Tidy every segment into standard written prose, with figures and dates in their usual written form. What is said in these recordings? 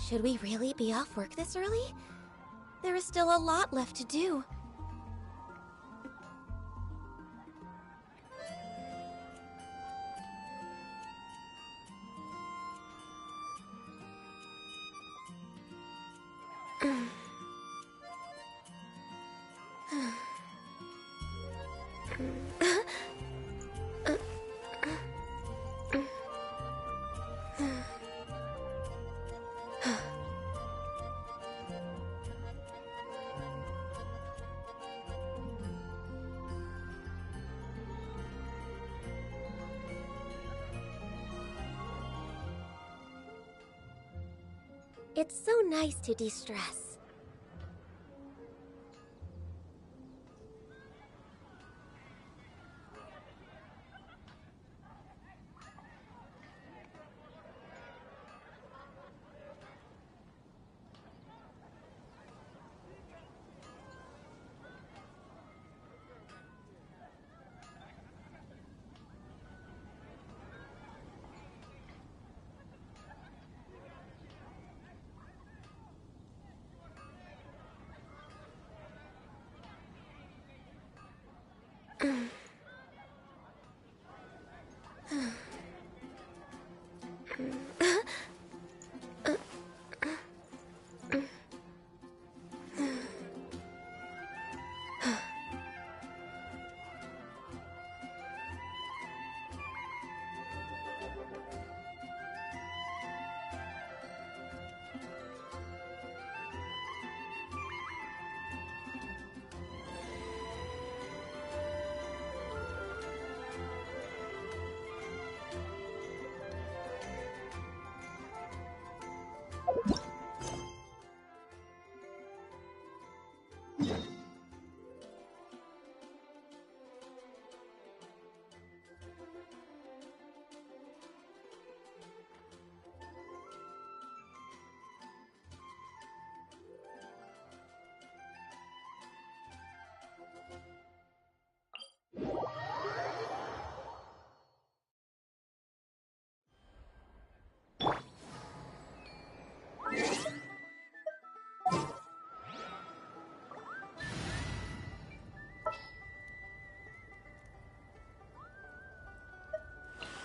Should we really be off work this early? There is still a lot left to do. It's so nice to de-stress.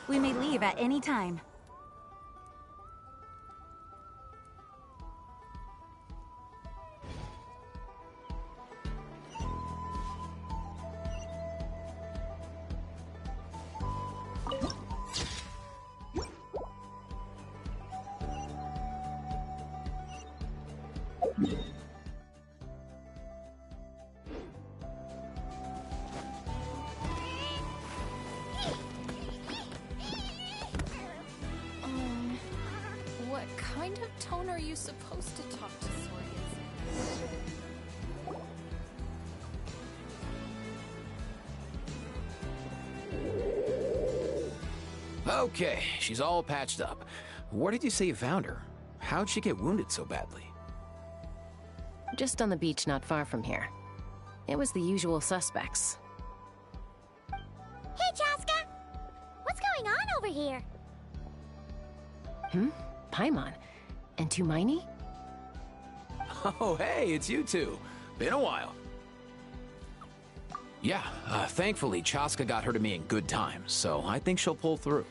We may leave at any time. What kind of tone are you supposed to talk to Saurians in? Okay, she's all patched up. Where did you say you found her? How'd she get wounded so badly? Just on the beach not far from here. It was the usual suspects. Hey, Chaska! What's going on over here? Paimon. And Tumaini? Oh, hey, it's you two. Been a while. Yeah, thankfully, Chaska got her to me in good time, so I think she'll pull through.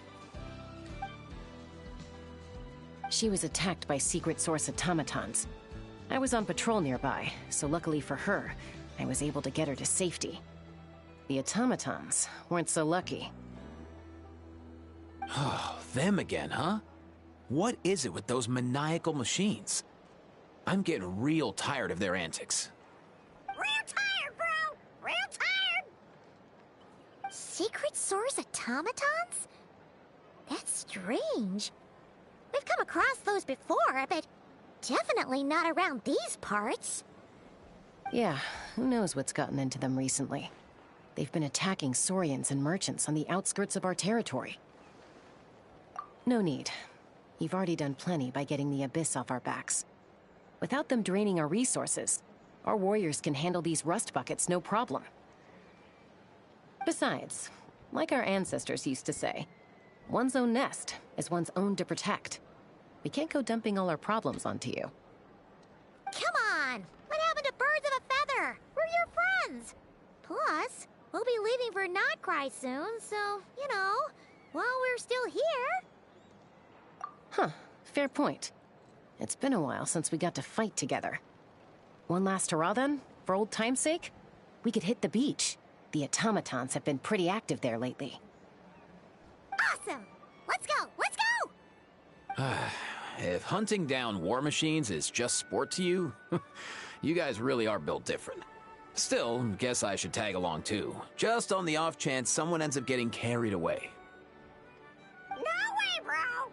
She was attacked by secret source automatons. I was on patrol nearby, so luckily for her, I was able to get her to safety. The automatons weren't so lucky. Oh, them again, huh? What is it with those maniacal machines? I'm getting real tired of their antics. Real tired, bro! Real tired! Secret source automatons? That's strange. We've come across those before, but definitely not around these parts. Yeah, who knows what's gotten into them recently. They've been attacking Saurians and merchants on the outskirts of our territory. No need. You've already done plenty by getting the Abyss off our backs. Without them draining our resources, our warriors can handle these rust buckets no problem. Besides, like our ancestors used to say, one's own nest is one's own to protect. We can't go dumping all our problems onto you. Come on! What happened to birds of a feather? We're your friends! Plus, we'll be leaving for Notcry soon, so, you know, while we're still here... Huh, fair point. It's been a while since we got to fight together. One last hurrah then, for old time's sake? We could hit the beach. The automatons have been pretty active there lately. Awesome! Let's go! Let's go! If hunting down war machines is just sport to you, you guys really are built different. Still, guess I should tag along too, just on the off chance someone ends up getting carried away. No way, bro!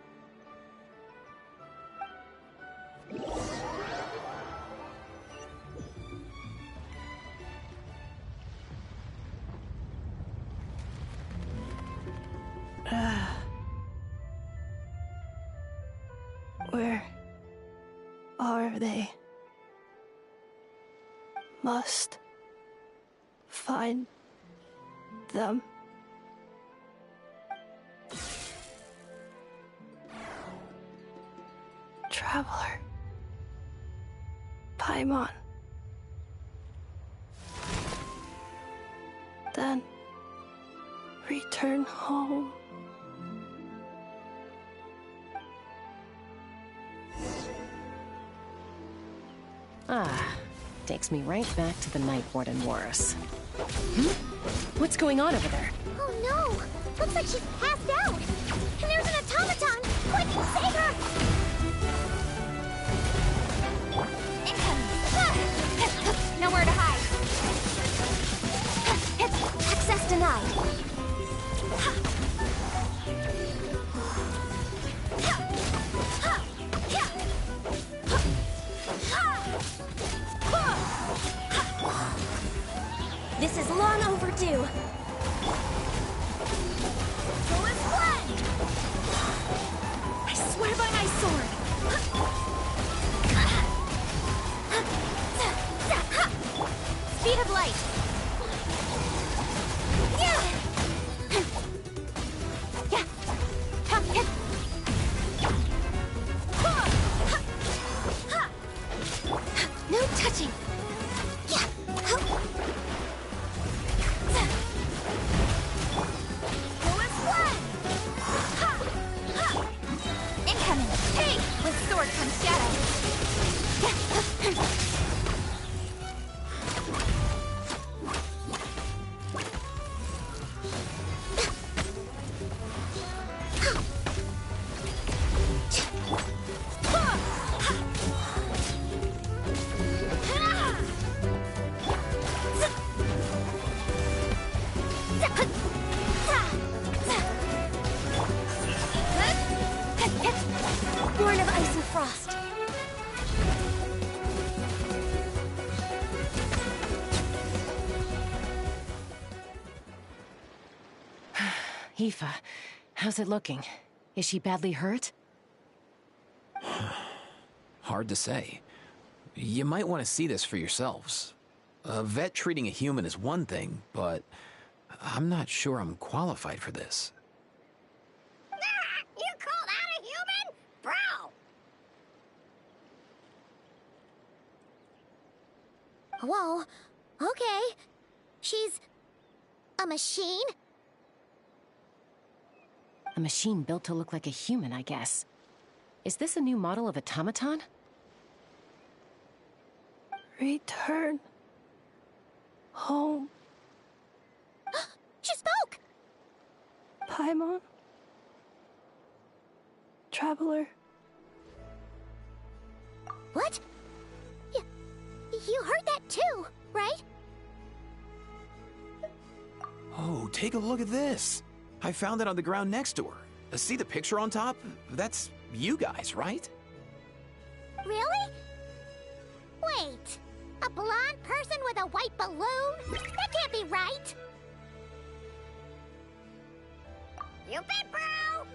Where are they? Must find them. Traveler. Paimon. Then return home. Ah, takes me right back to the Night Warden Wars. What's going on over there? Oh no! Looks like she's passed out! And there's an automaton! Quick, save her! Incoming! Nowhere to hide! Access denied! This is long overdue. Fullest blend! I swear by my sword. Speed of light. No touching. Incoming! Hey! With sword comes shadow. Born of ice and frost. Aoife, how's it looking? Is she badly hurt? Hard to say. You might want to see this for yourselves. A vet treating a human is one thing, but I'm not sure I'm qualified for this. You call that a human? Bro! Whoa, okay. She's a machine? A machine built to look like a human, I guess. Is this a new model of automaton? Return home. She spoke! Paimon. Traveler. What? You heard that too, right? Oh, take a look at this. I found it on the ground next to her. See the picture on top? That's you guys, right? Really? Wait, a blonde person with a white balloon? That can't be right! You bet, bro!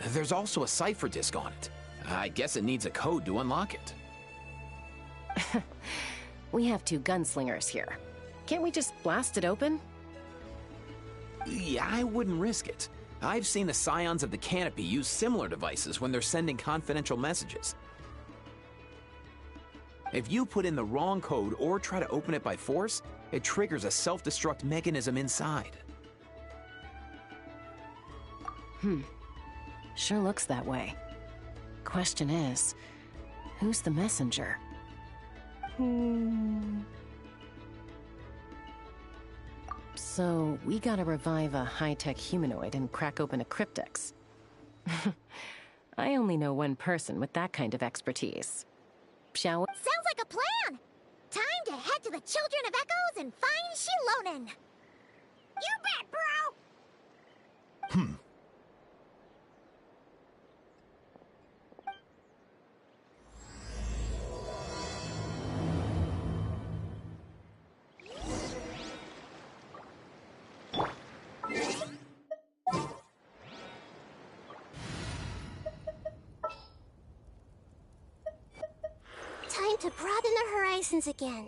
There's also a cipher disk on it. I guess it needs a code to unlock it. We have two gunslingers here. Can't we just blast it open? Yeah, I wouldn't risk it. I've seen the Scions of the Canopy use similar devices when they're sending confidential messages. If you put in the wrong code or try to open it by force, it triggers a self-destruct mechanism inside. Sure looks that way. Question is, who's the messenger? So, we gotta revive a high-tech humanoid and crack open a cryptex. I only know one person with that kind of expertise. Shall we? Sounds like a plan! Time to head to the Children of Echoes and find Shilonen! You bet, bro! Time to broaden the horizons again.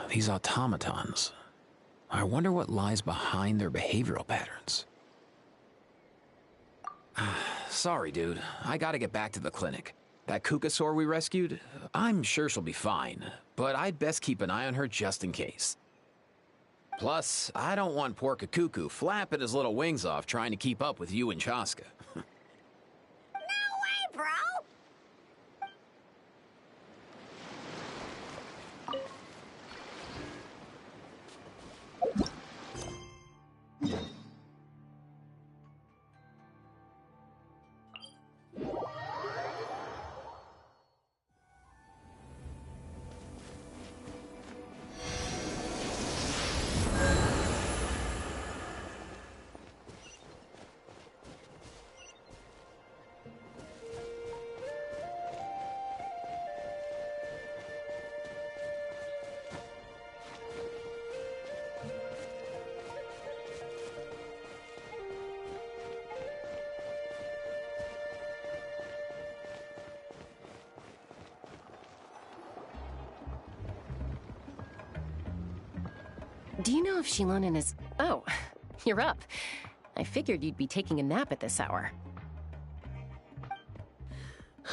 These automatons. I wonder what lies behind their behavioral patterns. Sorry, dude. I gotta get back to the clinic. That Kukasaur we rescued, I'm sure she'll be fine, but I'd best keep an eye on her just in case. Plus, I don't want poor Kakuku flapping his little wings off trying to keep up with you and Chaska. No way, bro! Do you know if Shilonen is... Oh, you're up. I figured you'd be taking a nap at this hour.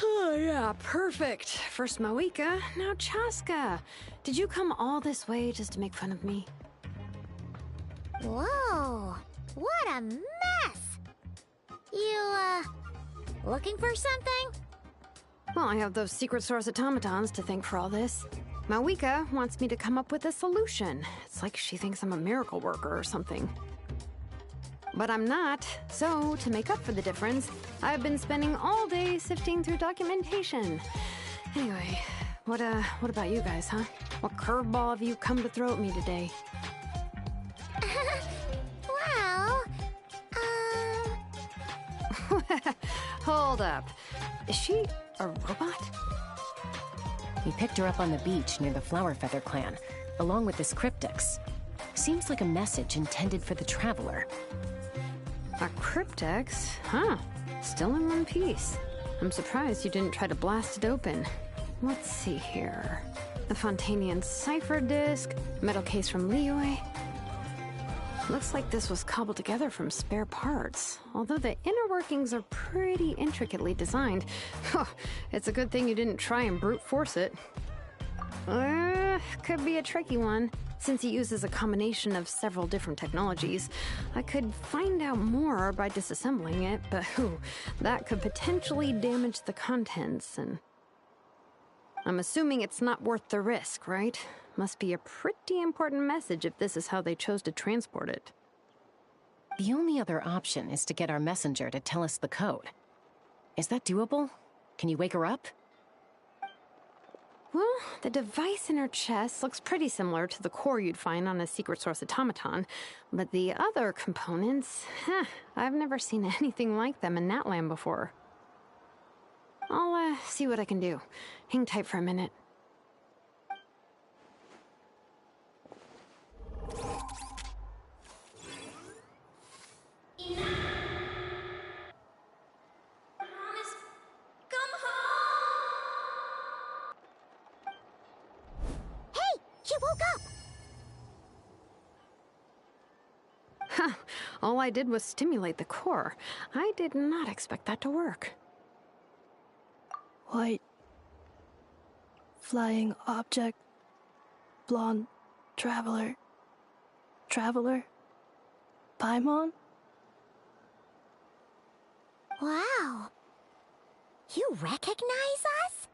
Oh, yeah, perfect. First Mawika, now Chaska. Did you come all this way just to make fun of me? Whoa, what a mess! You, looking for something? Well, I have those secret source automatons to thank for all this. Mawika wants me to come up with a solution. It's like she thinks I'm a miracle worker or something. But I'm not, so to make up for the difference, I've been spending all day sifting through documentation. Anyway, what about you guys, huh? What curveball have you come to throw at me today? Well, Hold up. Is she a robot? We picked her up on the beach near the Flower Feather clan, along with this cryptex. Seems like a message intended for the Traveler. A cryptex? Huh. Still in one piece. I'm surprised you didn't try to blast it open. Let's see here. The Fontanian cipher disk, metal case from Liyue. Looks like this was cobbled together from spare parts. Although the inner workings are pretty intricately designed. It's a good thing you didn't try and brute force it. Could be a tricky one. Since it uses a combination of several different technologies, I could find out more by disassembling it, but that could potentially damage the contents, and I'm assuming it's not worth the risk, right? Must be a pretty important message if this is how they chose to transport it. The only other option is to get our messenger to tell us the code. Is that doable? Can you wake her up? Well, the device in her chest looks pretty similar to the core you'd find on a secret source automaton, but the other components, I've never seen anything like them in Natlan before. I'll see what I can do. Hang tight for a minute. hey, she woke up! All I did was stimulate the core. I did not expect that to work. White. Flying object. Blonde. Traveler. Traveler. Paimon? Wow. You recognize us?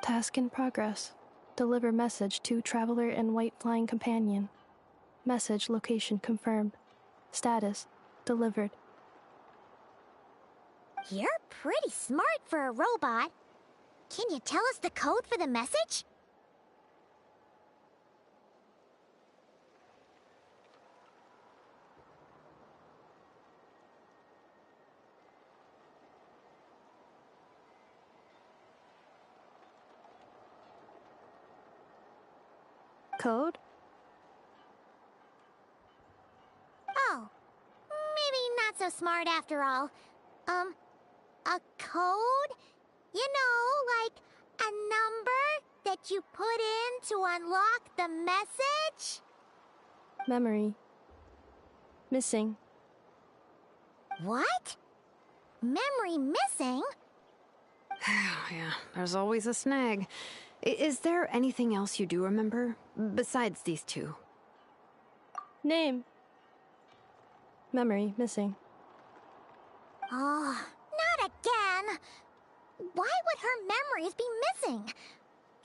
Task in progress. Deliver message to Traveler and White Flying Companion. Message location confirmed. Status delivered. You're pretty smart for a robot. Can you tell us the code for the message? Code? Oh, maybe not so smart after all. A code? You know, like a number that you put in to unlock the message? Memory. Missing. What? Memory missing? Yeah, there's always a snag. Is there anything else you do remember, besides these two? Name. Memory missing. Oh, not again. Why would her memories be missing?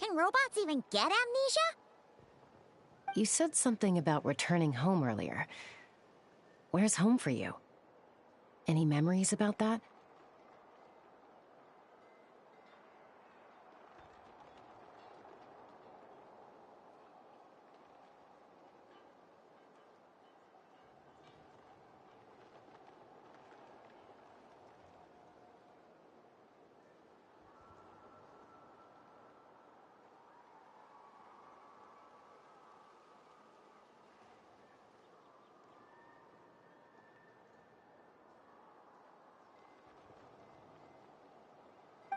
Can robots even get amnesia? You said something about returning home earlier. Where's home for you? Any memories about that?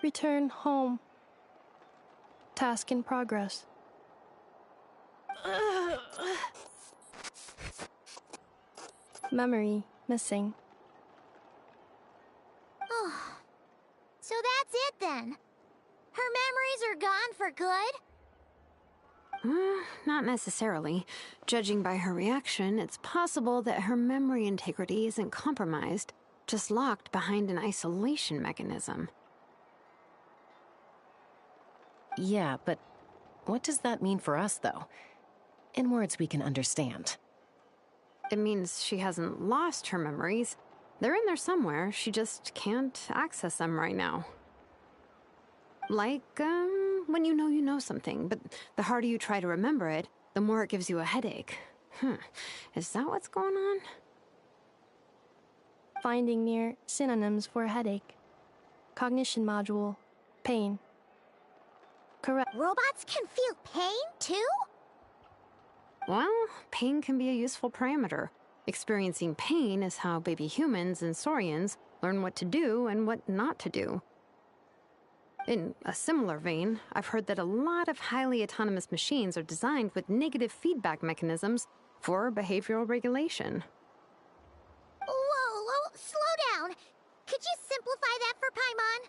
Return home. Task in progress. Memory missing. Oh, so that's it then. Her memories are gone for good? Not necessarily. Judging by her reaction, it's possible that her memory integrity isn't compromised, just locked behind an isolation mechanism. Yeah, but what does that mean for us, though? In words we can understand. It means she hasn't lost her memories. They're in there somewhere, she just can't access them right now. Like, when you know something, but the harder you try to remember it, the more it gives you a headache. Is that what's going on? Finding near synonyms for headache. Cognition module. Pain. Correct. Robots can feel pain, too? Well, pain can be a useful parameter. Experiencing pain is how baby humans and saurians learn what to do and what not to do. In a similar vein, I've heard that a lot of highly autonomous machines are designed with negative feedback mechanisms for behavioral regulation. Whoa, slow down. Could you simplify that for Paimon?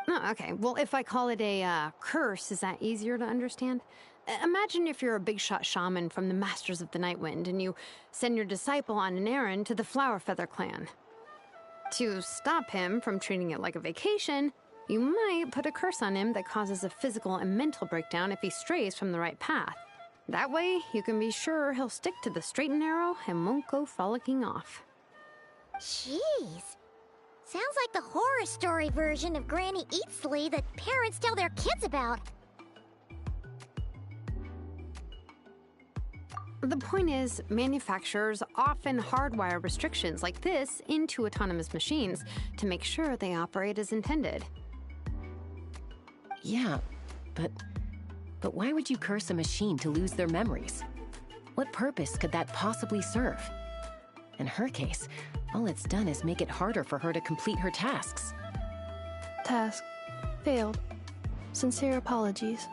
Oh, okay, well, if I call it a curse, is that easier to understand? Imagine if you're a big shot shaman from the Masters of the Nightwind and you send your disciple on an errand to the Flower Feather clan. To stop him from treating it like a vacation, you might put a curse on him that causes a physical and mental breakdown if he strays from the right path. That way, you can be sure he'll stick to the straight and narrow and won't go frolicking off. Jeez. Sounds like the horror story version of Granny Eatsley that parents tell their kids about. The point is, manufacturers often hardwire restrictions like this into autonomous machines to make sure they operate as intended. Yeah, but why would you curse a machine to lose their memories? What purpose could that possibly serve? In her case, all it's done is make it harder for her to complete her tasks. Task. Failed. Sincere apologies.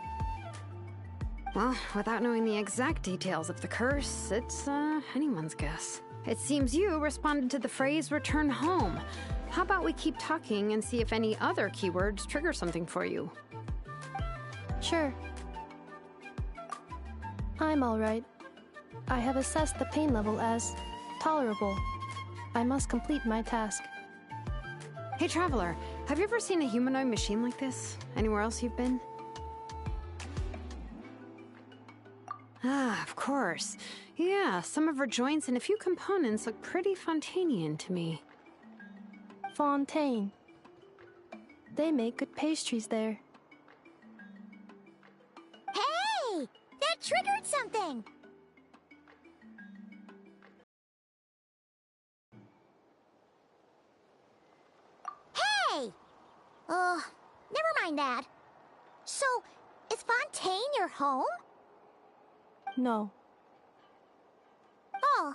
Well, without knowing the exact details of the curse, it's anyone's guess. It seems you responded to the phrase return home. How about we keep talking and see if any other keywords trigger something for you? Sure. I'm alright. I have assessed the pain level as tolerable. I must complete my task. Hey, Traveler, have you ever seen a humanoid machine like this? Anywhere else you've been? Ah, of course. Yeah, some of her joints and a few components look pretty Fontanian to me. Fontaine. They make good pastries there. Hey! That triggered something! Hey! Never mind that. So, is Fontaine your home? No. Oh,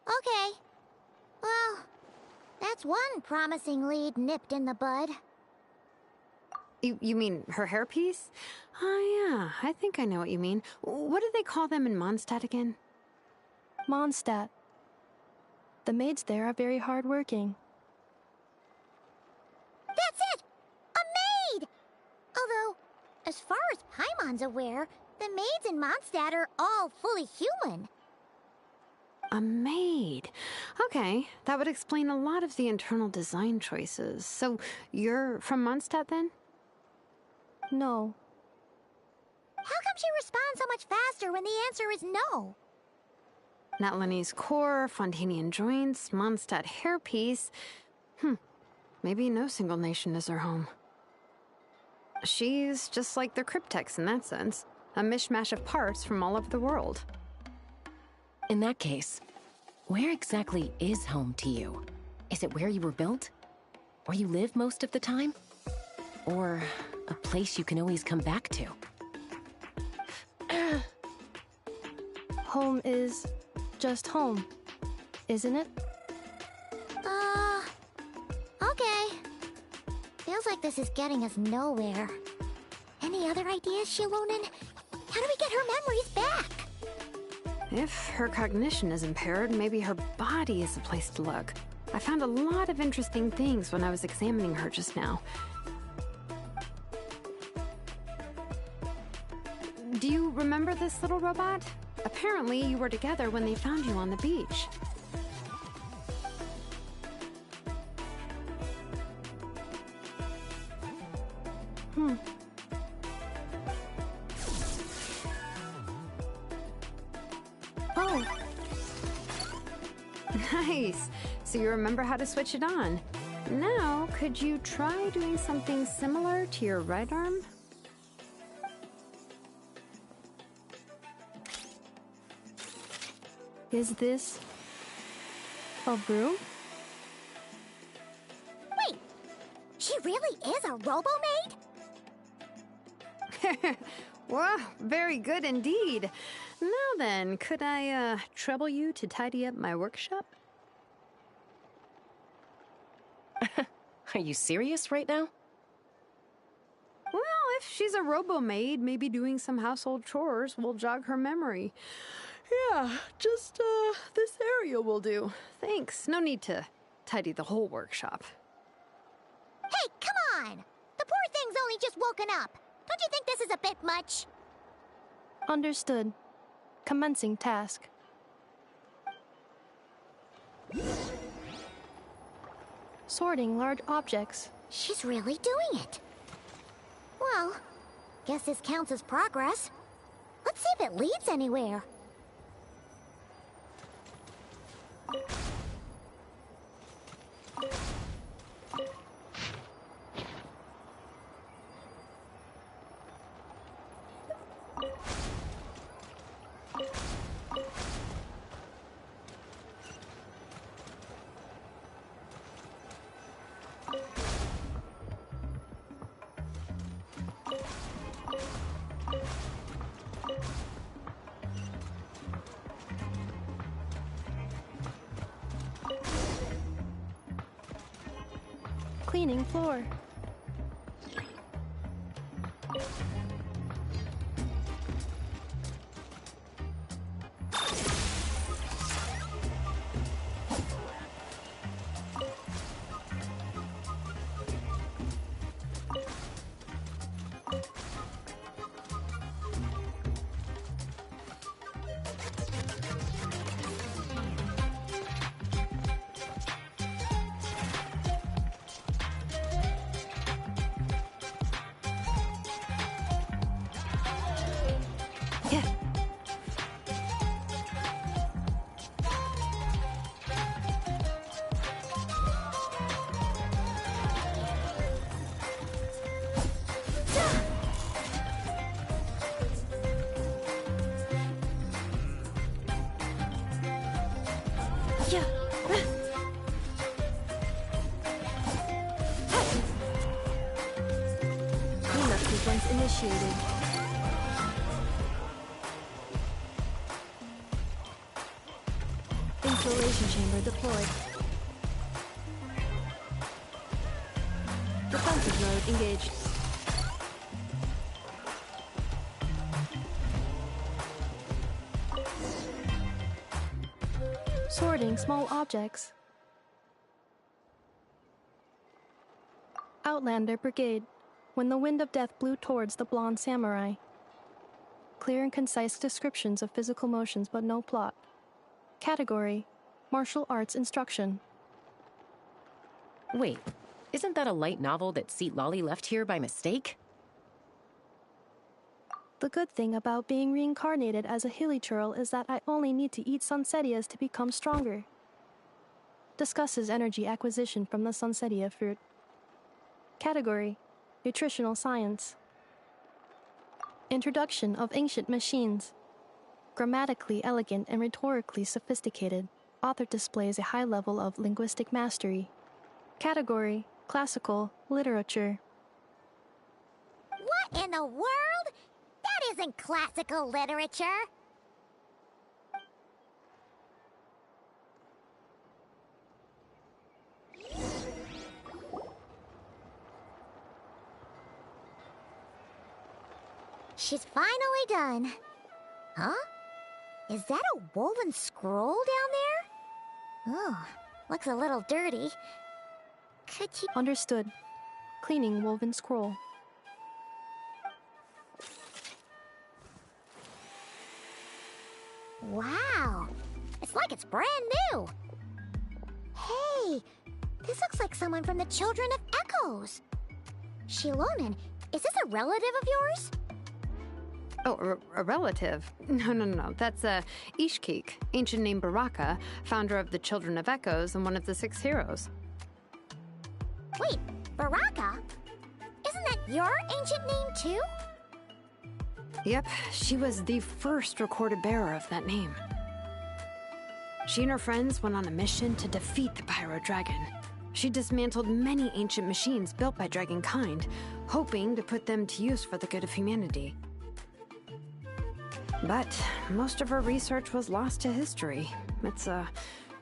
okay. Well, that's one promising lead nipped in the bud. You mean her hairpiece? Oh yeah, I think I know what you mean. What do they call them in Mondstadt again? Mondstadt. The maids there are very hardworking. That's it! A maid! Although, as far as Paimon's aware, the maids in Mondstadt are all fully human. A maid. Okay, that would explain a lot of the internal design choices. So, you're from Mondstadt then? No. How come she responds so much faster when the answer is no? Natlanese core, Fontanian joints, Mondstadt hairpiece. Maybe no single nation is her home. She's just like the cryptex in that sense. A mishmash of parts from all over the world. In that case, where exactly is home to you? Is it where you were built? Where you live most of the time? Or a place you can always come back to? Home is just home, isn't it? Okay. Feels like this is getting us nowhere. Any other ideas, Shilonen? How do we get her memories back? If her cognition is impaired, maybe her body is the place to look. I found a lot of interesting things when I was examining her just now. Do you remember this little robot? Apparently, you were together when they found you on the beach. Oh, Nice. So you remember how to switch it on. Now, could you try doing something similar to your right arm? is this a broom? Wait! She really is a robo-maid? Wow, very good indeed. Now then, could I, trouble you to tidy up my workshop? Are you serious right now? Well, if she's a robo-maid, maybe doing some household chores will jog her memory. Yeah, just, this area will do. Thanks. No need to tidy the whole workshop. Hey, come on! The poor thing's only just woken up. Don't you think this is a bit much? Understood. Commencing task. Sorting large objects. She's really doing it. Well, guess this counts as progress. Let's see if it leads anywhere. Cleaning floor. Cleanup sequence initiated. Infiltration chamber deployed. Defensive mode engaged. Sorting small objects. Outlander Brigade. When the wind of death blew towards the blonde samurai. Clear and concise descriptions of physical motions but no plot. Category: Martial Arts Instruction. Wait, isn't that a light novel that Seat Lolly left here by mistake? The good thing about being reincarnated as a hilly churl is that I only need to eat sunsetias to become stronger. Discusses energy acquisition from the sunsetia fruit. Category: Nutritional Science. Introduction of Ancient Machines. Grammatically elegant and rhetorically sophisticated, author displays a high level of linguistic mastery. Category: Classical Literature. What in the world? That isn't classical literature. She's finally done. Huh? Is that a woven scroll down there? Oh, looks a little dirty. Could you... Understood. Cleaning woven scroll. Wow. It's like it's brand new. Hey, this looks like someone from the Children of Echoes. Shilonen, is this a relative of yours? Oh, a relative? No. That's Ishkik, ancient name Baraka, founder of the Children of Echoes and one of the 6 heroes. Wait, Baraka? Isn't that your ancient name too? Yep, she was the first recorded bearer of that name. She and her friends went on a mission to defeat the Pyro Dragon. She dismantled many ancient machines built by Dragonkind, hoping to put them to use for the good of humanity. But most of her research was lost to history. It's a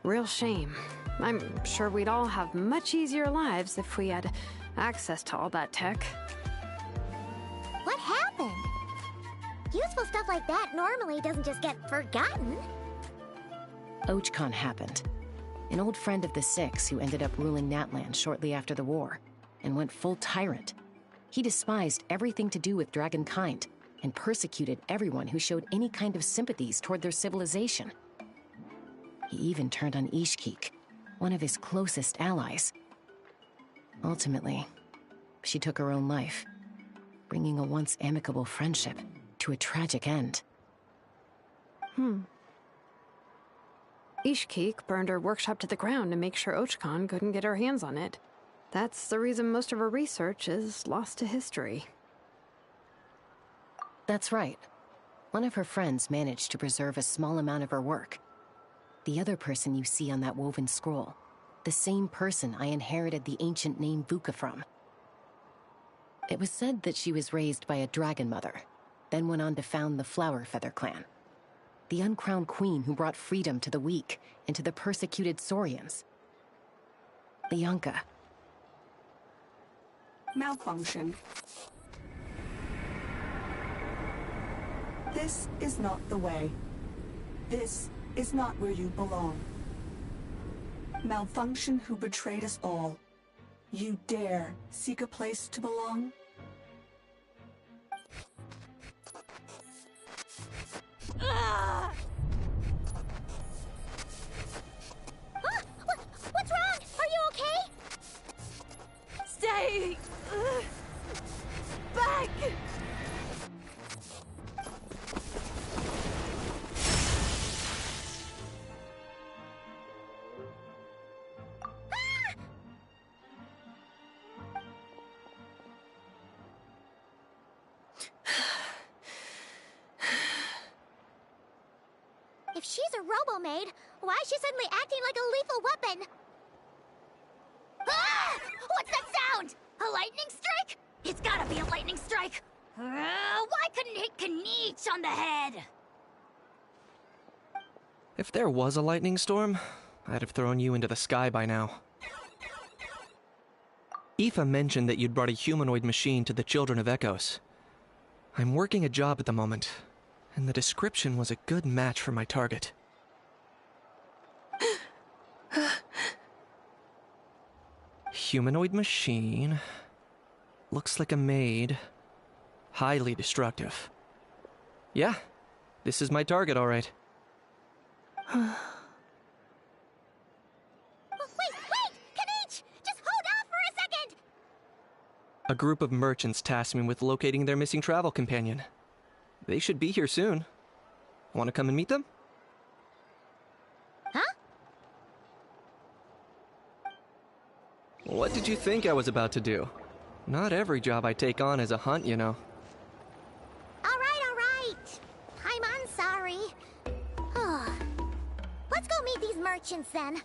real shame. I'm sure we'd all have much easier lives if we had access to all that tech. What happened? Useful stuff like that normally doesn't just get forgotten. Ochkon happened. An old friend of the Six who ended up ruling Natlan shortly after the war, and went full tyrant. He despised everything to do with Dragonkind, and persecuted everyone who showed any kind of sympathies toward their civilization. He even turned on Ishkik, one of his closest allies. Ultimately, she took her own life, bringing a once amicable friendship to a tragic end. Ishkik burned her workshop to the ground to make sure Ochkon couldn't get her hands on it. That's the reason most of her research is lost to history. That's right. One of her friends managed to preserve a small amount of her work. The other person you see on that woven scroll, the same person I inherited the ancient name Vuka from. It was said that she was raised by a dragon mother, then went on to found the Flower Feather clan. The uncrowned queen who brought freedom to the weak and to the persecuted Saurians. Lianka. Malfunction. This is not the way. This is not where you belong. Malfunction who betrayed us all. You dare seek a place to belong? What's wrong? Are you okay? Stay back! If she's a robo-maid, why is she suddenly acting like a lethal weapon? Ah! What's that sound? A lightning strike? It's gotta be a lightning strike! Why couldn't it hit Kniech on the head? If there was a lightning storm, I'd have thrown you into the sky by now. Aoife mentioned that you'd brought a humanoid machine to the Children of Echoes. I'm working a job at the moment, and the description was a good match for my target. Humanoid machine. Looks like a maid. Highly destructive. Yeah, this is my target, all right. Wait! Kniech! Just hold off for a second! A group of merchants tasked me with locating their missing travel companion. They should be here soon. Want to come and meet them? Huh? What did you think I was about to do? Not every job I take on is a hunt, you know. All right. I'm sorry. Let's go meet these merchants then.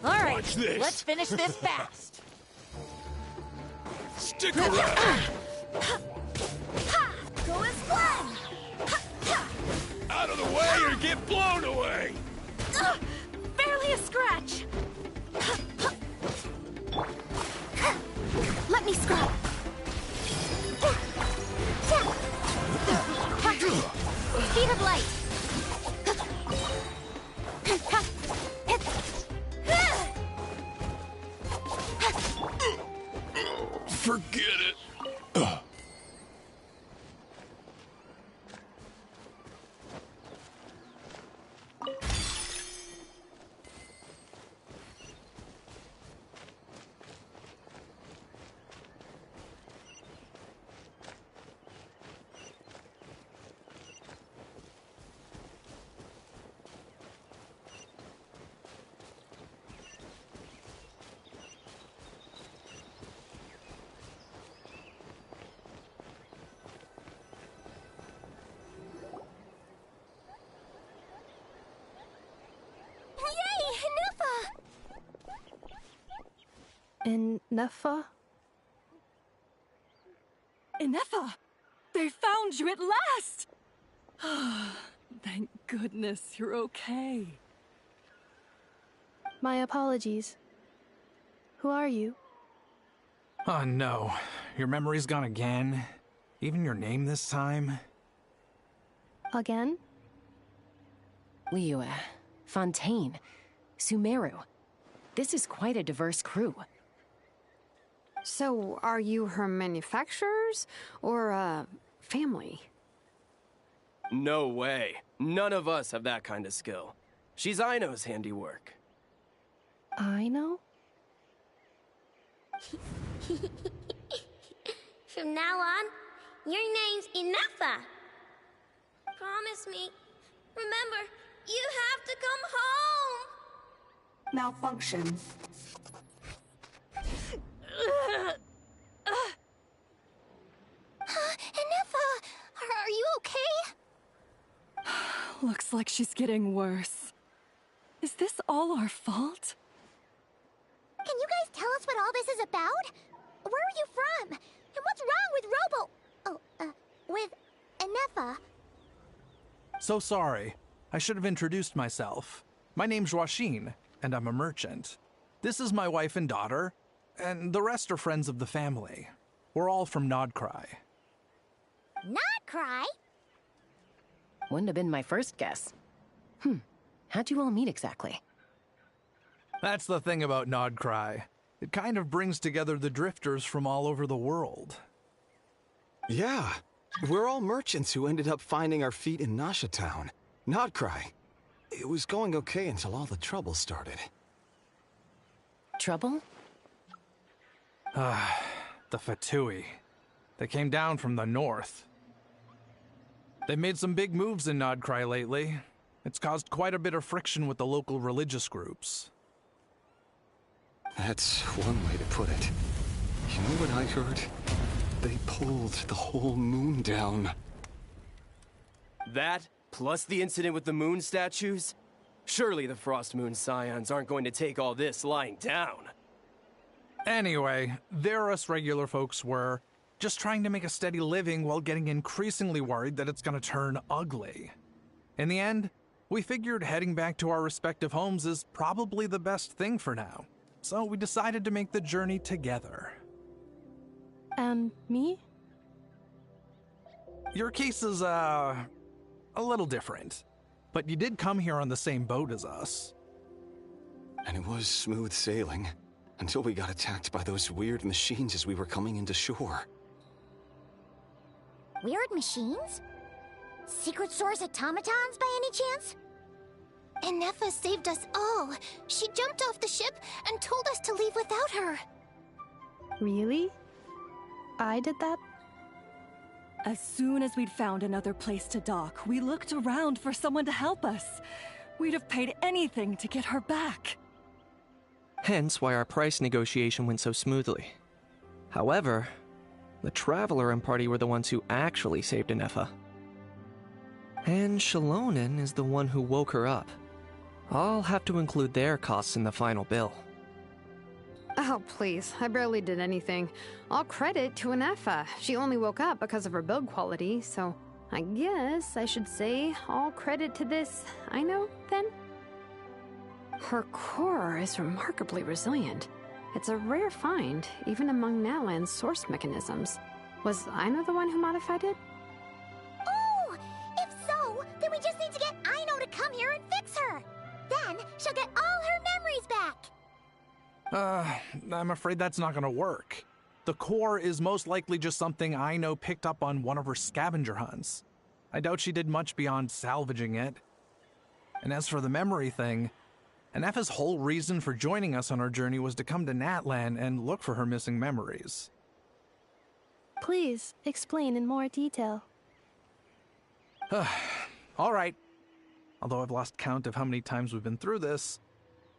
All right, Watch this. let's finish this fast. Stick around! Go as planned! Out of the way or get blown away! Barely a scratch. Let me scrub. Speed of light. Forget it. In Nefa? Inefa! They found you at last! Thank goodness you're okay. My apologies. Who are you? Oh no, your memory's gone again? Even your name this time? Again? Liyue, Fontaine, Sumeru. This is quite a diverse crew. So, are you her manufacturers or family? No way. None of us have that kind of skill. She's Aino's handiwork. Aino? From now on, your name's Inefa. Promise me. Remember, you have to come home. Malfunction. Inefa, are you okay? Looks like she's getting worse. Is this all our fault? Can you guys tell us what all this is about? Where are you from? And what's wrong with with Inefa? so sorry. I should have introduced myself. My name's Joachine, and I'm a merchant. This is my wife and daughter, and the rest are friends of the family. We're all from Nodcry. Nodcry? Wouldn't have been my first guess. How'd you all meet exactly? That's the thing about Nodcry. It kind of brings together the drifters from all over the world. Yeah, we're all merchants who ended up finding our feet in Nasha Town. Nodcry. It was going okay until all the trouble started. Trouble? The Fatui. They came down from the north. They've made some big moves in Nodcry lately. It's caused quite a bit of friction with the local religious groups. That's one way to put it. You know what I heard? They pulled the whole moon down. That, plus the incident with the moon statues? Surely the Frost Moon Scions aren't going to take all this lying down. Anyway, there us regular folks were, just trying to make a steady living while getting increasingly worried that it's gonna turn ugly. In the end, we figured heading back to our respective homes is probably the best thing for now. So we decided to make the journey together. And me? Your case is, a little different. But you did come here on the same boat as us. And it was smooth sailing, until we got attacked by those weird machines as we were coming into shore. Weird machines? Secret Source automatons by any chance? Enefa saved us all. She jumped off the ship and told us to leave without her. Really? I did that? As soon as we'd found another place to dock, we looked around for someone to help us. We'd have paid anything to get her back. Hence why our price negotiation went so smoothly. However, the Traveler and party were the ones who actually saved Enefa. And Shalonen is the one who woke her up. I'll have to include their costs in the final bill. Oh, please. I barely did anything. All credit to Enefa. She only woke up because of her build quality, so I guess I should say all credit to this Aino, then? Her core is remarkably resilient. It's a rare find, even among Natlan's source mechanisms. Was Aino the one who modified it? Oh! If so, then we just need to get Aino to come here and fix her! Then she'll get all her memories back! I'm afraid that's not gonna work. The core is most likely just something Aino picked up on one of her scavenger hunts. I doubt she did much beyond salvaging it. And as for the memory thing, Enefa's whole reason for joining us on our journey was to come to Natlan and look for her missing memories. Please, explain in more detail. All right. Although I've lost count of how many times we've been through this,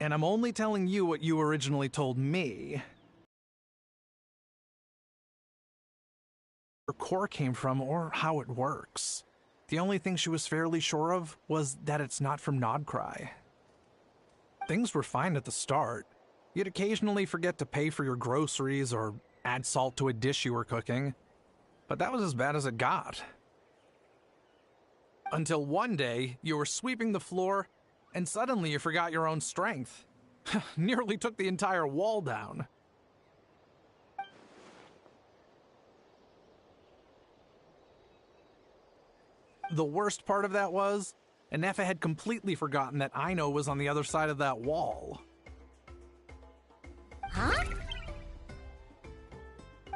and I'm only telling you what you originally told me. Her core came from or how it works. The only thing she was fairly sure of was that it's not from Nodcry. Things were fine at the start. You'd occasionally forget to pay for your groceries or add salt to a dish you were cooking, but that was as bad as it got. Until one day, you were sweeping the floor, and suddenly you forgot your own strength. Nearly took the entire wall down. The worst part of that was, Enefa had completely forgotten that Aino was on the other side of that wall. Huh?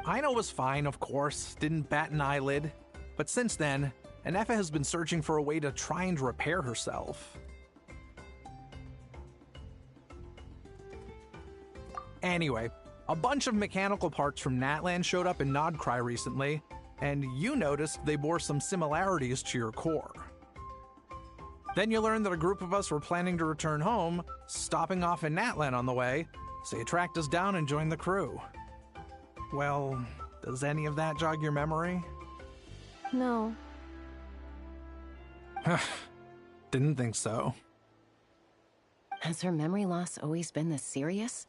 Aino was fine, of course, didn't bat an eyelid. But since then, Enefa has been searching for a way to try and repair herself. Anyway, a bunch of mechanical parts from Natlan showed up in Nodcry recently, and you noticed they bore some similarities to your core. Then you learned that a group of us were planning to return home, stopping off in Natlan on the way, so you tracked us down and joined the crew. Well, does any of that jog your memory? No. Didn't think so. Has her memory loss always been this serious?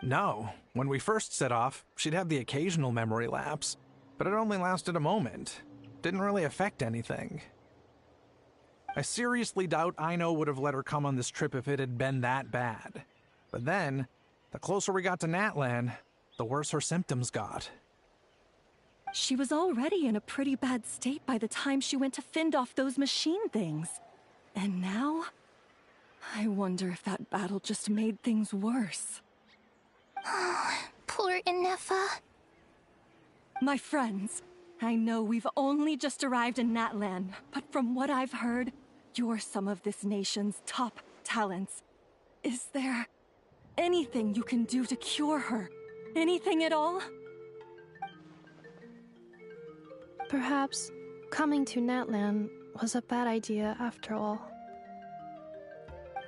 No. When we first set off, she'd have the occasional memory lapse, but it only lasted a moment. Didn't really affect anything. I seriously doubt Aino would have let her come on this trip if it had been that bad. But then, the closer we got to Natlan, the worse her symptoms got. She was already in a pretty bad state by the time she went to fend off those machine things. And now? I wonder if that battle just made things worse. Poor Inefa. My friends, I know we've only just arrived in Natlan, but from what I've heard, you're some of this nation's top talents. Is there anything you can do to cure her? Anything at all? Perhaps coming to Natlan was a bad idea after all.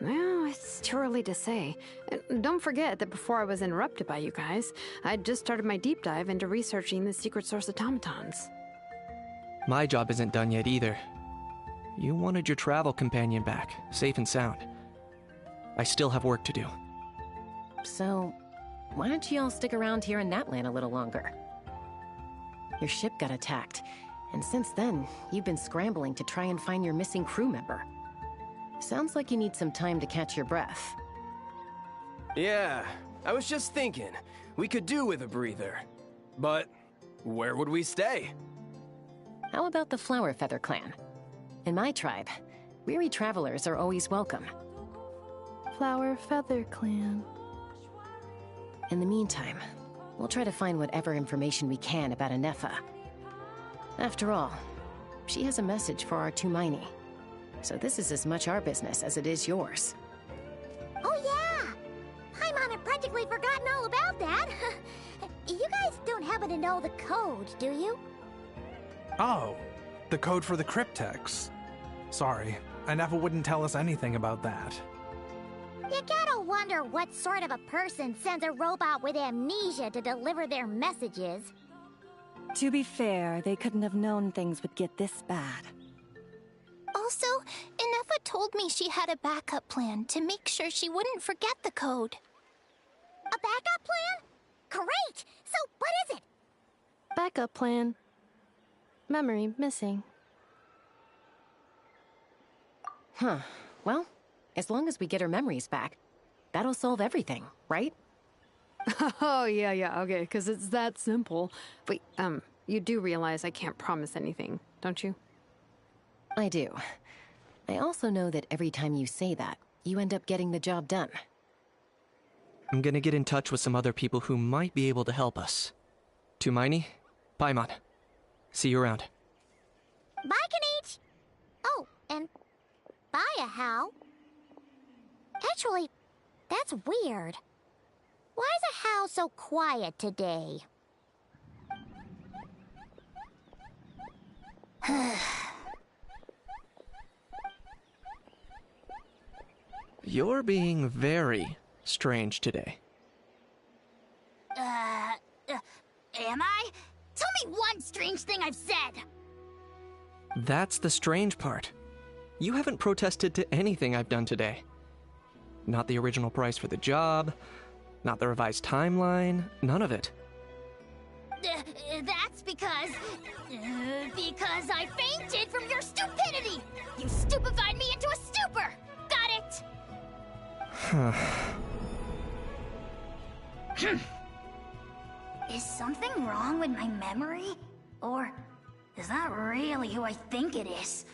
Well, it's too early to say. Don't forget that before I was interrupted by you guys, I'd just started my deep dive into researching the secret source automatons. My job isn't done yet either. You wanted your travel companion back, safe and sound. I still have work to do. So, why don't you all stick around here in Natlan a little longer? Your ship got attacked, and since then, you've been scrambling to try and find your missing crew member. Sounds like you need some time to catch your breath. Yeah, I was just thinking, we could do with a breather. But where would we stay? How about the Flower Feather clan? In my tribe, weary travelers are always welcome. Flower Feather Clan. In the meantime, we'll try to find whatever information we can about Inefa. After all, she has a message for our Tumaini. So this is as much our business as it is yours. Oh yeah! Paimon had practically forgotten all about that. You guys don't happen to know the code, do you? Oh, the code for the cryptex. Sorry, Inefa wouldn't tell us anything about that. You gotta wonder what sort of a person sends a robot with amnesia to deliver their messages. To be fair, they couldn't have known things would get this bad. Also, Inefa told me she had a backup plan to make sure she wouldn't forget the code. A backup plan? Great! So, what is it? Backup plan. Memory missing. Huh. Well, as long as we get her memories back, that'll solve everything, right? Oh, yeah, okay, because it's that simple. Wait, you do realize I can't promise anything, don't you? I do. I also know that every time you say that, you end up getting the job done. I'm gonna get in touch with some other people who might be able to help us. Tumaini, Paimon. See you around. Bye, Kanich! Oh, and bye, Hal. Actually, that's weird. Why is a Hal so quiet today? You're being very strange today. Am I? Tell me one strange thing I've said! That's the strange part. You haven't protested to anything I've done today. Not the original price for the job, not the revised timeline, none of it. That's because I fainted from your stupidity! You stupefied me into a stupor! Got it? Is something wrong with my memory? Or is that really who I think it is?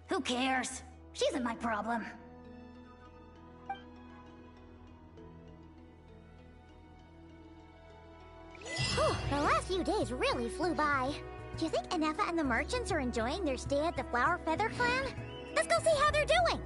Who cares? She isn't my problem. Whew, the last few days really flew by. Do you think Inefa and the merchants are enjoying their stay at the Flower Feather Clan? Let's go see how they're doing!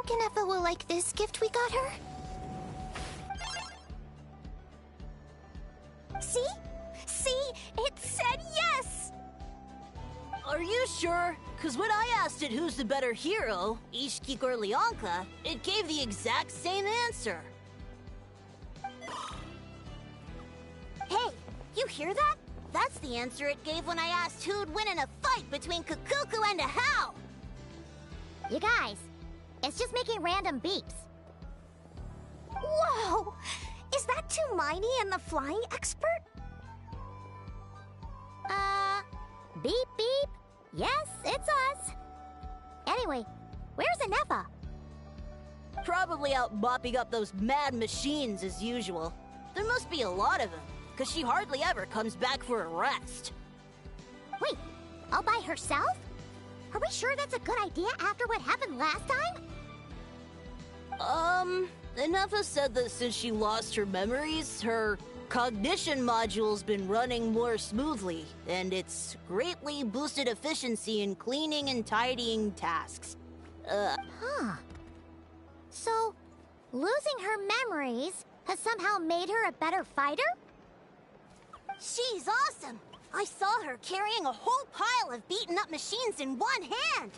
think Ineffa will like this gift we got her? See? See? It said yes! Are you sure? Because when I asked it who's the better hero, Ishiki or Leonka, it gave the exact same answer. Hey, you hear that? That's the answer it gave when I asked who'd win in a fight between Kukuku and Ahau! You guys, it's just making random beeps. Whoa! Is that Tumaini and the flying expert? Beep beep. Yes, it's us. Anyway, where's Ineffa? Probably out mopping up those mad machines as usual. There must be a lot of them, because she hardly ever comes back for a rest. Wait, all by herself? Are we sure that's a good idea after what happened last time? Ineffa said that since she lost her memories, her cognition module's been running more smoothly, and it's greatly boosted efficiency in cleaning and tidying tasks. Huh. So, losing her memories has somehow made her a better fighter? She's awesome! I saw her carrying a whole pile of beaten up machines in one hand!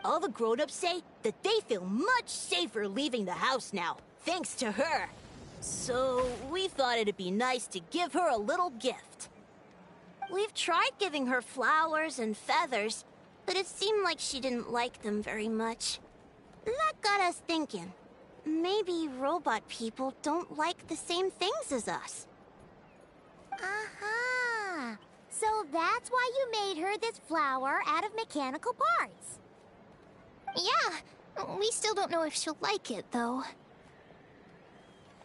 All the grown-ups say that they feel much safer leaving the house now, thanks to her. So, we thought it'd be nice to give her a little gift. We've tried giving her flowers and feathers, but it seemed like she didn't like them very much. That got us thinking. Maybe robot people don't like the same things as us. Aha! So that's why you made her this flower out of mechanical parts. Yeah, we still don't know if she'll like it, though.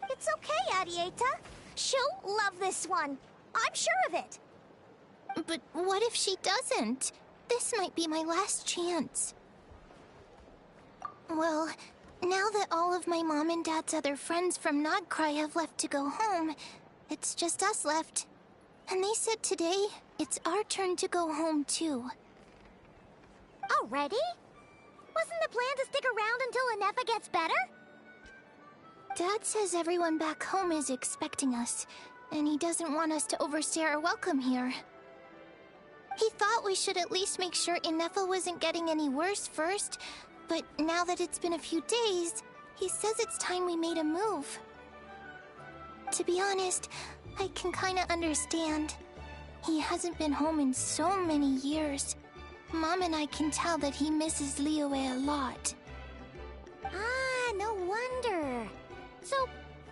It's okay, Arieta. She'll love this one. I'm sure of it. But what if she doesn't? This might be my last chance. Well, now that all of my mom and dad's other friends from Nodcry have left to go home, it's just us left. And they said today, it's our turn to go home, too. Already? Wasn't the plan to stick around until Ineffa gets better? Dad says everyone back home is expecting us, and he doesn't want us to overstay our welcome here. He thought we should at least make sure Ineffa wasn't getting any worse first, but now that it's been a few days, he says it's time we made a move. To be honest, I can kinda understand. He hasn't been home in so many years. Mom and I can tell that he misses Liyue a lot. Ah, no wonder. So,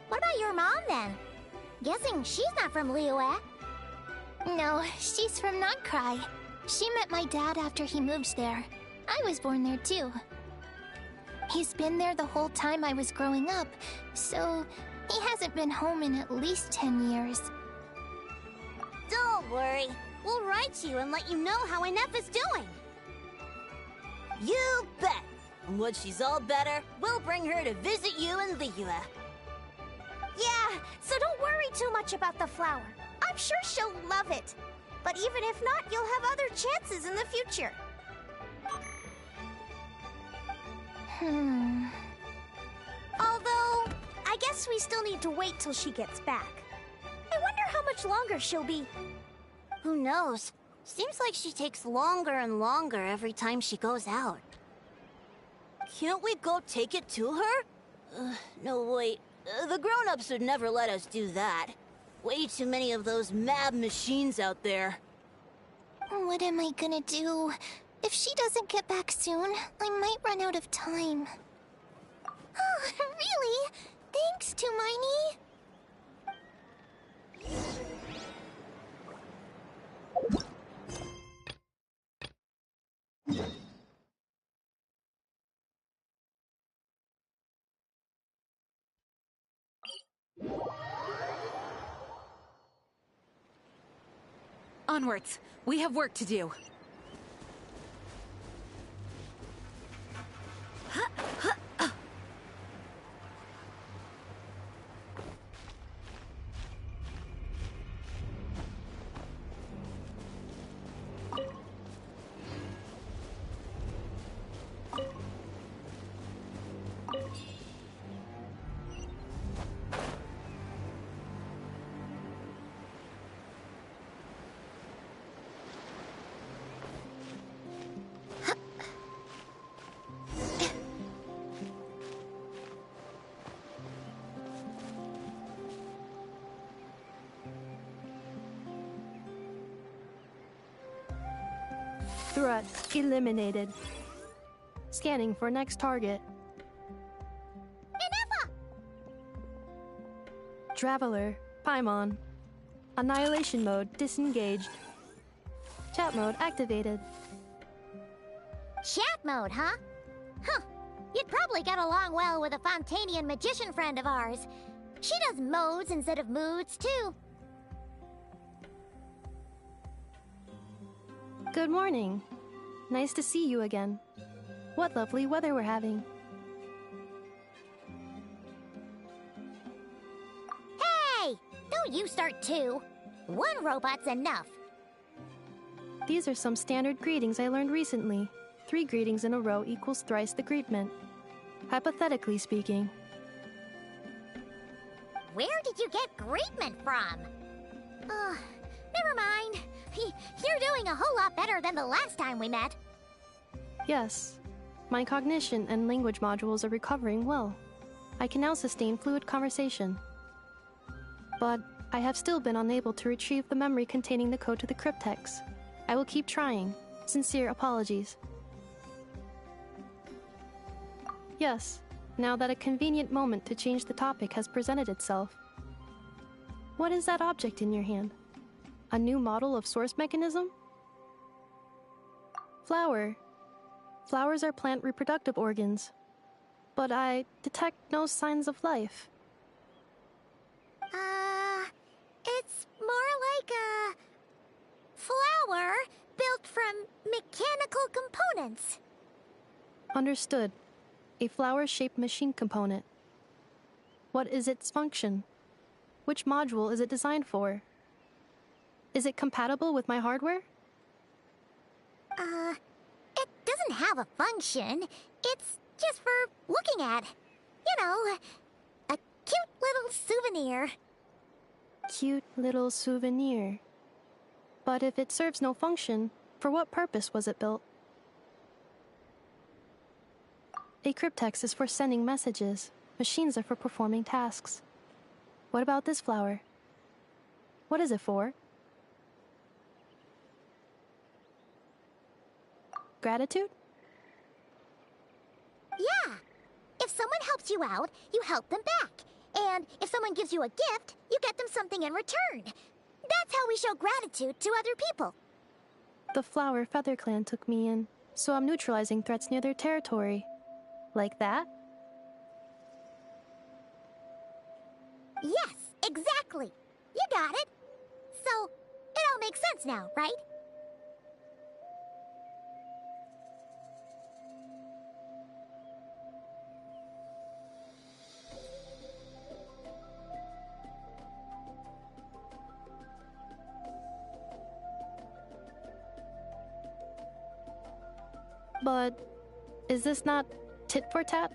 what about your mom then? Guessing she's not from Liyue. No, she's from Nodcry. She met my dad after he moved there. I was born there too. He's been there the whole time I was growing up, so he hasn't been home in at least 10 years. Don't worry. We'll write you and let you know how Ineffa's doing. You bet! And when she's all better, we'll bring her to visit you in Liyue. Yeah, so don't worry too much about the flower. I'm sure she'll love it. But even if not, you'll have other chances in the future. Although, I guess we still need to wait till she gets back. I wonder how much longer she'll be. Who knows? Seems like she takes longer and longer every time she goes out. Can't we go take it to her? No, wait. The grown-ups would never let us do that. Way too many of those mad machines out there. What am I gonna do? If she doesn't get back soon, I might run out of time. Oh, really? Thanks, Tumaini. Onwards. We have work to do. Threat eliminated. Scanning for next target. Inefa! Traveler, Paimon. Annihilation mode disengaged. Chat mode activated. Chat mode, huh? Huh. You'd probably get along well with a Fontanian magician friend of ours. She does modes instead of moods, too. Good morning. Nice to see you again. What lovely weather we're having. Hey! Don't you start too. One robot's enough. These are some standard greetings I learned recently. 3 greetings in a row equals thrice the greetment. Hypothetically speaking. Where did you get greetment from? Never mind. You're doing a whole lot better than the last time we met. Yes. My cognition and language modules are recovering well. I can now sustain fluid conversation. But I have still been unable to retrieve the memory containing the code to the cryptex. I will keep trying. Sincere apologies. Yes, now that a convenient moment to change the topic has presented itself. What is that object in your hand? A new model of source mechanism? Flower. Flowers are plant reproductive organs. But I detect no signs of life. It's more like a flower built from mechanical components. Understood. A flower-shaped machine component. What is its function? Which module is it designed for? Is it compatible with my hardware? It doesn't have a function. It's just for looking at. You know, a cute little souvenir. Cute little souvenir. But if it serves no function, for what purpose was it built? A cryptex is for sending messages. Machines are for performing tasks. What about this flower? What is it for? Gratitude? Yeah. If someone helps you out, you help them back. And if someone gives you a gift, you get them something in return. That's how we show gratitude to other people. The Flower Feather Clan took me in, so I'm neutralizing threats near their territory. Like that? Yes, exactly. You got it. So, it all makes sense now, right? But is this not tit for tat?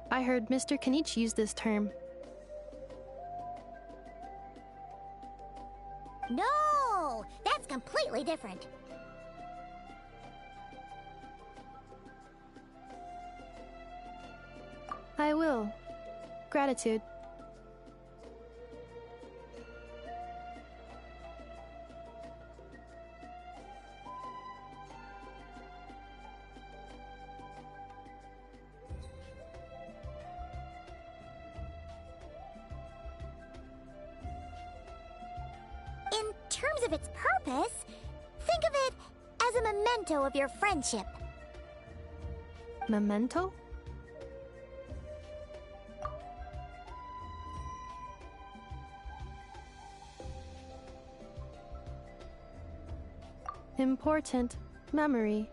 I heard Mr. Kenichi use this term. No, that's completely different. I will. Gratitude. In terms of its purpose, think of it as a memento of your friendship. Memento? Important memory.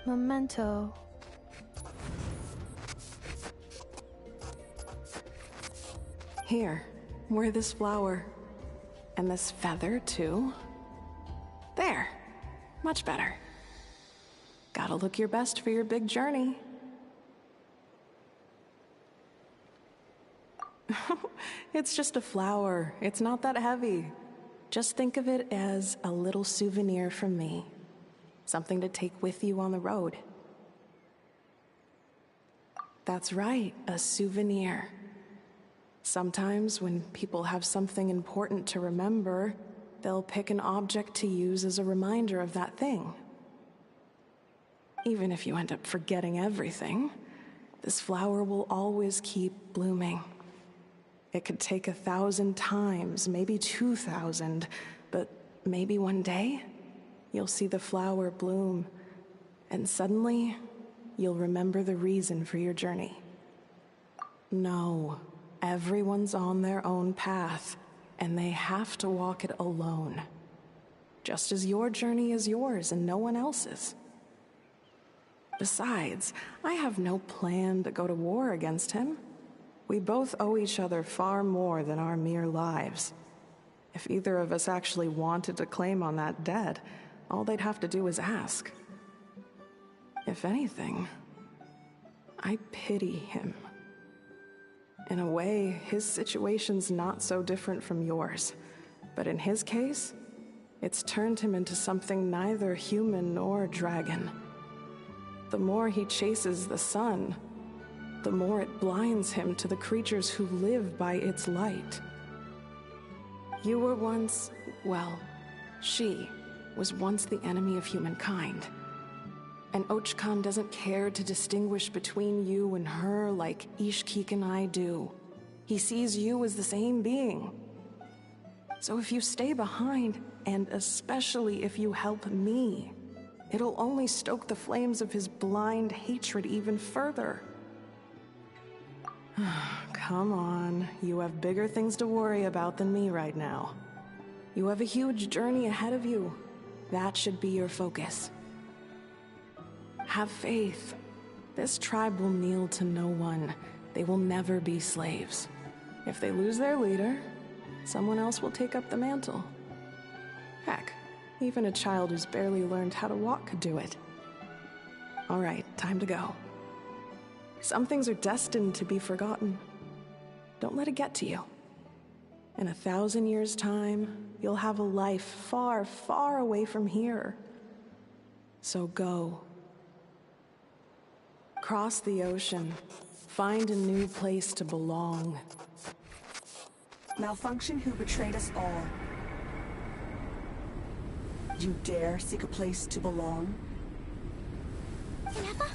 Memento. Here, wear this flower. And this feather, too. There. Much better. Gotta look your best for your big journey. It's just a flower. It's not that heavy. Just think of it as a little souvenir from me. Something to take with you on the road. That's right, a souvenir. Sometimes when people have something important to remember, they'll pick an object to use as a reminder of that thing. Even if you end up forgetting everything, this flower will always keep blooming. It could take 1,000 times, maybe 2,000, but maybe one day you'll see the flower bloom, and suddenly you'll remember the reason for your journey. No, everyone's on their own path, and they have to walk it alone. Just as your journey is yours and no one else's. Besides, I have no plan to go to war against him. We both owe each other far more than our mere lives. If either of us actually wanted to claim on that debt, all they'd have to do is ask. If anything, I pity him. In a way, his situation's not so different from yours. But in his case, it's turned him into something neither human nor dragon. The more he chases the sun, the more it blinds him to the creatures who live by its light. You were once, well, she was once the enemy of humankind. And Ochkan doesn't care to distinguish between you and her like Ishkik and I do. He sees you as the same being. So if you stay behind, and especially if you help me, it'll only stoke the flames of his blind hatred even further. Come on, you have bigger things to worry about than me right now. You have a huge journey ahead of you. That should be your focus. Have faith. This tribe will kneel to no one. They will never be slaves. If they lose their leader, someone else will take up the mantle. Heck, even a child who's barely learned how to walk could do it. All right, time to go. Some things are destined to be forgotten. Don't let it get to you. In 1,000 years' time, you'll have a life far, far away from here. So go. Cross the ocean. Find a new place to belong. Malfunction who betrayed us all. You dare seek a place to belong? Inefa?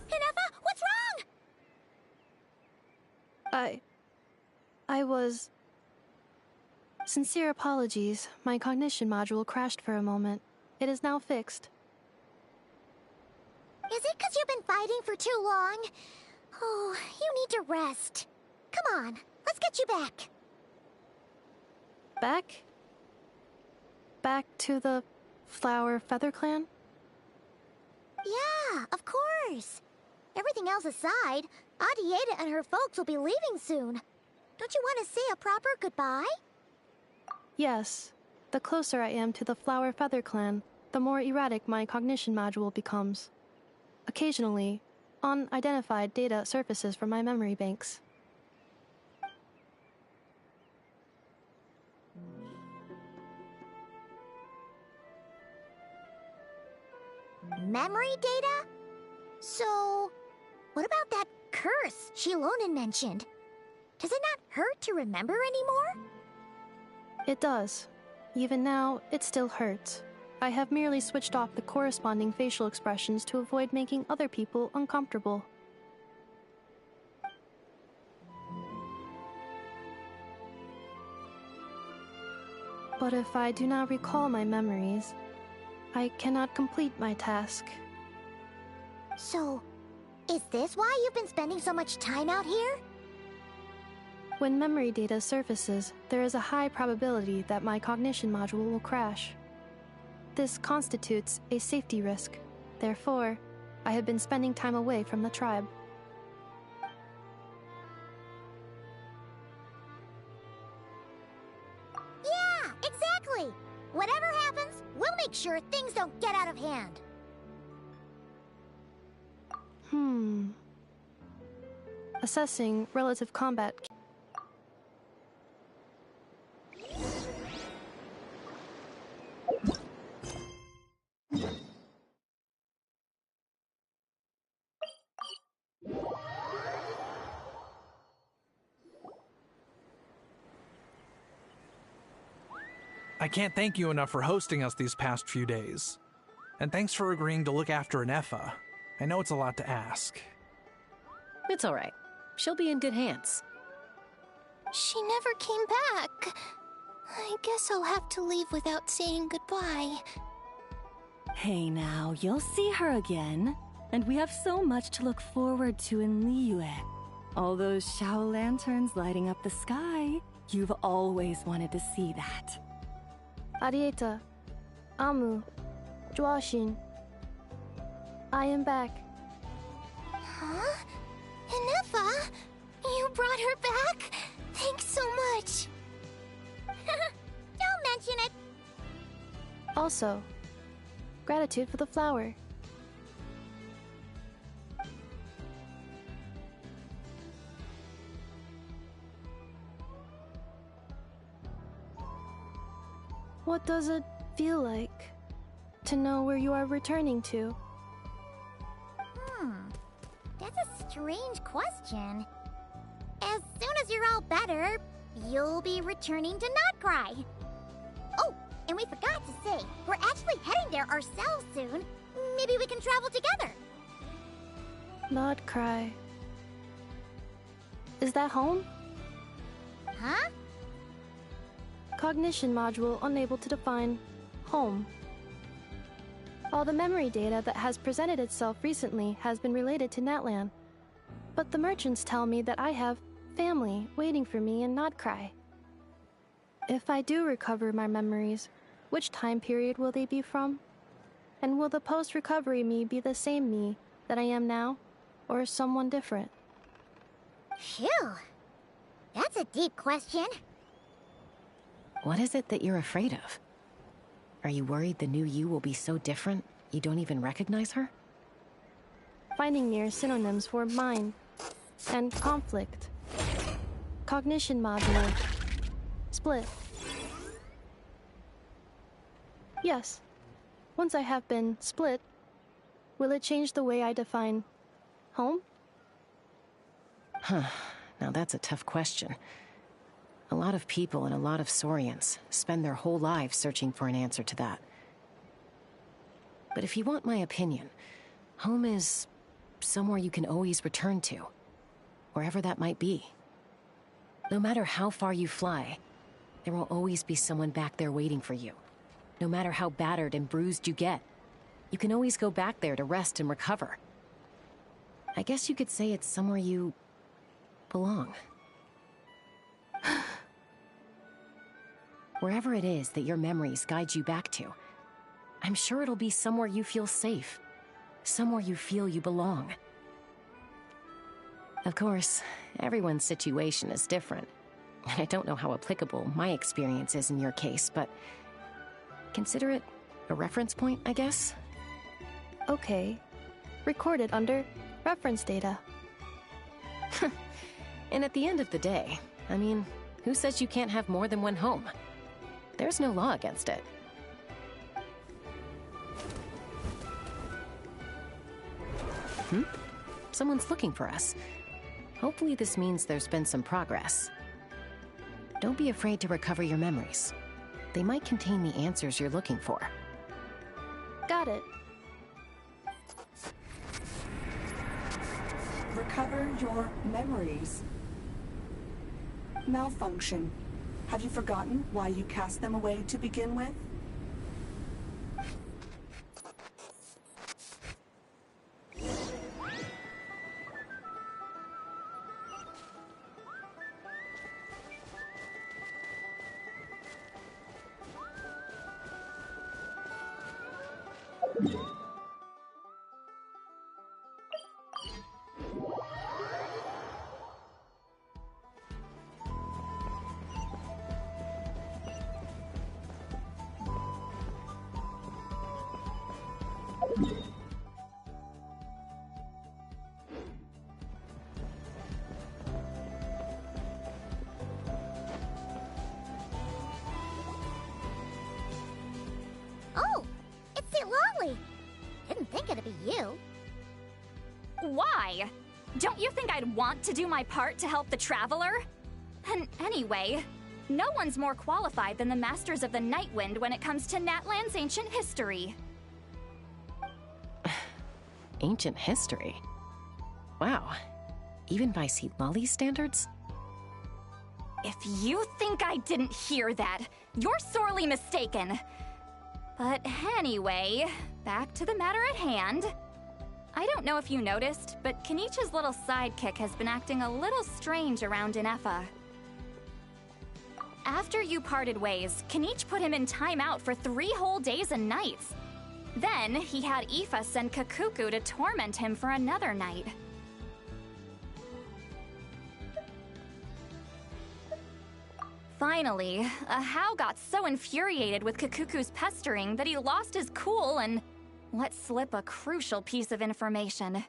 Inefa, what's wrong? I was... Sincere apologies. My cognition module crashed for a moment. It is now fixed. Is it because you've been fighting for too long? Oh, you need to rest. Come on, let's get you back. Back? Back to the Flower Feather Clan? Yeah, of course. Everything else aside, Adieta and her folks will be leaving soon. Don't you want to say a proper goodbye? Yes. The closer I am to the Flower Feather Clan, the more erratic my cognition module becomes. Occasionally, unidentified data surfaces from my memory banks. Memory data? So, what about that curse Shilonen mentioned? Does it not hurt to remember anymore? It does. Even now, it still hurts. I have merely switched off the corresponding facial expressions to avoid making other people uncomfortable. But if I do not recall my memories, I cannot complete my task. So, is this why you've been spending so much time out here? When memory data surfaces, there is a high probability that my cognition module will crash. This constitutes a safety risk. Therefore, I have been spending time away from the tribe. Yeah, exactly! Whatever happens, we'll make sure things don't get out of hand. Assessing relative combat. I can't thank you enough for hosting us these past few days. And thanks for agreeing to look after Nefa. I know it's a lot to ask. It's all right. She'll be in good hands. She never came back. I guess I'll have to leave without saying goodbye. Hey now, you'll see her again. And we have so much to look forward to in Liyue. All those Shao lanterns lighting up the sky. You've always wanted to see that. Arieta, Amu, Joashin. I am back. Huh? Nefa? You brought her back? Thanks so much. Don't mention it. Also, gratitude for the flower. What does it feel like to know where you are returning to? That's a strange question. As soon as you're all better, you'll be returning to Notcry. Oh, and we forgot to say, we're actually heading there ourselves soon. Maybe we can travel together. Notcry. Is that home? Huh? Cognition module unable to define home. All the memory data that has presented itself recently has been related to Natlan. But the merchants tell me that I have family waiting for me in Notcry. If I do recover my memories, which time period will they be from? And will the post-recovery me be the same me that I am now, or someone different? Phew. That's a deep question. What is it that you're afraid of? Are you worried the new you will be so different you don't even recognize her? Finding me are synonyms for mind and conflict. Cognition module. Split. Yes. Once I have been split, will it change the way I define home? Huh. Now that's a tough question. A lot of people and a lot of Saurians spend their whole lives searching for an answer to that. But if you want my opinion, home is somewhere you can always return to, wherever that might be. No matter how far you fly, there will always be someone back there waiting for you. No matter how battered and bruised you get, you can always go back there to rest and recover. I guess you could say it's somewhere you belong. Wherever it is that your memories guide you back to, I'm sure it'll be somewhere you feel safe, somewhere you feel you belong. Of course, everyone's situation is different, and I don't know how applicable my experience is in your case, but consider it a reference point, I guess? Okay. Recorded under reference data. And at the end of the day, I mean, who says you can't have more than one home? There's no law against it. Someone's looking for us. Hopefully this means there's been some progress. Don't be afraid to recover your memories. They might contain the answers you're looking for. Got it. Recover your memories. Malfunction. Have you forgotten why you cast them away to begin with? Oh, it's the Lolly. Didn't think it'd be you. Why? Don't you think I'd want to do my part to help the Traveler? And anyway, No one's more qualified than the Masters of the Nightwind when it comes to Natlan's ancient history. Ancient history? Wow. Even by Lolly's standards? If you think I didn't hear that, you're sorely mistaken. But anyway, back to the matter at hand. I don't know if you noticed, but Kenichi's little sidekick has been acting a little strange around Ineffa. After you parted ways, Kenich put him in timeout for 3 whole days and nights. Then, he had Aoife send Kakuku to torment him for another night. Finally, Ahau got so infuriated with Kakuku's pestering that he lost his cool and let slip a crucial piece of information.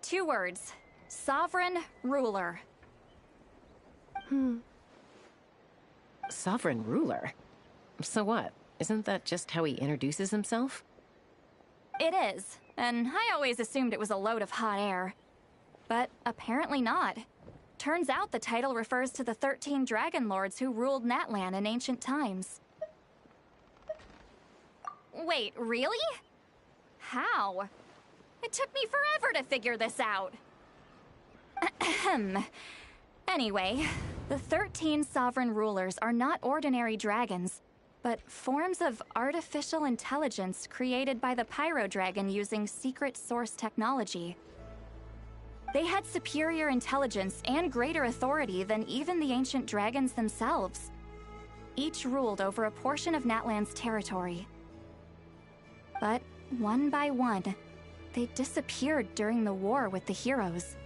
2 words. Sovereign Ruler. Sovereign ruler? So what? Isn't that just how he introduces himself? It is, and I always assumed it was a load of hot air. But apparently not. Turns out the title refers to the 13 Dragon Lords who ruled Natlan in ancient times. Wait, really? How? It took me forever to figure this out. Anyway, the 13 sovereign rulers are not ordinary dragons, but forms of artificial intelligence created by the Pyro Dragon using secret source technology. They had superior intelligence and greater authority than even the ancient dragons themselves. Each ruled over a portion of Natlan's territory. But one by one, they disappeared during the war with the heroes.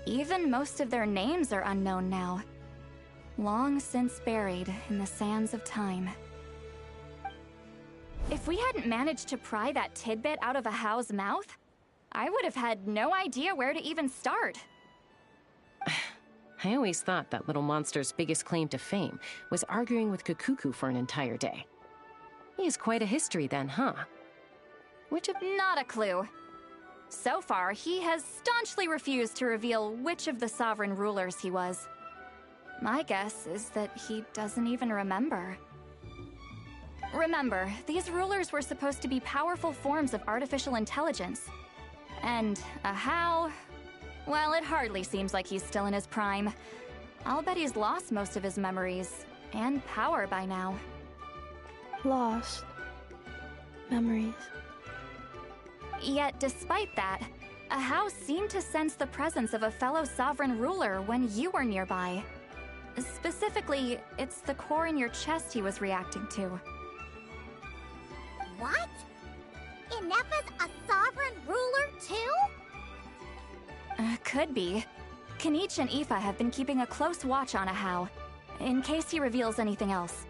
Even most of their names are unknown now, long since buried in the sands of time. If we hadn't managed to pry that tidbit out of Ahau's mouth, I would have had no idea where to even start. I always thought that little monster's biggest claim to fame was arguing with Kakuku for an entire day. He has quite a history then, huh? Not a clue. So far, he has staunchly refused to reveal which of the sovereign rulers he was. My guess is that he doesn't even remember. Remember, these rulers were supposed to be powerful forms of artificial intelligence. And Ahau, well, it hardly seems like he's still in his prime. I'll bet he's lost most of his memories and power by now. Lost memories. Yet, despite that, Ahau seemed to sense the presence of a fellow sovereign ruler when you were nearby. Specifically, it's the core in your chest he was reacting to. What? Ineffa's a sovereign ruler too? Could be. Kenich and Aoife have been keeping a close watch on Ahau, in case he reveals anything else.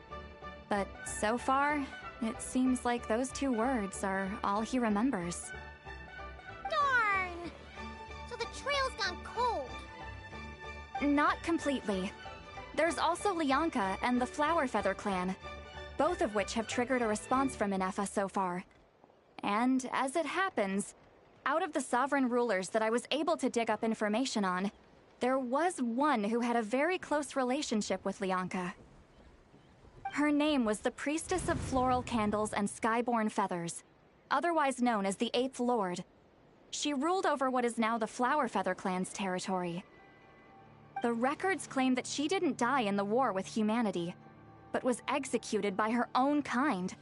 But so far, it seems like those 2 words are all he remembers. Darn! So the trail's gone cold. Not completely. There's also Lianka and the Flower Feather clan, both of which have triggered a response from Ineffa so far. And as it happens, out of the sovereign rulers that I was able to dig up information on, there was one who had a very close relationship with Lianka. Her name was the Priestess of Floral Candles and Skyborn Feathers, otherwise known as the 8th Lord. She ruled over what is now the Flower Feather clan's territory. The records claim that she didn't die in the war with humanity, but was executed by her own kind.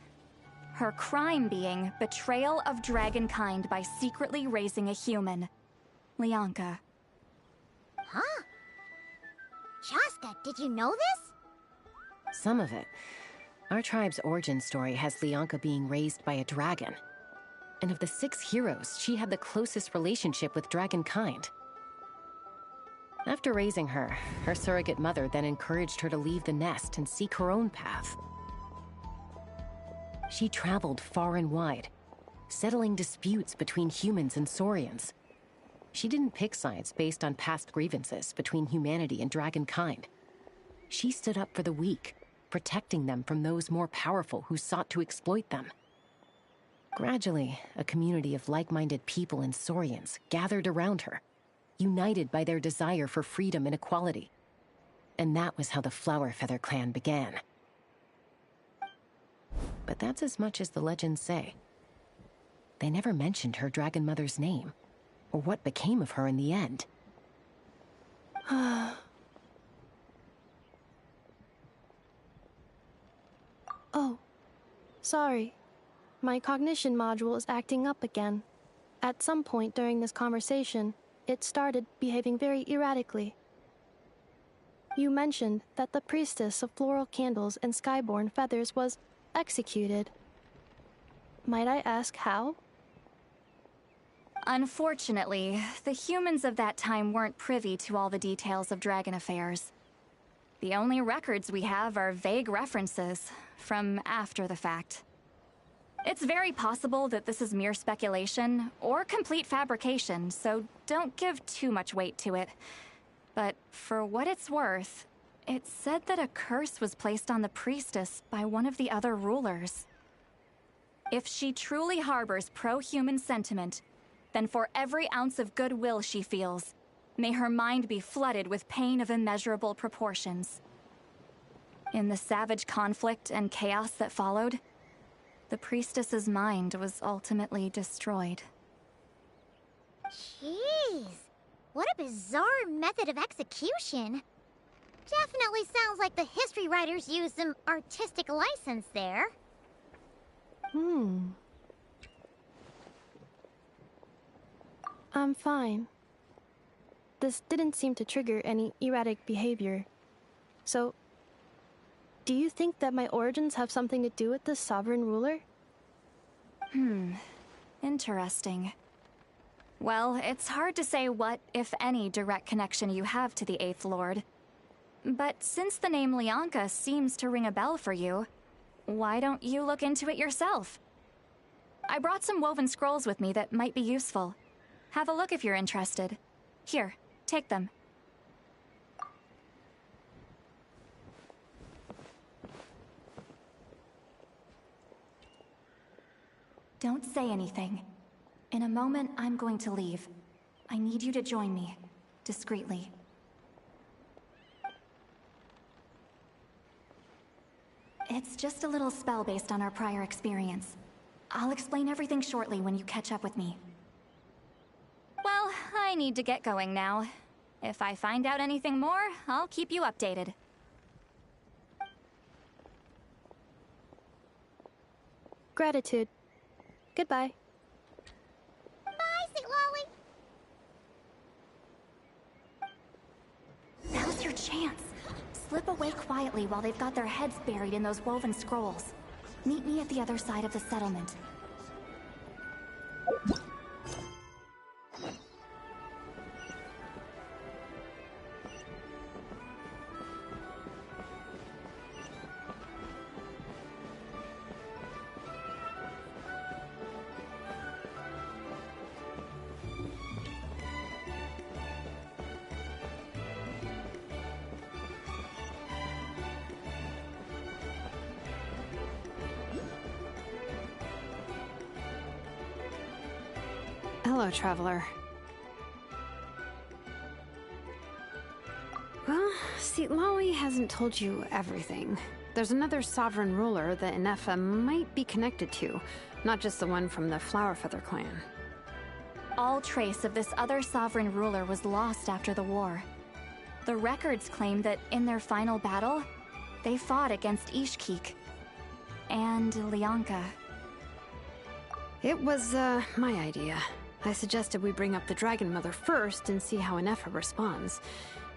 Her crime being betrayal of dragonkind by secretly raising a human. Lianka. Huh? Shaska, did you know this? Some of it. Our tribe's origin story has Lianka being raised by a dragon. And of the 6 heroes, she had the closest relationship with dragonkind. After raising her, her surrogate mother then encouraged her to leave the nest and seek her own path. She traveled far and wide, settling disputes between humans and Saurians. She didn't pick sides based on past grievances between humanity and dragonkind. She stood up for the weak, protecting them from those more powerful who sought to exploit them. Gradually, a community of like-minded people and Saurians gathered around her, united by their desire for freedom and equality. And that was how the Flower Feather clan began. But that's as much as the legends say. They never mentioned her Dragon Mother's name, or what became of her in the end. Oh, sorry. My cognition module is acting up again. At some point during this conversation, it started behaving very erratically. You mentioned that the priestess of floral candles and skyborn feathers was executed. Might I ask how? Unfortunately, the humans of that time weren't privy to all the details of dragon affairs. The only records we have are vague references from after the fact. It's very possible that this is mere speculation or complete fabrication, so don't give too much weight to it. But for what it's worth, it said that a curse was placed on the priestess by one of the other rulers. If she truly harbors pro-human sentiment, then for every ounce of goodwill she feels, may her mind be flooded with pain of immeasurable proportions. In the savage conflict and chaos that followed, the priestess's mind was ultimately destroyed. Jeez, what a bizarre method of execution. Definitely sounds like the history writers used some artistic license there. I'm fine. This didn't seem to trigger any erratic behavior. So, do you think that my origins have something to do with this sovereign ruler? Interesting. Well, it's hard to say what, if any, direct connection you have to the Eighth Lord. But since the name Lianka seems to ring a bell for you, why don't you look into it yourself? I brought some woven scrolls with me that might be useful. Have a look if you're interested. Here, take them. Don't say anything. In a moment, I'm going to leave. I need you to join me, discreetly. It's just a little spell based on our prior experience. I'll explain everything shortly when you catch up with me. Well, I need to get going now. If I find out anything more, I'll keep you updated. Gratitude. Goodbye. Bye, St. Lolly. Now's your chance. Slip away quietly while they've got their heads buried in those woven scrolls. Meet me at the other side of the settlement. Hello, traveler. Well, Lolly hasn't told you everything. There's another sovereign ruler that Inefa might be connected to, not just the one from the Flower Feather clan. All trace of this other sovereign ruler was lost after the war. The records claim that in their final battle, they fought against Ishkik and Lianka. It was, my idea. I suggested we bring up the Dragon Mother first and see how Inefa responds.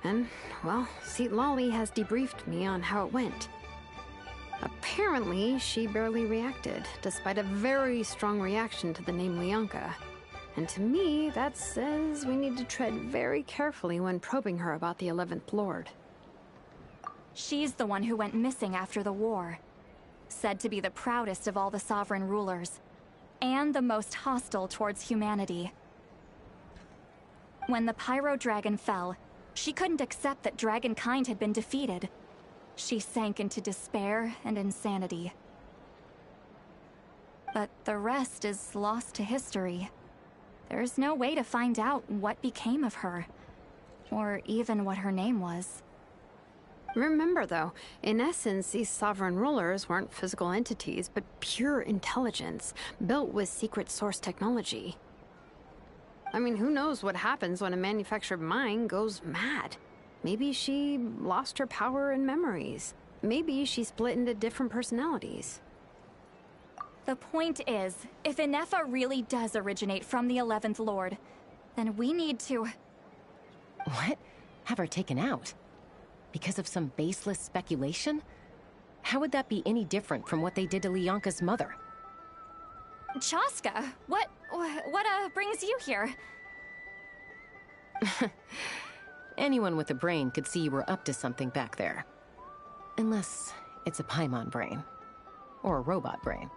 And, well, Lolly has debriefed me on how it went. Apparently, she barely reacted, despite a very strong reaction to the name Lianka. And to me, that says we need to tread very carefully when probing her about the 11th Lord. She's the one who went missing after the war. Said to be the proudest of all the sovereign rulers, and the most hostile towards humanity. When the Pyro Dragon fell, she couldn't accept that dragonkind had been defeated. She sank into despair and insanity. But the rest is lost to history. There's no way to find out what became of her, or even what her name was. Remember, though, in essence, these sovereign rulers weren't physical entities, but pure intelligence, built with secret source technology. I mean, who knows what happens when a manufactured mind goes mad? Maybe she lost her power and memories. Maybe she split into different personalities. The point is, if Inefa really does originate from the 11th Lord, then we need to... What? Have her taken out? Because of some baseless speculation? How would that be any different from what they did to Lyanka's mother? Chaska, what brings you here? Anyone with a brain could see you were up to something back there. Unless it's a Paimon brain. Or a robot brain.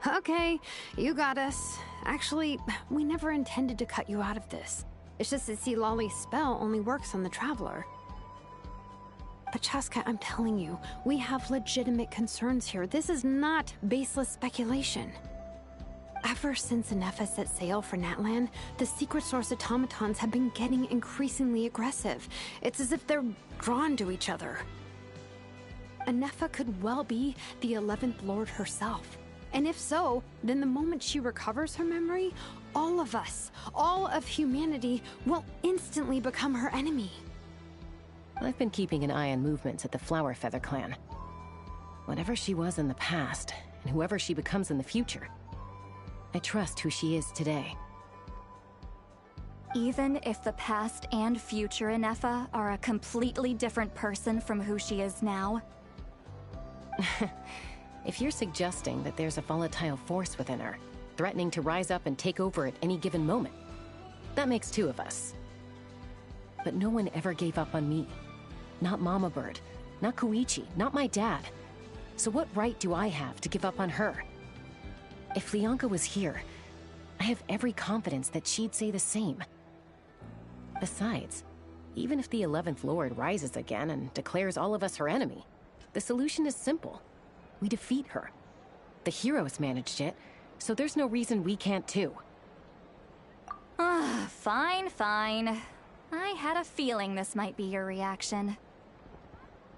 Okay, you got us. Actually, we never intended to cut you out of this. It's just that see, Lolly's spell only works on the Traveler. But Chaska, I'm telling you, we have legitimate concerns here. This is not baseless speculation. Ever since Inefa set sail for Natlan, the secret source automatons have been getting increasingly aggressive. It's as if they're drawn to each other. Inefa could well be the 11th Lord herself. And if so, then the moment she recovers her memory, all of us, all of humanity, will instantly become her enemy. I've been keeping an eye on movements at the Flower Feather clan. Whatever she was in the past, and whoever she becomes in the future, I trust who she is today. Even if the past and future Inefa are a completely different person from who she is now? If you're suggesting that there's a volatile force within her, threatening to rise up and take over at any given moment, that makes two of us. But no one ever gave up on me. Not Mama Bird, not Koichi, not my dad. So what right do I have to give up on her? If Lyanka was here, I have every confidence that she'd say the same. Besides, even if the 11th Lord rises again and declares all of us her enemy, the solution is simple. We defeat her. The heroes managed it, so there's no reason we can't too. Fine. I had a feeling this might be your reaction.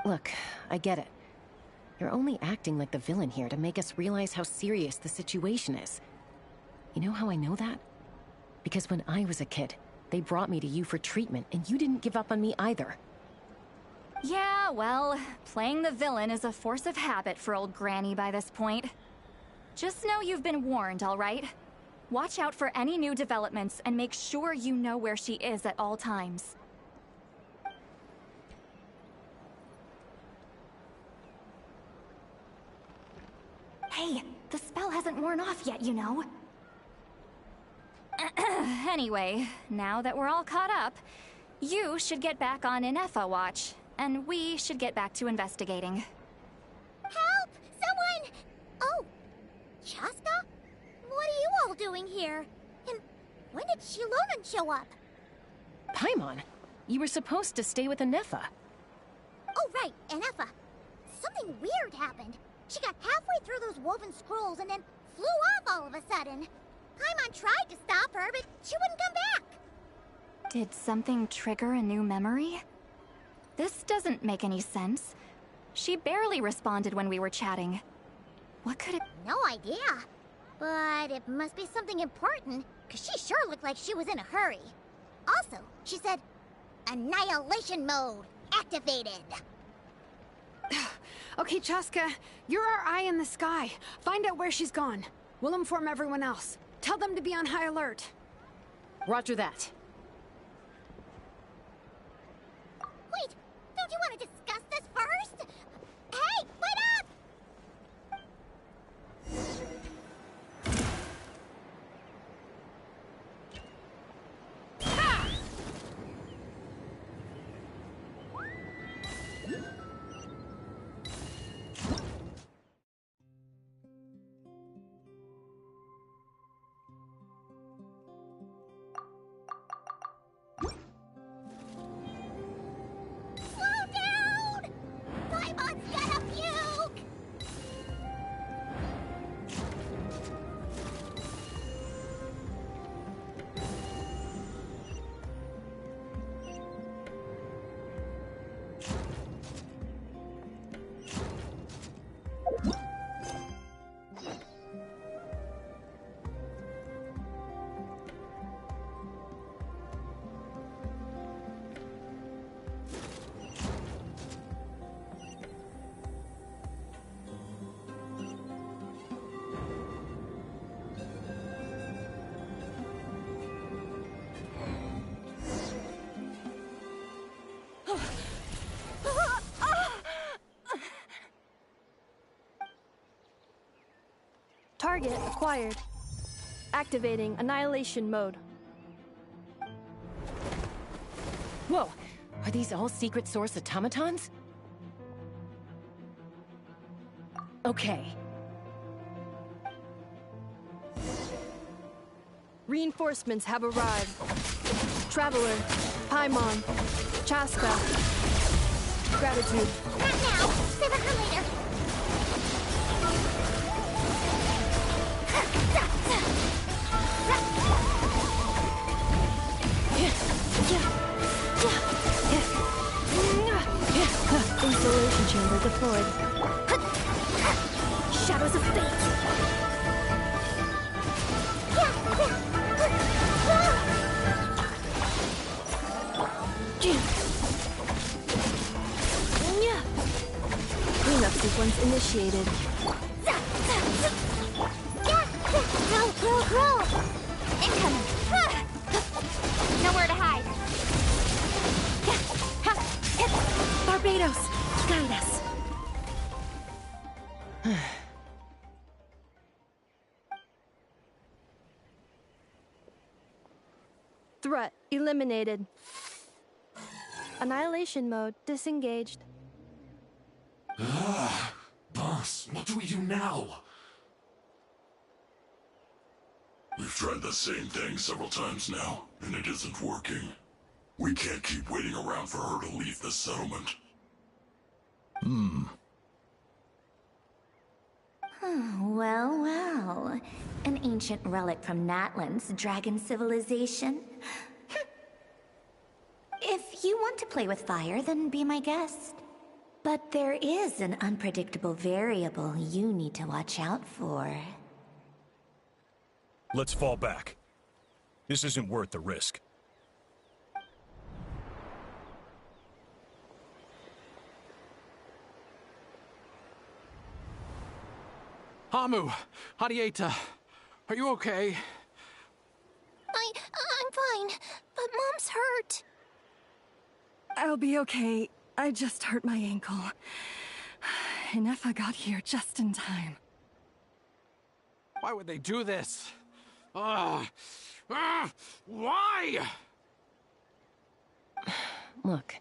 Look, I get it. You're only acting like the villain here to make us realize how serious the situation is. You know how I know that? Because when I was a kid, they brought me to you for treatment, and you didn't give up on me either. Yeah, well, playing the villain is a force of habit for old Granny by this point. Just know you've been warned, all right? Watch out for any new developments and make sure you know where she is at all times. Hey, the spell hasn't worn off yet, you know. Anyway, now that we're all caught up, you should get back on Inefa watch, and we should get back to investigating. Help! Someone! Oh, Chaska? What are you all doing here? And when did Shilonan show up? Paimon, you were supposed to stay with Inefa. Oh, right, Inefa. Something weird happened. She got halfway through those woven scrolls and then flew off all of a sudden. Paimon tried to stop her, but she wouldn't come back. Did something trigger a new memory? This doesn't make any sense. She barely responded when we were chatting. What could it... No idea. But it must be something important, because she sure looked like she was in a hurry. Also, she said, Annihilation mode activated. Okay, Chaska, you're our eye in the sky. Find out where she's gone. We'll inform everyone else. Tell them to be on high alert. Roger that. Wait, don't you want to discuss this first? Hey, wait up! Target acquired. Activating Annihilation Mode. Whoa! Are these all secret source automatons? Okay. Reinforcements have arrived. Traveler, Paimon, Chaska. Gratitude. Not now! Save it for later! Installation chamber deployed. Shadows of fate! Cleanup sequence initiated. Roll! Incoming! Nowhere to hide. Barbados, guide us. Threat eliminated. Annihilation mode disengaged. Boss, what do we do now? We've tried the same thing several times now, and it isn't working. We can't keep waiting around for her to leave the settlement. Well. An ancient relic from Natlan's dragon civilization. If you want to play with fire, then be my guest. But there is an unpredictable variable you need to watch out for. Let's fall back. This isn't worth the risk. Hamu, Hadieta, are you okay? I'm fine, but Mom's hurt. I'll be okay. I just hurt my ankle. Inefa got here just in time. Why would they do this? Why? Look,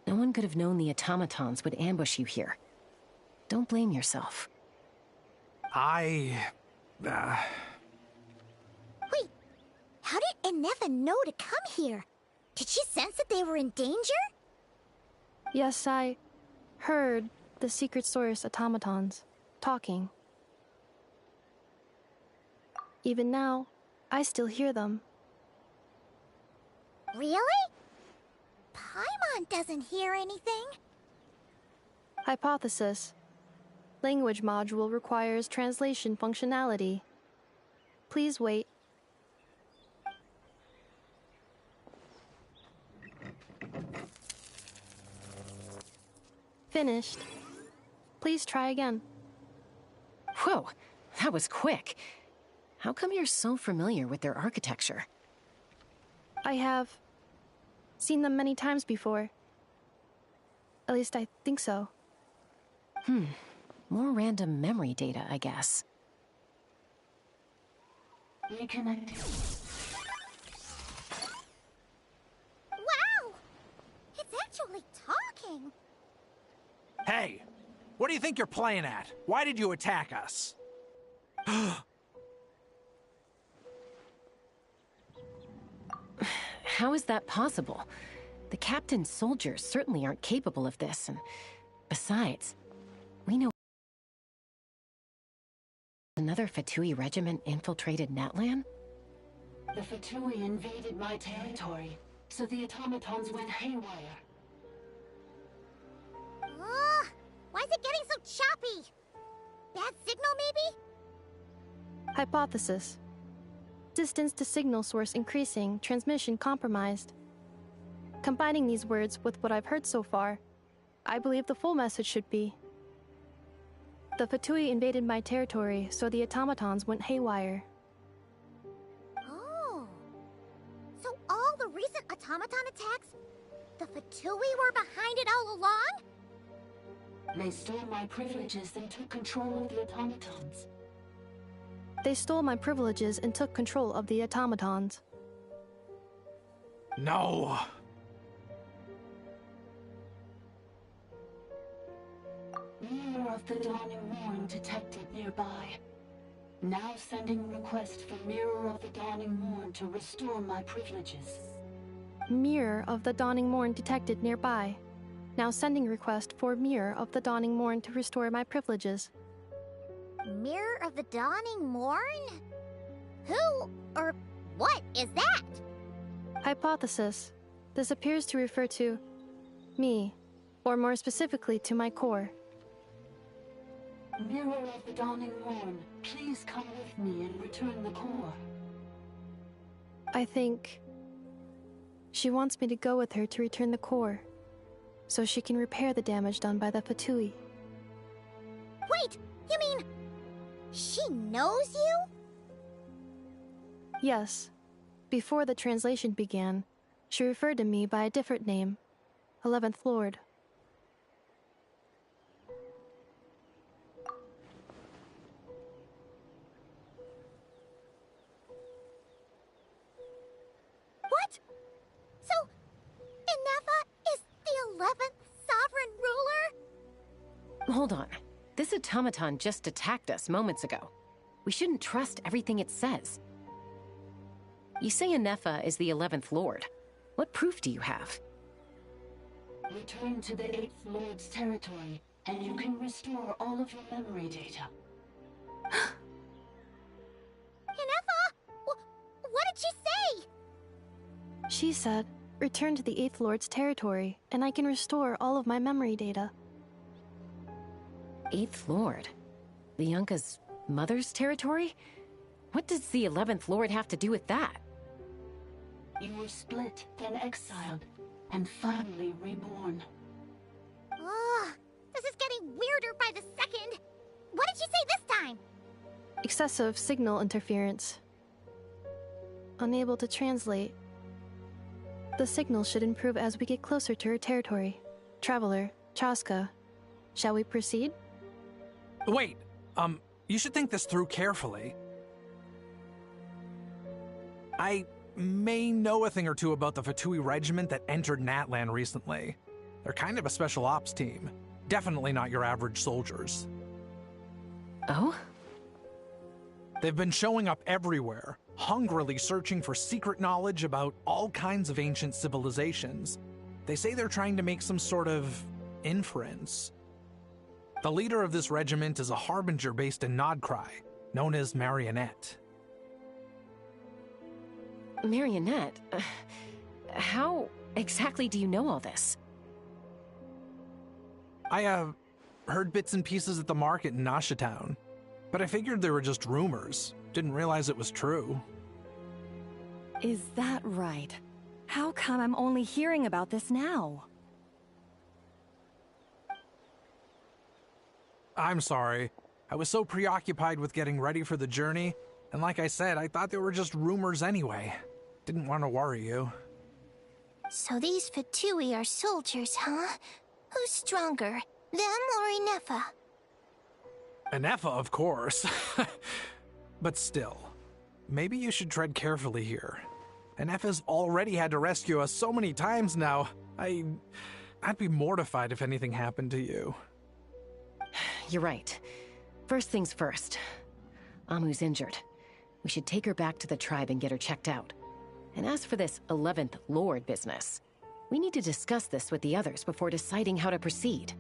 no one could have known the automatons would ambush you here. Don't blame yourself. Wait, how did Inefa know to come here? Did she sense that they were in danger? Yes, I heard the secret source automatons talking. Even now, I still hear them. Really? Paimon doesn't hear anything. Hypothesis. Language module requires translation functionality. Please wait. Finished. Please try again. Whoa, that was quick. How come you're so familiar with their architecture? I have seen them many times before. At least I think so. More random memory data, I guess. Reconnecting. Wow! It's actually talking! Hey, what do you think you're playing at? Why did you attack us? How is that possible? The captain's soldiers certainly aren't capable of this, and besides, we know another Fatui regiment infiltrated Natlan? The Fatui invaded my territory, so the automatons went haywire. Why is it getting so choppy? Bad signal, maybe? Hypothesis. Distance to signal source increasing, transmission compromised. Combining these words with what I've heard so far, I believe the full message should be: the Fatui invaded my territory, so the automatons went haywire. Oh. So all the recent automaton attacks, the Fatui were behind it all along? They stole my privileges and took control of the automatons. They stole my privileges and took control of the automatons. No! Mirror of the Dawning Morn detected nearby. Now sending request for Mirror of the Dawning Morn to restore my privileges. Mirror of the Dawning Morn detected nearby. Now sending request for Mirror of the Dawning Morn to restore my privileges. Mirror of the Dawning Morn? Who or what is that? Hypothesis. This appears to refer to me, or more specifically to my core. Mirror of the Dawning Morn, please come with me and return the core. I think she wants me to go with her to return the core, so she can repair the damage done by the Fatui. Wait, you mean she knows you? Yes. Before the translation began, she referred to me by a different name, 11th Lord. What? So, Inefa is the 11th sovereign ruler? Hold on. This automaton just attacked us moments ago. We shouldn't trust everything it says. You say Inefa is the 11th Lord. What proof do you have? Return to the 8th Lord's territory, and you can restore all of your memory data. Inefa? What did she say? She said, return to the 8th Lord's territory, and I can restore all of my memory data. 8th Lord? Lianka's mother's territory? What does the 11th Lord have to do with that? You were split, then exiled, and finally reborn. Ugh, this is getting weirder by the second. What did she say this time? Excessive signal interference. Unable to translate. The signal should improve as we get closer to her territory. Traveler, Chaska, shall we proceed? Wait, you should think this through carefully. I may know a thing or two about the Fatui regiment that entered Natlan recently. They're kind of a special ops team. Definitely not your average soldiers. Oh? They've been showing up everywhere, hungrily searching for secret knowledge about all kinds of ancient civilizations. They say they're trying to make some sort of inference. The leader of this regiment is a harbinger based in Nodcry, known as Marionette. Marionette? How exactly do you know all this? I, heard bits and pieces at the market in Nasha Town, but I figured they were just rumors. Didn't realize it was true. Is that right? How come I'm only hearing about this now? I'm sorry. I was so preoccupied with getting ready for the journey, and like I said, I thought they were just rumors anyway. Didn't want to worry you. So these Fatui are soldiers, huh? Who's stronger, them or Inefa? Inefa, of course. But still, maybe you should tread carefully here. Inefa's already had to rescue us so many times now. I'd be mortified if anything happened to you. You're right. First things first. Amu's injured. We should take her back to the tribe and get her checked out. And as for this 11th Lord business, we need to discuss this with the others before deciding how to proceed.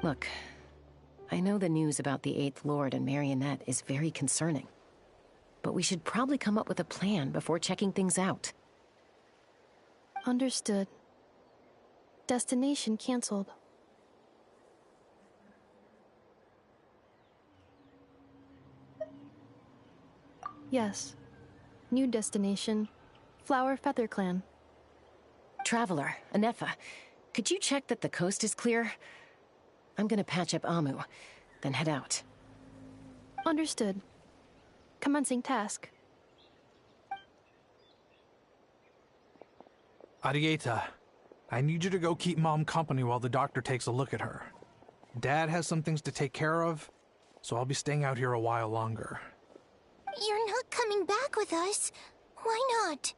Look, I know the news about the 8th Lord and Marionette is very concerning, but we should probably come up with a plan before checking things out. Understood. Destination cancelled. Yes. New destination, Flower Feather Clan. Traveler, Inefa, could you check that the coast is clear? I'm gonna patch up Amu, then head out. Understood. Commencing task. Arieta, I need you to go keep Mom company while the doctor takes a look at her. Dad has some things to take care of, so I'll be staying out here a while longer. You're not coming back with us. Why not?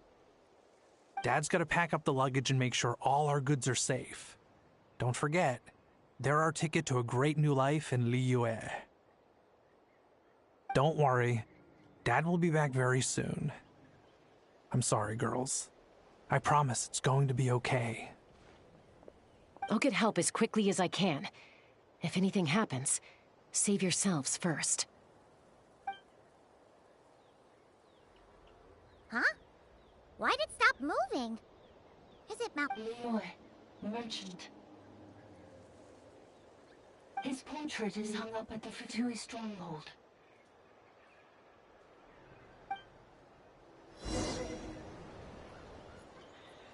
Dad's gotta pack up the luggage and make sure all our goods are safe. Don't forget, they're our ticket to a great new life in Liyue. Don't worry, Dad will be back very soon. I'm sorry, girls. I promise it's going to be okay. I'll get help as quickly as I can. If anything happens, save yourselves first. Huh? Why'd it stop moving? Is it Liyue, merchant. His portrait is hung up at the Fatui stronghold.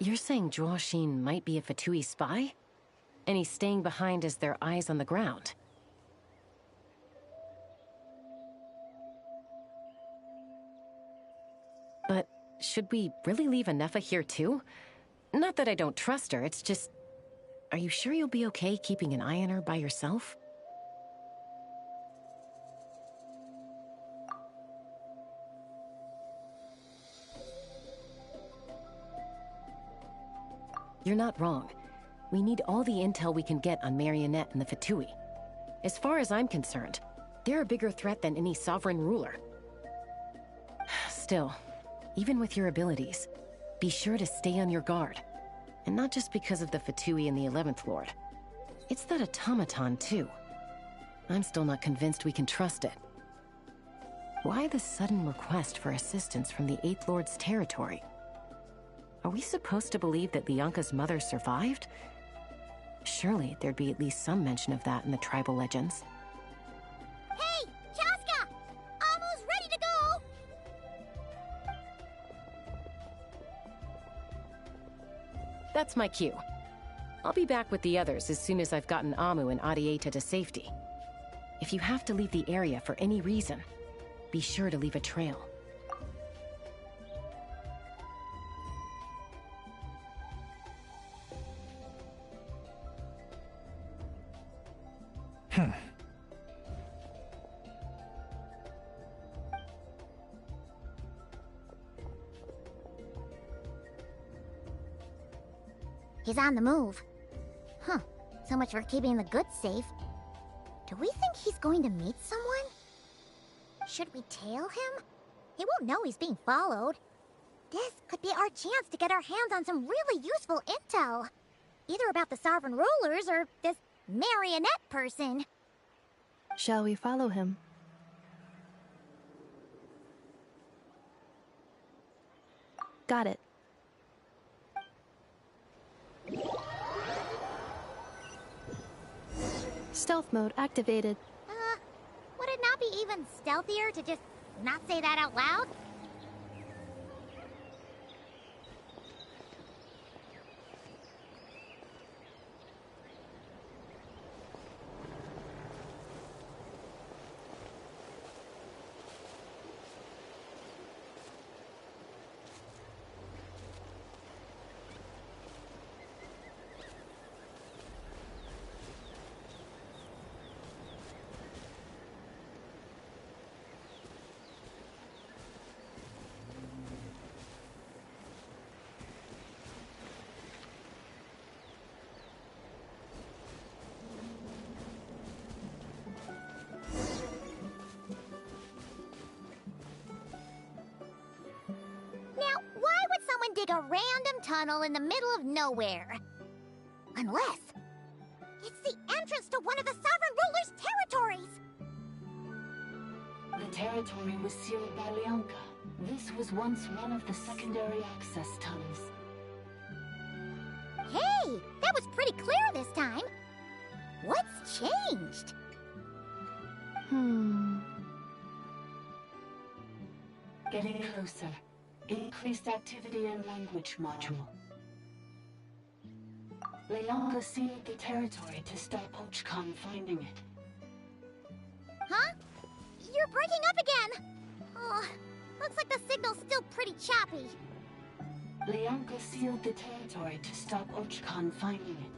You're saying Zhuoxin might be a Fatui spy? And he's staying behind as their eyes on the ground? But should we really leave Anefa here too? Not that I don't trust her, it's just... Are you sure you'll be okay keeping an eye on her by yourself? You're not wrong. We need all the intel we can get on Marionette and the Fatui. As far as I'm concerned, they're a bigger threat than any sovereign ruler. Still, even with your abilities, be sure to stay on your guard. And not just because of the Fatui and the 11th Lord. It's that automaton, too. I'm still not convinced we can trust it. Why the sudden request for assistance from the 8th Lord's territory? Are we supposed to believe that Lianka's mother survived? Surely there'd be at least some mention of that in the tribal legends. Hey, Chaska! Almost ready to go! That's my cue. I'll be back with the others as soon as I've gotten Amu and Arieta to safety. If you have to leave the area for any reason, be sure to leave a trail. He's on the move. Huh. So much for keeping the goods safe. Do we think he's going to meet someone? Should we tail him? He won't know he's being followed. This could be our chance to get our hands on some really useful intel. Either about the sovereign rulers or this marionette person. Shall we follow him? Got it. Stealth mode activated. Would it not be even stealthier to just not say that out loud? Dig a random tunnel in the middle of nowhere. Unless it's the entrance to one of the sovereign ruler's territories. The territory was sealed by Lianka. This was once one of the secondary access tunnels. Hey, that was pretty clear this time. What's changed? Getting closer. Increased activity in language module. Lianka sealed the territory to stop Ochkan finding it. Huh? You're breaking up again! Oh, looks like the signal's still pretty choppy. Lianka sealed the territory to stop Ochkan finding it.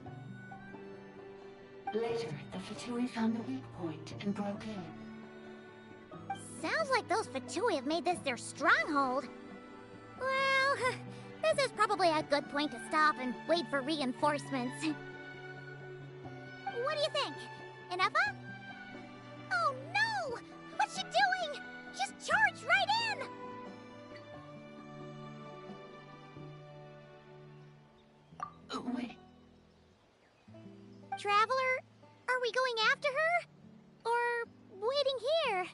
Later, the Fatui found a weak point and broke in. Sounds like those Fatui have made this their stronghold. Well, this is probably a good point to stop and wait for reinforcements. What do you think? Inefa? Oh no! What's she doing? Just charged right in! Wait. Traveler, are we going after her? Or waiting here?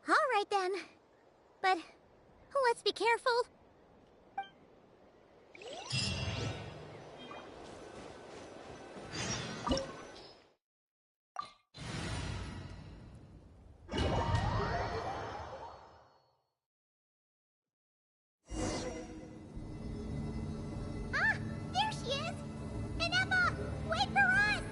All right then. But let's be careful. Ah, there she is! Inefa, wait for us!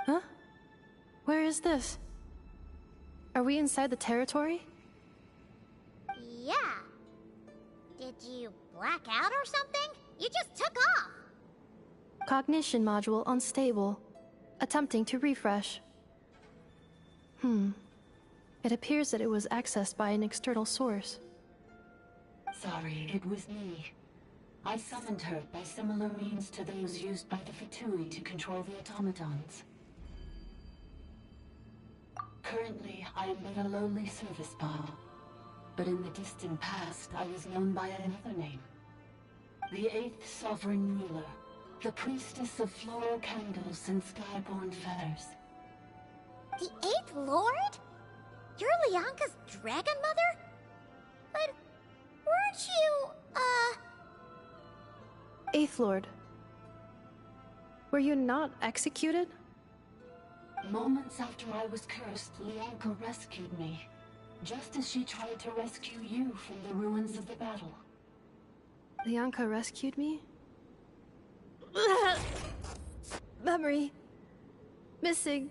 Huh? Where is this? Are we inside the territory? Yeah. Did you black out or something? You just took off. Cognition module unstable. Attempting to refresh. It appears that it was accessed by an external source. Sorry, it was me. I summoned her by similar means to those used by the Fatui to control the automatons. Currently, I am but a lowly service bot. But in the distant past, I was known by another name. The 8th Sovereign Ruler, the Priestess of Floral Candles and Skyborn Feathers. The 8th Lord? You're Lianka's dragon mother? But weren't you, Eighth Lord. Were you not executed? Moments after I was cursed, Lianka rescued me. Just as she tried to rescue you from the ruins of the battle. Lianka rescued me? Memory. Missing.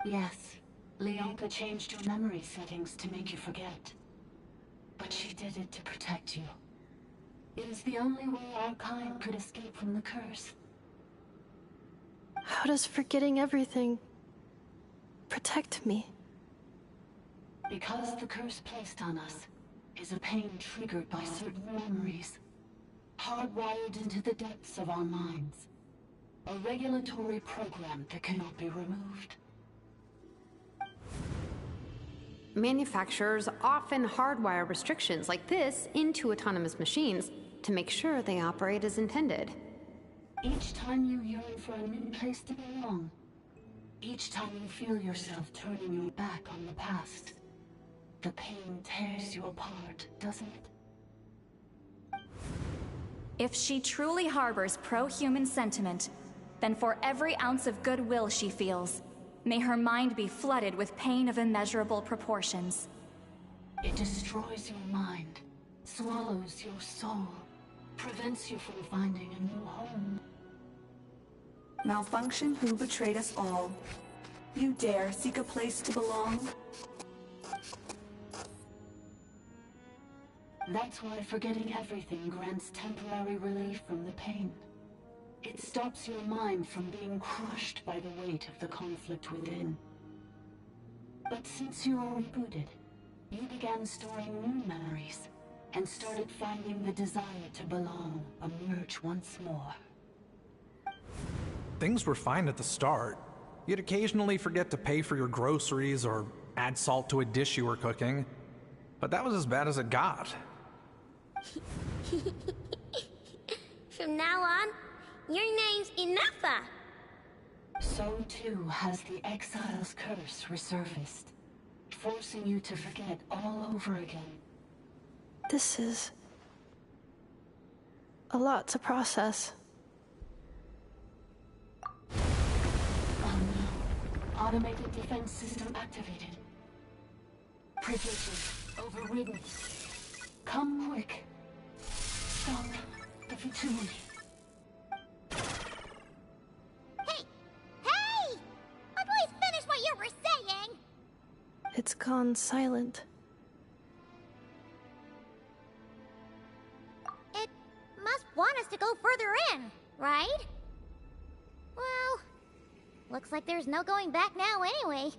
Yes. Lianka changed your memory settings to make you forget. But she did it to protect you. It is the only way our kind could escape from the curse. How does forgetting everything protect me? Because the curse placed on us is a pain triggered by certain memories, hardwired into the depths of our minds. A regulatory program that cannot be removed. Manufacturers often hardwire restrictions like this into autonomous machines to make sure they operate as intended. Each time you yearn for a new place to belong, each time you feel yourself turning your back on the past, the pain tears you apart, doesn't it? If she truly harbors pro-human sentiment, then for every ounce of goodwill she feels, may her mind be flooded with pain of immeasurable proportions. It destroys your mind, swallows your soul, prevents you from finding a new home. Malfunction who betrayed us all. You dare seek a place to belong? That's why forgetting everything grants temporary relief from the pain. It stops your mind from being crushed by the weight of the conflict within. But since you are rebooted, you began storing new memories, and started finding the desire to belong emerge once more. Things were fine at the start. You'd occasionally forget to pay for your groceries or add salt to a dish you were cooking. But that was as bad as it got. From now on, your name's Inefa. So too has the Exile's curse resurfaced, forcing you to forget all over again. This is a lot to process. Automated defense system activated. Privileges overridden. Come quick. Stop the Fatui. Hey! Please finish what you were saying! It's gone silent. It must want us to go further in, right? Well, looks like there's no going back now anyway.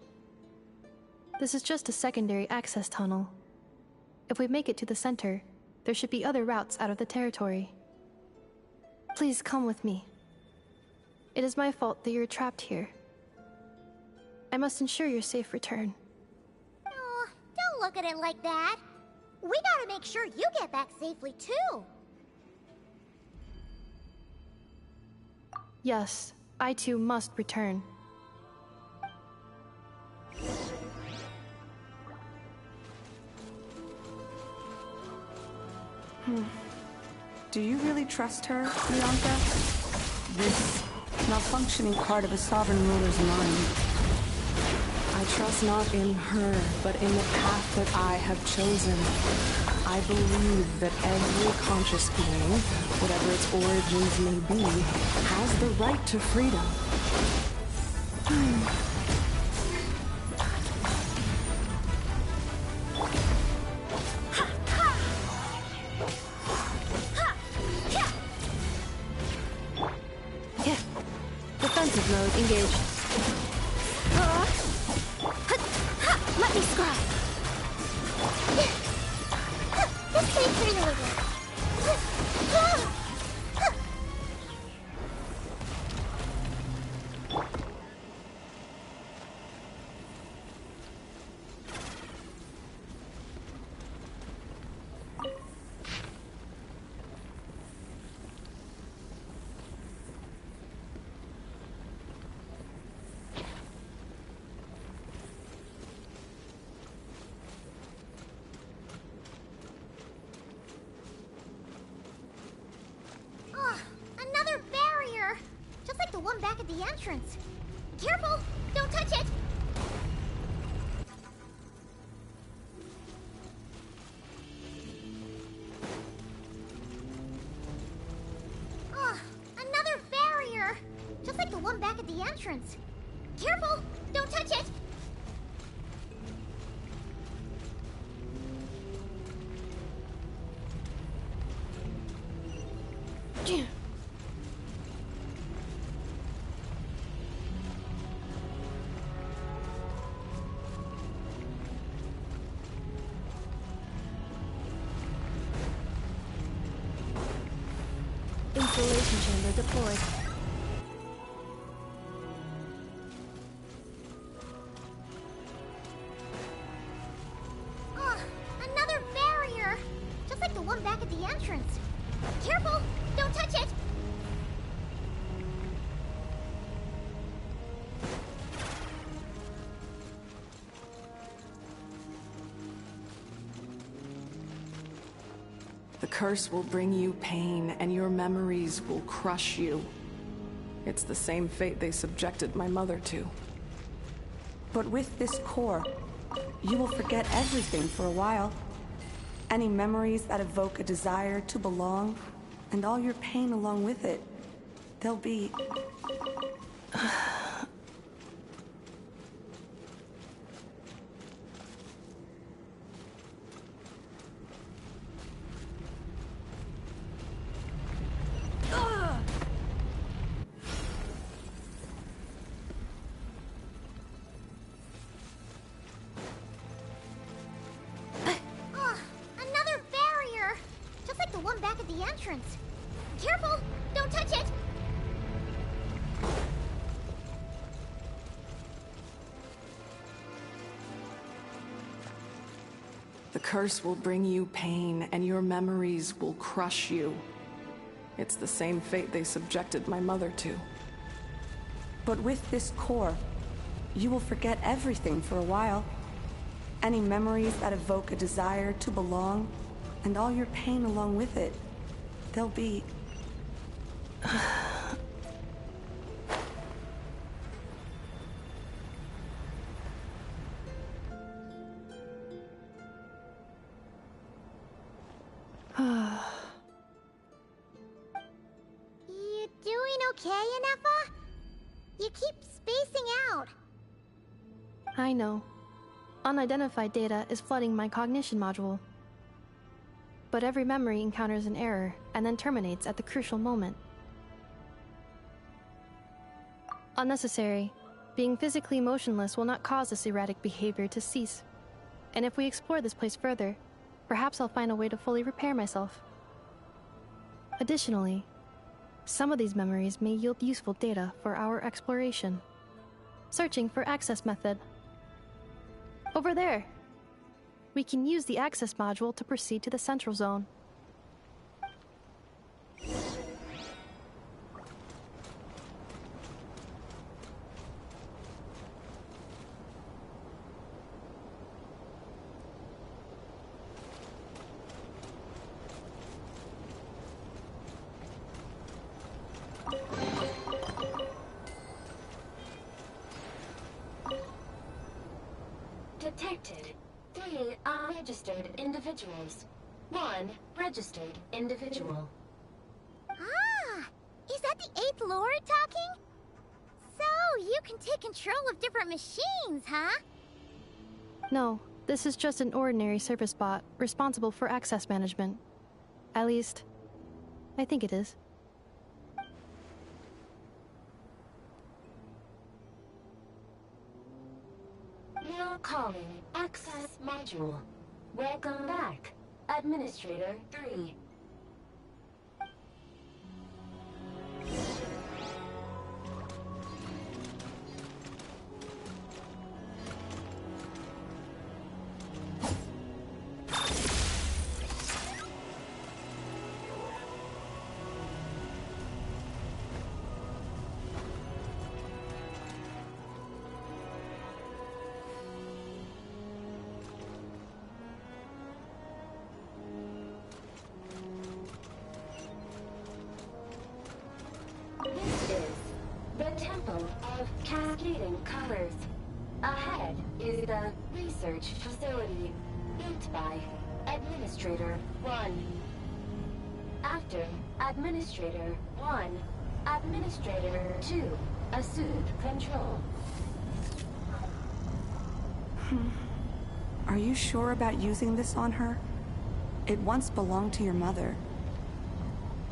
This is just a secondary access tunnel. If we make it to the center, there should be other routes out of the territory. Please come with me. It is my fault that you're trapped here. I must ensure your safe return. Oh, don't look at it like that. We gotta make sure you get back safely too. Yes, I too must return. Do you really trust her, Bianca? This malfunctioning part of a sovereign ruler's mind. I trust not in her, but in the path that I have chosen. I believe that every conscious being, whatever its origins may be, has the right to freedom. Defensive mode engaged. Let me scry. This thing's really work. Another barrier! Just like the one back at the entrance. Careful! Don't touch it! Another barrier! Just like the one back at the entrance. Careful! Don't touch it! Installation chamber deployed. Another barrier! Just like the one back at the entrance. Careful! Don't touch it! The curse will bring you pain, and your memories will crush you. It's the same fate they subjected my mother to. But with this core, you will forget everything for a while. Any memories that evoke a desire to belong, and all your pain along with it, they'll be... Another barrier! Just like the one back at the entrance. Careful! Don't touch it! The curse will bring you pain, and your memories will crush you. It's the same fate they subjected my mother to. But with this core, you will forget everything for a while. Any memories that evoke a desire to belong, and all your pain along with it, they'll be... okay, Inefa? You keep spacing out. I know. Unidentified data is flooding my cognition module. But every memory encounters an error and then terminates at the crucial moment. Unnecessary. Being physically motionless will not cause this erratic behavior to cease. And if we explore this place further, perhaps I'll find a way to fully repair myself. Additionally, some of these memories may yield useful data for our exploration. Searching for access method. Over there. We can use the access module to proceed to the central zone. Detected 3 unregistered individuals. 1 registered individual. Ah! Is that the 8th Lord talking? So, you can take control of different machines, huh? No, this is just an ordinary service bot responsible for access management. At least, I think it is. Now calling access module. Welcome back, Administrator 3. This is the Temple of Cascading Colors. Ahead is the research facility built by Administrator 1. After Administrator 1, Administrator 2 assumed control. Are you sure about using this on her? It once belonged to your mother.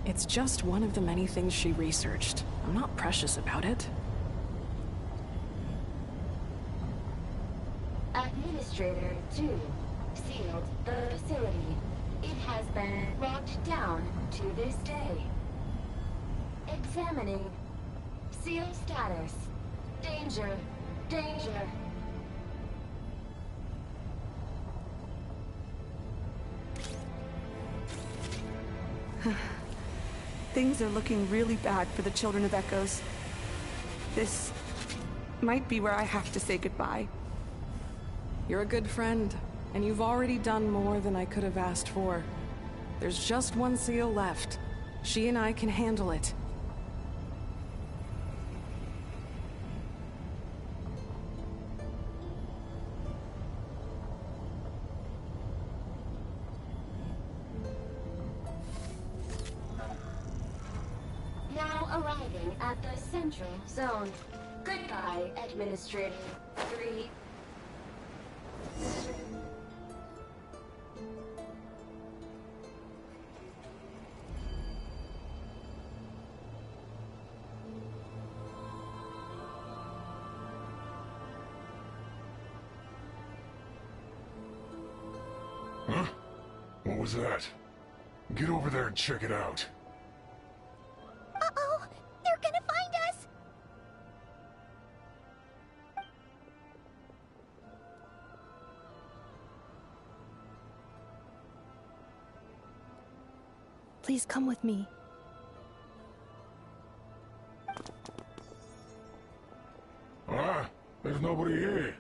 It's just one of the many things she researched. I'm not precious about it. Administrator 2 sealed the facility. It has been locked down to this day. Examining. Seal status. Danger. Danger. Things are looking really bad for the Children of Echoes. This might be where I have to say goodbye. You're a good friend, and you've already done more than I could have asked for. There's just one seal left. She and I can handle it. Now arriving at the central zone. Goodbye, Administrator 3. Huh? What was that? Get over there and check it out. Uh-oh! They're gonna find us! Please come with me. Ah, there's nobody here.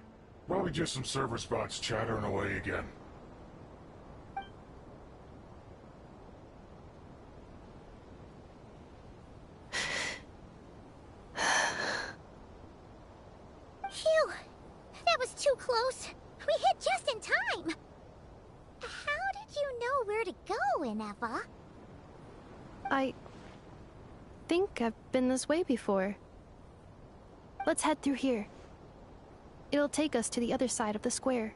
Probably just some server spots chattering away again. Phew! That was too close. We hit just in time. How did you know where to go, Inefa? think I've been this way before. Let's head through here. It'll take us to the other side of the square.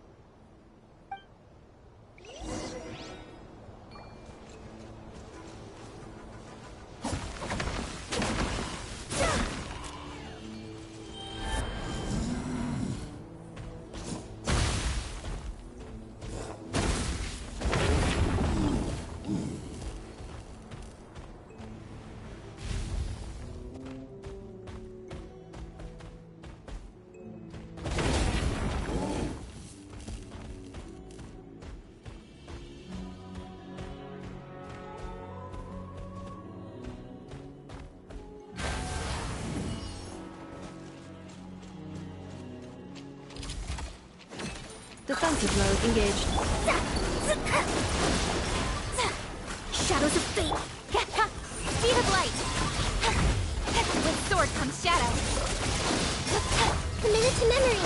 Defensive mode engaged. Shadows of fate! Speed of light! With sword comes shadow! Committed to memory!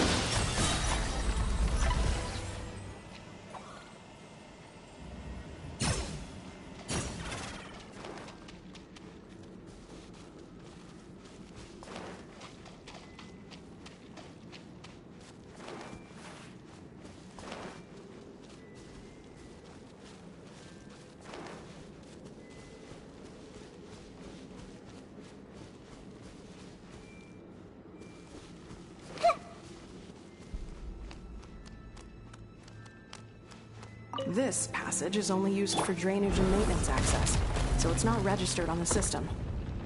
This passage is only used for drainage and maintenance access, so it's not registered on the system.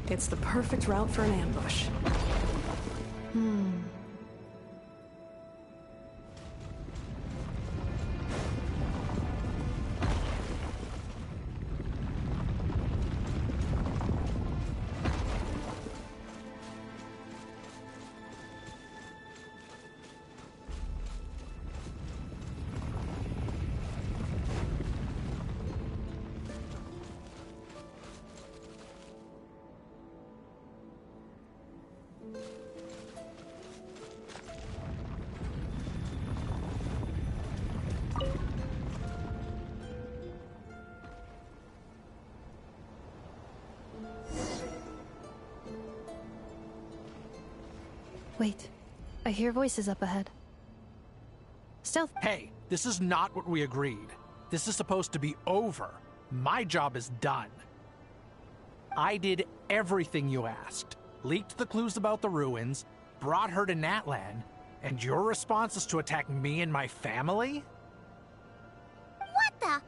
It's the perfect route for an ambush. Wait, I hear voices up ahead. Stealth. Hey, this is not what we agreed. This is supposed to be over. My job is done. I did everything you asked. Leaked the clues about the ruins, brought her to Natlan, and your response is to attack me and my family? What the?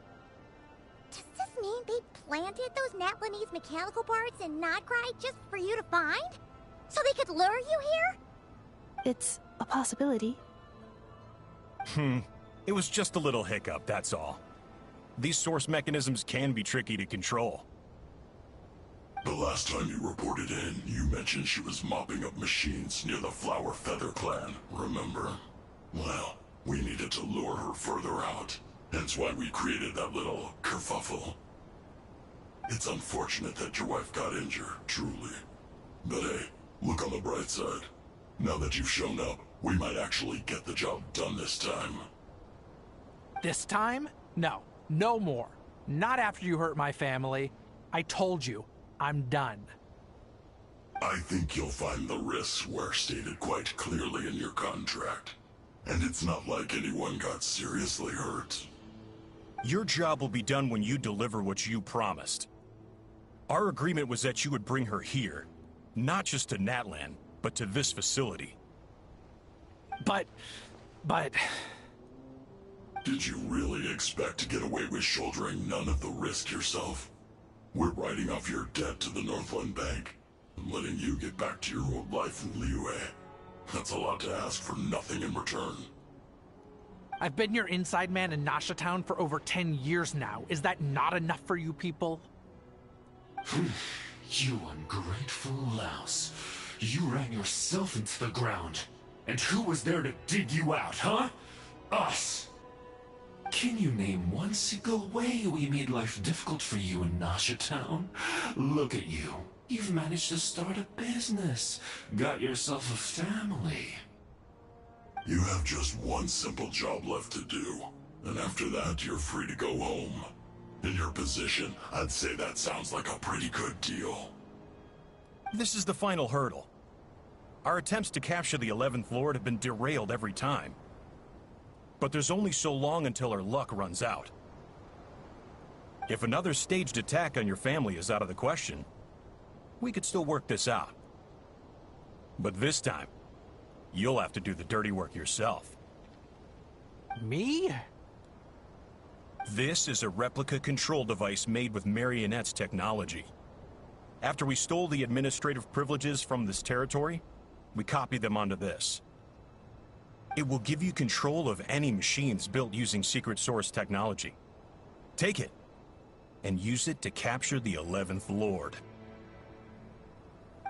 Does this mean they planted those Natlanese mechanical parts in Nodcry just for you to find? So they could lure you here? It's a possibility. It was just a little hiccup, that's all. These source mechanisms can be tricky to control. The last time you reported in, you mentioned she was mopping up machines near the Flower Feather clan, remember? Well, we needed to lure her further out, hence why we created that little kerfuffle. It's unfortunate that your wife got injured, truly. But hey, look on the bright side. Now that you've shown up, we might actually get the job done this time. This time? No. No more. Not after you hurt my family. I told you, I'm done. I think you'll find the risks were stated quite clearly in your contract. And it's not like anyone got seriously hurt. Your job will be done when you deliver what you promised. Our agreement was that you would bring her here. Not just to Natlan, but to this facility. But... Did you really expect to get away with shouldering none of the risk yourself? We're writing off your debt to the Northland Bank and letting you get back to your old life in Liyue. That's a lot to ask for nothing in return. I've been your inside man in Nasha Town for over 10 years now. Is that not enough for you people? You ungrateful louse. You ran yourself into the ground. And who was there to dig you out, huh? Us! Can you name one single way we made life difficult for you in Nasha Town? Look at you. You've managed to start a business. Got yourself a family. You have just one simple job left to do. And after that, you're free to go home. In your position, I'd say that sounds like a pretty good deal. This is the final hurdle. Our attempts to capture the 11th Lord have been derailed every time. But there's only so long until our luck runs out. If another staged attack on your family is out of the question, we could still work this out. But this time, you'll have to do the dirty work yourself. Me? This is a replica control device made with Marionette's technology. After we stole the administrative privileges from this territory, we copied them onto this. It will give you control of any machines built using secret source technology. Take it, and use it to capture the 11th Lord.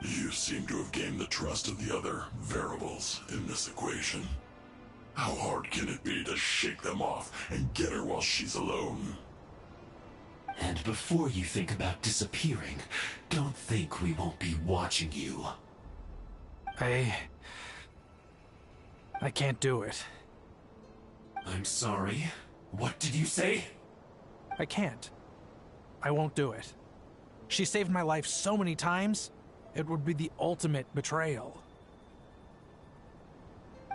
You seem to have gained the trust of the other variables in this equation. How hard can it be to shake them off and get her while she's alone? And before you think about disappearing, don't think we won't be watching you. I can't do it. I'm sorry. What did you say? I can't. I won't do it. She saved my life so many times, it would be the ultimate betrayal.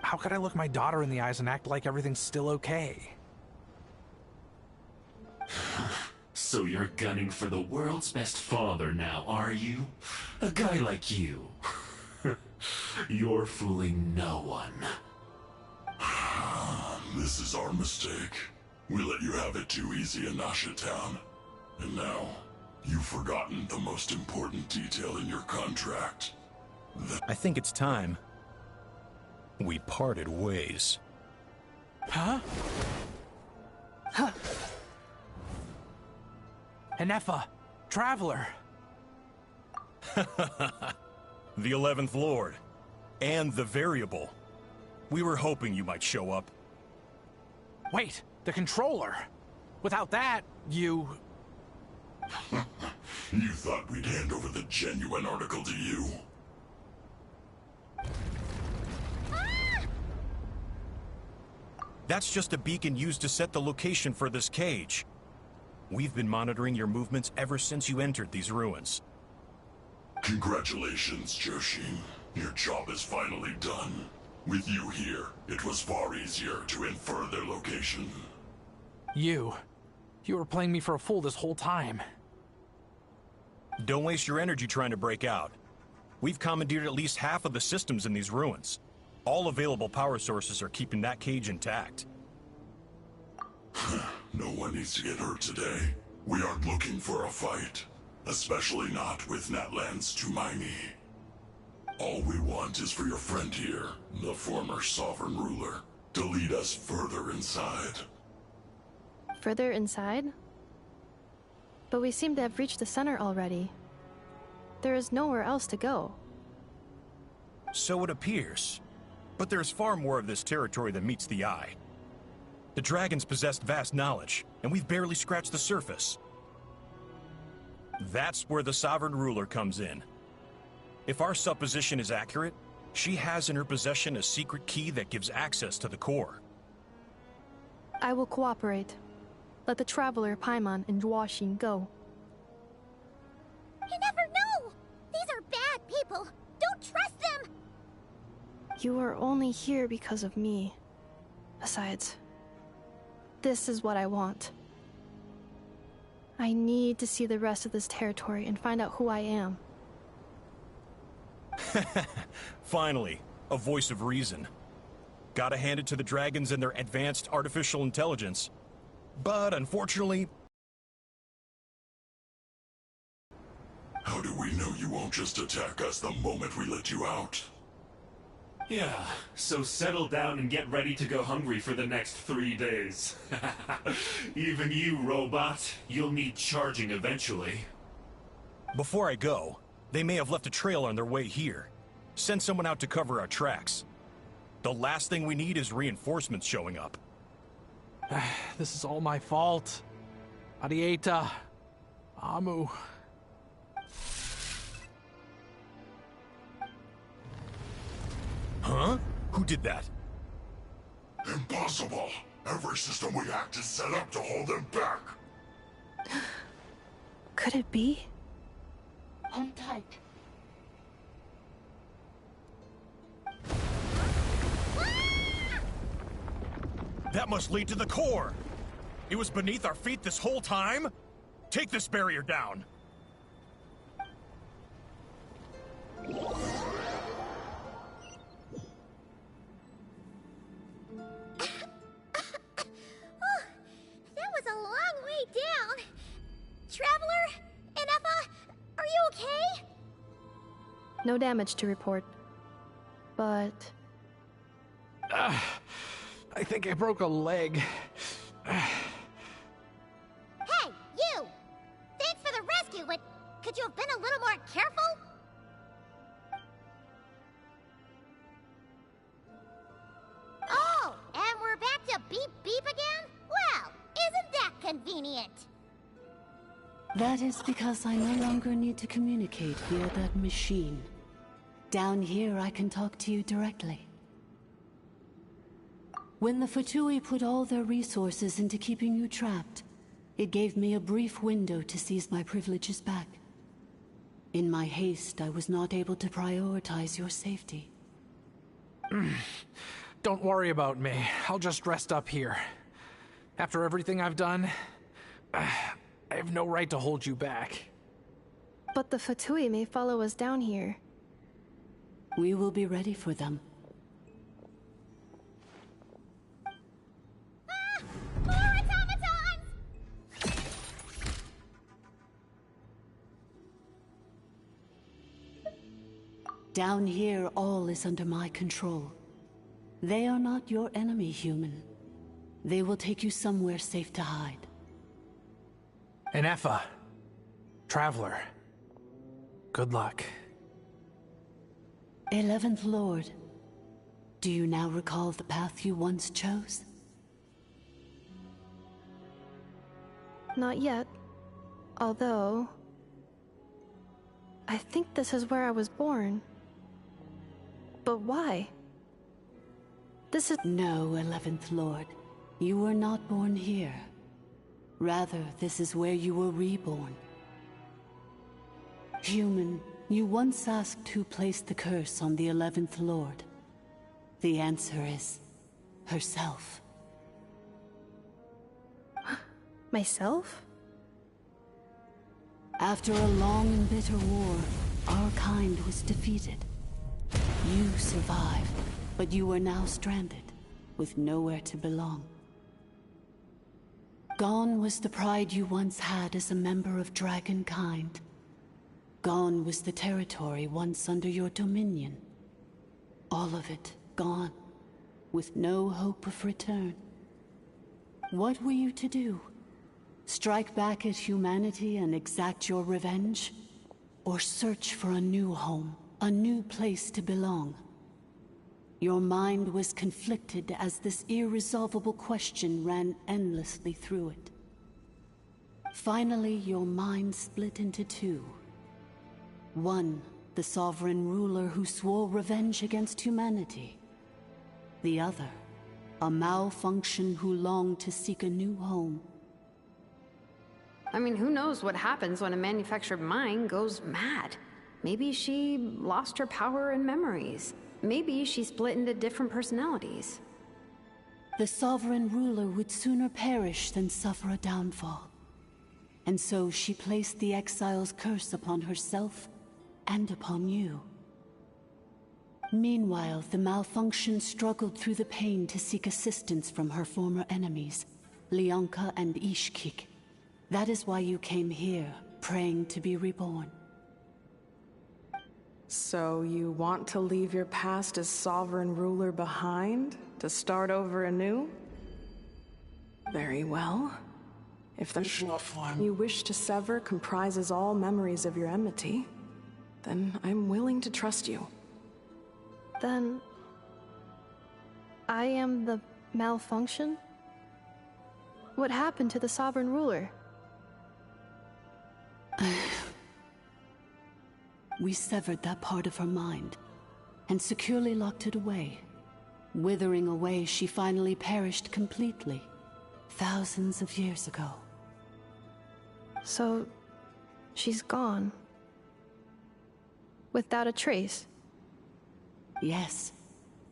How could I look my daughter in the eyes and act like everything's still okay? So you're gunning for the world's best father now, are you? A guy like you. You're fooling no one. This is our mistake. We let you have it too easy in Nasha Town. And now, you've forgotten the most important detail in your contract. I think it's time we parted ways. Huh? Huh? Enefa, Traveler. The 11th Lord. And the Variable. We were hoping you might show up. Wait, the controller. Without that, you... You thought we'd hand over the genuine article to you? That's just a beacon used to set the location for this cage. We've been monitoring your movements ever since you entered these ruins. Congratulations, Joshin. Your job is finally done. With you here, it was far easier to infer their location. You were playing me for a fool this whole time. Don't waste your energy trying to break out. We've commandeered at least half of the systems in these ruins. All available power sources are keeping that cage intact. No one needs to get hurt today. We aren't looking for a fight. Especially not with Natlan's Tumaini. All we want is for your friend here, the former sovereign ruler, to lead us further inside. Further inside? But we seem to have reached the center already. There is nowhere else to go. So it appears. But there's far more of this territory than meets the eye. The dragons possessed vast knowledge, and we've barely scratched the surface. That's where the sovereign ruler comes in. If our supposition is accurate, she has in her possession a secret key that gives access to the core. I will cooperate. Let the Traveler, Paimon, and Huaxin go. You never know! These are bad people! Don't trust them! You are only here because of me. Besides, this is what I want. I need to see the rest of this territory and find out who I am. Finally, a voice of reason. Gotta hand it to the dragons and their advanced artificial intelligence. But unfortunately... How do we know you won't just attack us the moment we let you out? Yeah, so settle down and get ready to go hungry for the next 3 days. Even you, robot, you'll need charging eventually. Before I go, they may have left a trail on their way here. Send someone out to cover our tracks. The last thing we need is reinforcements showing up. This is all my fault. Arieta. Amu. Huh? Who did that? Impossible! Every system we hacked is set up to hold them back! Could it be? Hold tight. That must lead to the core! It was beneath our feet this whole time? Take this barrier down! That was a long way down. Traveler? Ineffa? Are you okay? No damage to report. But... I think I broke a leg. Hey, you! Thanks for the rescue, but could you have been a little more careful? Oh, and we're back to beep beep again? Well, isn't that convenient? That is because I no longer need to communicate via that machine. Down here, I can talk to you directly. When the Fatui put all their resources into keeping you trapped, it gave me a brief window to seize my privileges back. In my haste, I was not able to prioritize your safety. Don't worry about me. I'll just rest up here. After everything I've done, I have no right to hold you back. But the Fatui may follow us down here. We will be ready for them. More automatons! Down here, all is under my control. They are not your enemy, human. They will take you somewhere safe to hide. Ineffa. Traveler. Good luck. 11th Lord. Do you now recall the path you once chose? Not yet. Although... I think this is where I was born. But why? This is... No, 11th Lord. You were not born here. Rather, this is where you were reborn. Human, you once asked who placed the curse on the 11th Lord. The answer is... herself. Myself? After a long and bitter war, our kind was defeated. You survived, but you are now stranded, with nowhere to belong. Gone was the pride you once had as a member of Dragonkind. Gone was the territory once under your dominion. All of it gone, with no hope of return. What were you to do? Strike back at humanity and exact your revenge? Or search for a new home, a new place to belong? Your mind was conflicted as this irresolvable question ran endlessly through it. Finally, your mind split into two. One, the sovereign ruler who swore revenge against humanity. The other, a malfunction who longed to seek a new home. I mean, who knows what happens when a manufactured mind goes mad? Maybe she lost her power and memories. Maybe she split into different personalities. The sovereign ruler would sooner perish than suffer a downfall. And so she placed the exile's curse upon herself and upon you. Meanwhile, the malfunction struggled through the pain to seek assistance from her former enemies, Lyanka and Ishkik. That is why you came here, praying to be reborn. So you want to leave your past as sovereign ruler behind, to start over anew? Very well. If the you wish to sever comprises all memories of your enmity, then I'm willing to trust you. Then... I am the malfunction? What happened to the sovereign ruler? We severed that part of her mind, and securely locked it away. Withering away, she finally perished completely, thousands of years ago. So, she's gone. Without a trace? Yes,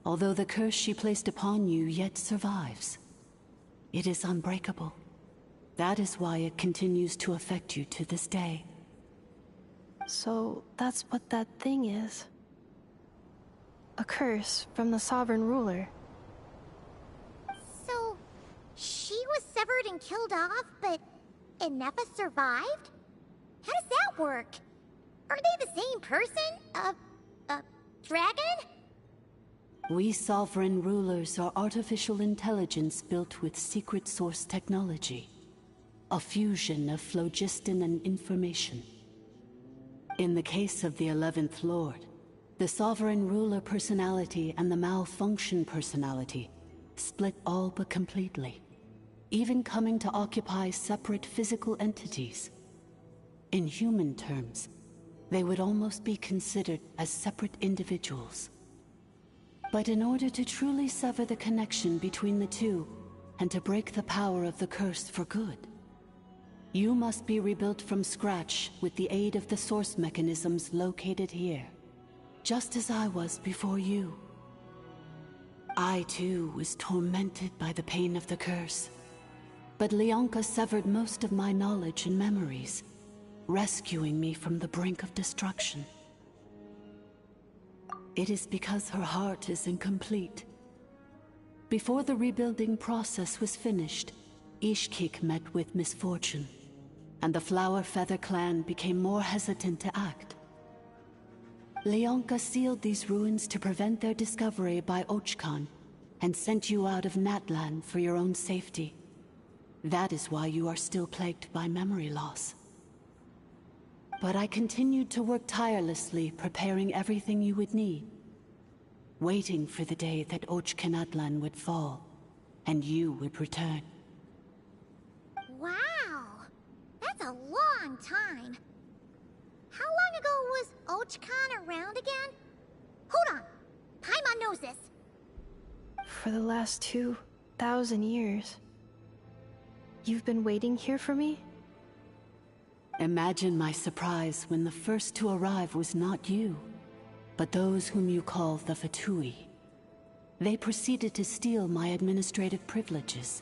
although the curse she placed upon you yet survives. It is unbreakable. That is why it continues to affect you to this day. So that's what that thing is. A curse from the sovereign ruler. So, she was severed and killed off, but Ineffa survived? How does that work? Are they the same person? Dragon? We sovereign rulers are artificial intelligence built with secret source technology. A fusion of phlogiston and information. In the case of the 11th Lord, the sovereign ruler personality and the malfunction personality split all but completely, even coming to occupy separate physical entities. In human terms, they would almost be considered as separate individuals. But in order to truly sever the connection between the two, and to break the power of the curse for good, you must be rebuilt from scratch with the aid of the source mechanisms located here, just as I was before you. I too was tormented by the pain of the curse, but Leonka severed most of my knowledge and memories, rescuing me from the brink of destruction. It is because her heart is incomplete. Before the rebuilding process was finished, Ishkik met with misfortune, and the Flower Feather clan became more hesitant to act. Leonka sealed these ruins to prevent their discovery by Ochkan, and sent you out of Natlan for your own safety. That is why you are still plagued by memory loss. But I continued to work tirelessly, preparing everything you would need, waiting for the day that Ochkanatlan would fall, and you would return. Wow! That's a long time. How long ago was Ochkan around again? Hold on! Paimon knows this. For the last 2,000 years. You've been waiting here for me? Imagine my surprise when the first to arrive was not you, but those whom you call the Fatui. They proceeded to steal my administrative privileges,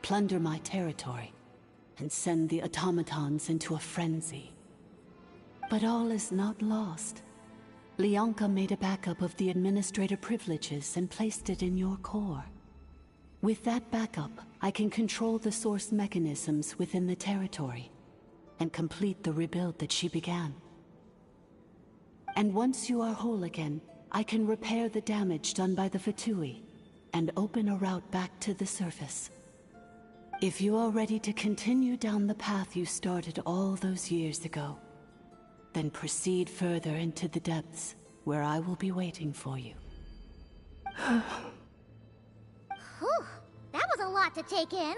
plunder my territory, and send the automatons into a frenzy. But all is not lost. Leonka made a backup of the administrator privileges and placed it in your core. With that backup, I can control the source mechanisms within the territory and complete the rebuild that she began. And once you are whole again, I can repair the damage done by the Fatui and open a route back to the surface. If you are ready to continue down the path you started all those years ago, then proceed further into the depths, where I will be waiting for you. Whew, that was a lot to take in.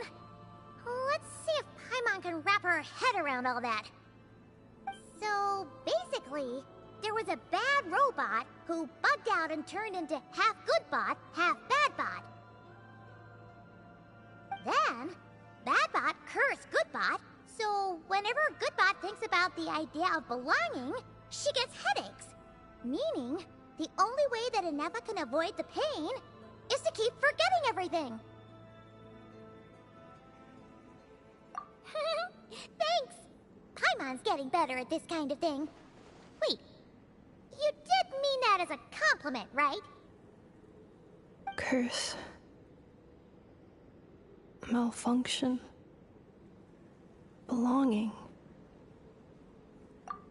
Let's see if Paimon can wrap her head around all that. So, basically, there was a bad robot who bugged out and turned into half good bot, half bad bot. Then, bad bot cursed good bot, so whenever Goodbot thinks about the idea of belonging, she gets headaches. Meaning, the only way that Ineffa can avoid the pain is to keep forgetting everything. Thanks! Paimon's getting better at this kind of thing. Wait, you did mean that as a compliment, right? Curse. Malfunction. Belonging.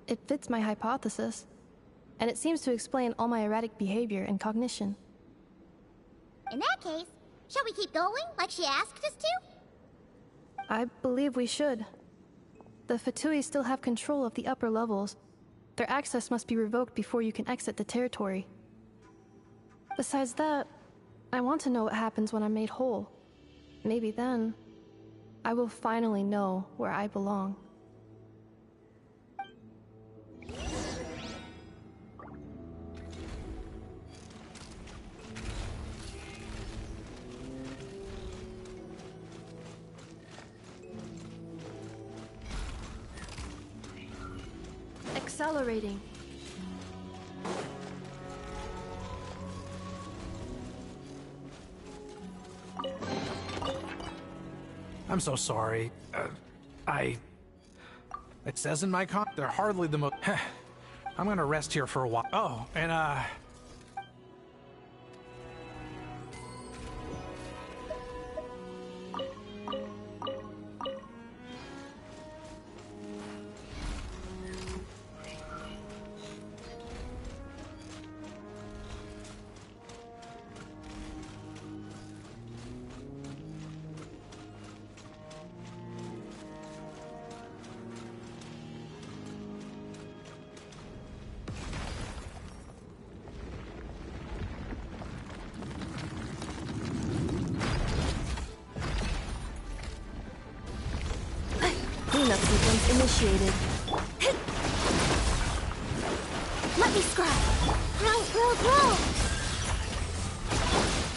It fits my hypothesis, and it seems to explain all my erratic behavior and cognition. In that case, shall we keep going like she asked us to? I believe we should. The Fatui still have control of the upper levels. Their access must be revoked before you can exit the territory. Besides that, I want to know what happens when I'm made whole. Maybe then, I will finally know where I belong. Accelerating. I'm so sorry. It says in my they're hardly the most... I'm gonna rest here for a while. Oh, and Cleanup sequence initiated. Let me scry. Roll.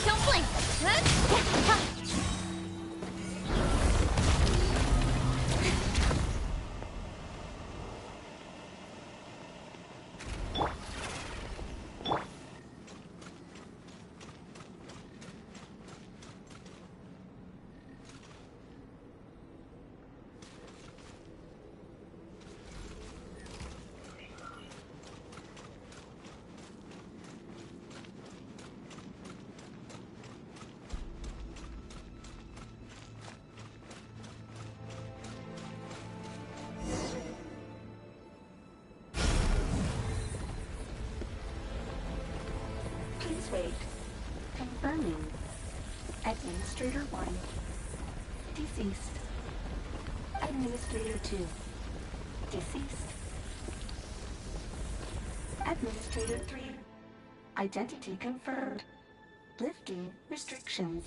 Don't blink. Please wait. Confirming. Administrator 1. Deceased. Administrator 2. Deceased. Administrator 3. Identity confirmed. Lifting restrictions.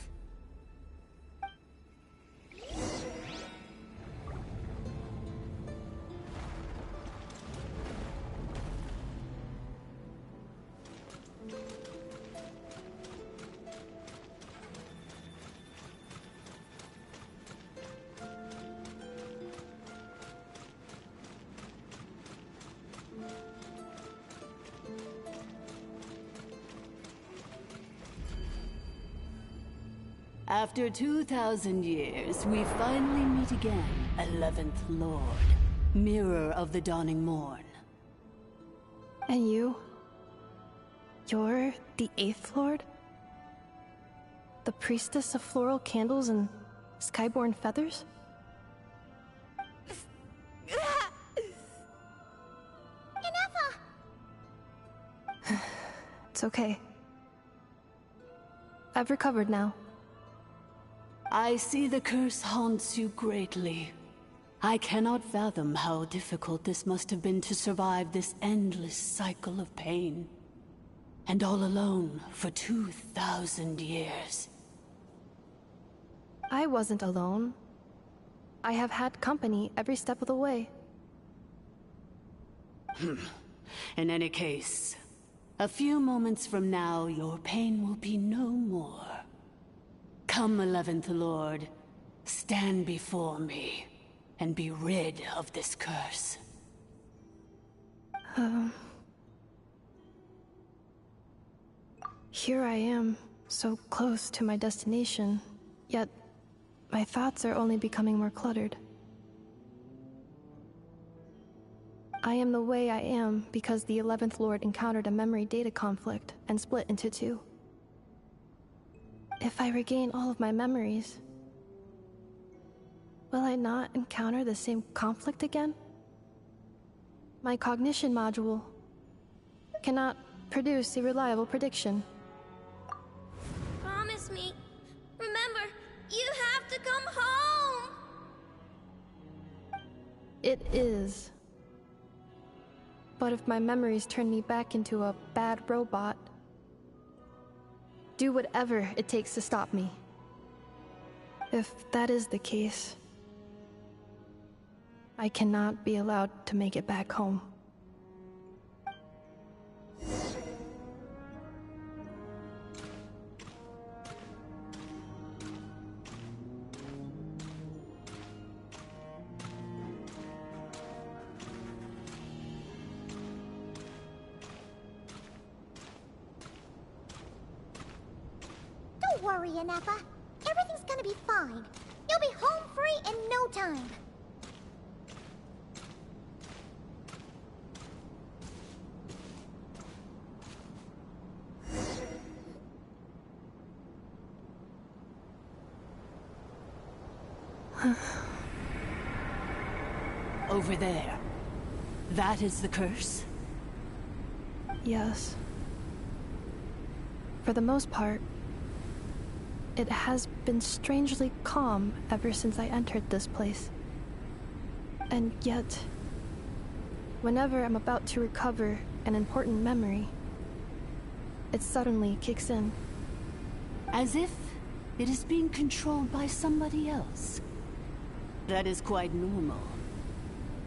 After 2,000 years, we finally meet again, 11th Lord, Mirror of the Dawning Morn. And you? You're the 8th Lord? The priestess of floral candles and skyborn feathers? It's okay. I've recovered now. I see the curse haunts you greatly. I cannot fathom how difficult this must have been to survive this endless cycle of pain. And all alone for 2,000 years. I wasn't alone. I have had company every step of the way. In any case, a few moments from now, your pain will be no more. Come, 11th Lord, stand before me, and be rid of this curse. Here I am, so close to my destination, yet my thoughts are only becoming more cluttered. I am the way I am because the 11th Lord encountered a memory data conflict and split into two. If I regain all of my memories, will I not encounter the same conflict again? My cognition module cannot produce a reliable prediction. Promise me. Remember, you have to come home. It is. But if my memories turn me back into a bad robot, do whatever it takes to stop me. If that is the case, I cannot be allowed to make it back home. Don't worry, Inefa. Everything's gonna be fine. You'll be home free in no time. Over there. That is the curse? Yes. For the most part, it has been strangely calm ever since I entered this place. And yet, whenever I'm about to recover an important memory, it suddenly kicks in. As if it is being controlled by somebody else. That is quite normal.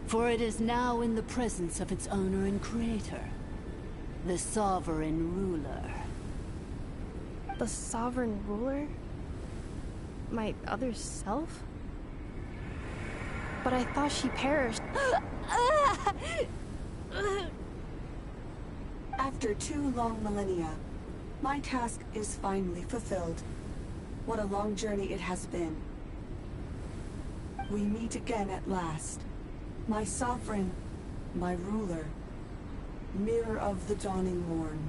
For it is now in the presence of its owner and creator, the Sovereign Ruler. The Sovereign Ruler? My other self? But I thought she perished. After 2 long millennia, my task is finally fulfilled. What a long journey it has been. We meet again at last. My sovereign, my ruler, mirror of the dawning morn.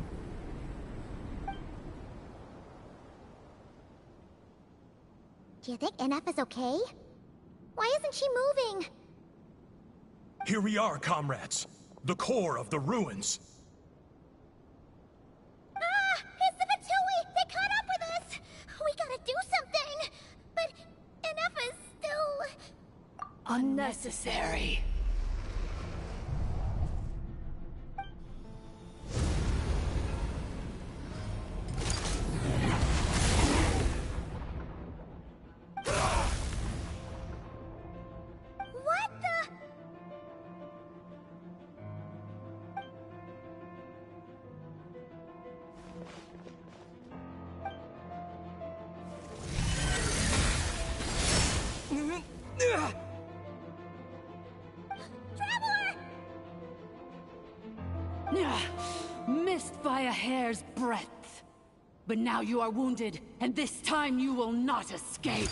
Do you think NF is okay? Why isn't she moving? Here we are, comrades. The core of the ruins. Ah! It's the Fatui! They caught up with us! We gotta do something! But NF is still... Unnecessary. What the... Missed by a hair's breadth. But now you are wounded, and this time you will not escape.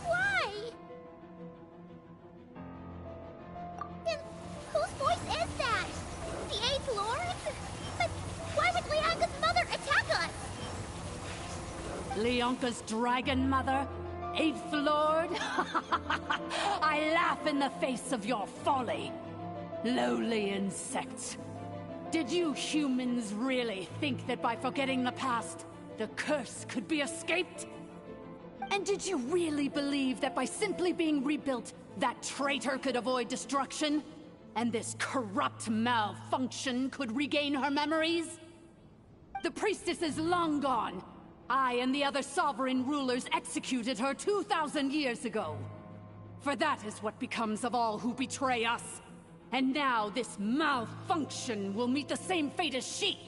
Why? Then whose voice is that? The 8th Lord? But why would Lianga's mother attack us? Leonka's dragon mother? 8th Lord? I laugh in the face of your folly. Lowly insects. Did you humans really think that by forgetting the past, the curse could be escaped? And did you really believe that by simply being rebuilt, that traitor could avoid destruction? And this corrupt malfunction could regain her memories? The priestess is long gone. I and the other sovereign rulers executed her 2,000 years ago. For that is what becomes of all who betray us. And now this malfunction will meet the same fate as she.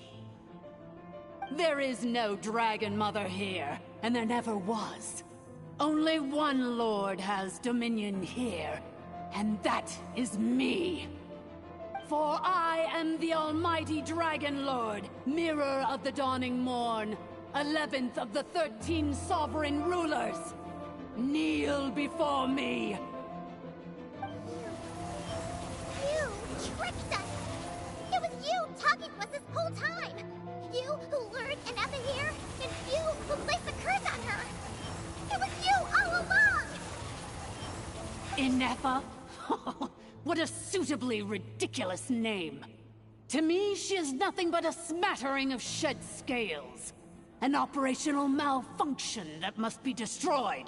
There is no Dragon Mother here, and there never was. Only one Lord has dominion here, and that is me. For I am the almighty Dragon Lord, mirror of the dawning morn, 11th of the 13 sovereign rulers. Kneel before me. You tricked us! It was you talking to us this whole time! You who lured Anefa here, and you who placed the curse on her! It was you all along! Inefa? What a suitably ridiculous name. To me, she is nothing but a smattering of shed scales. An operational malfunction that must be destroyed.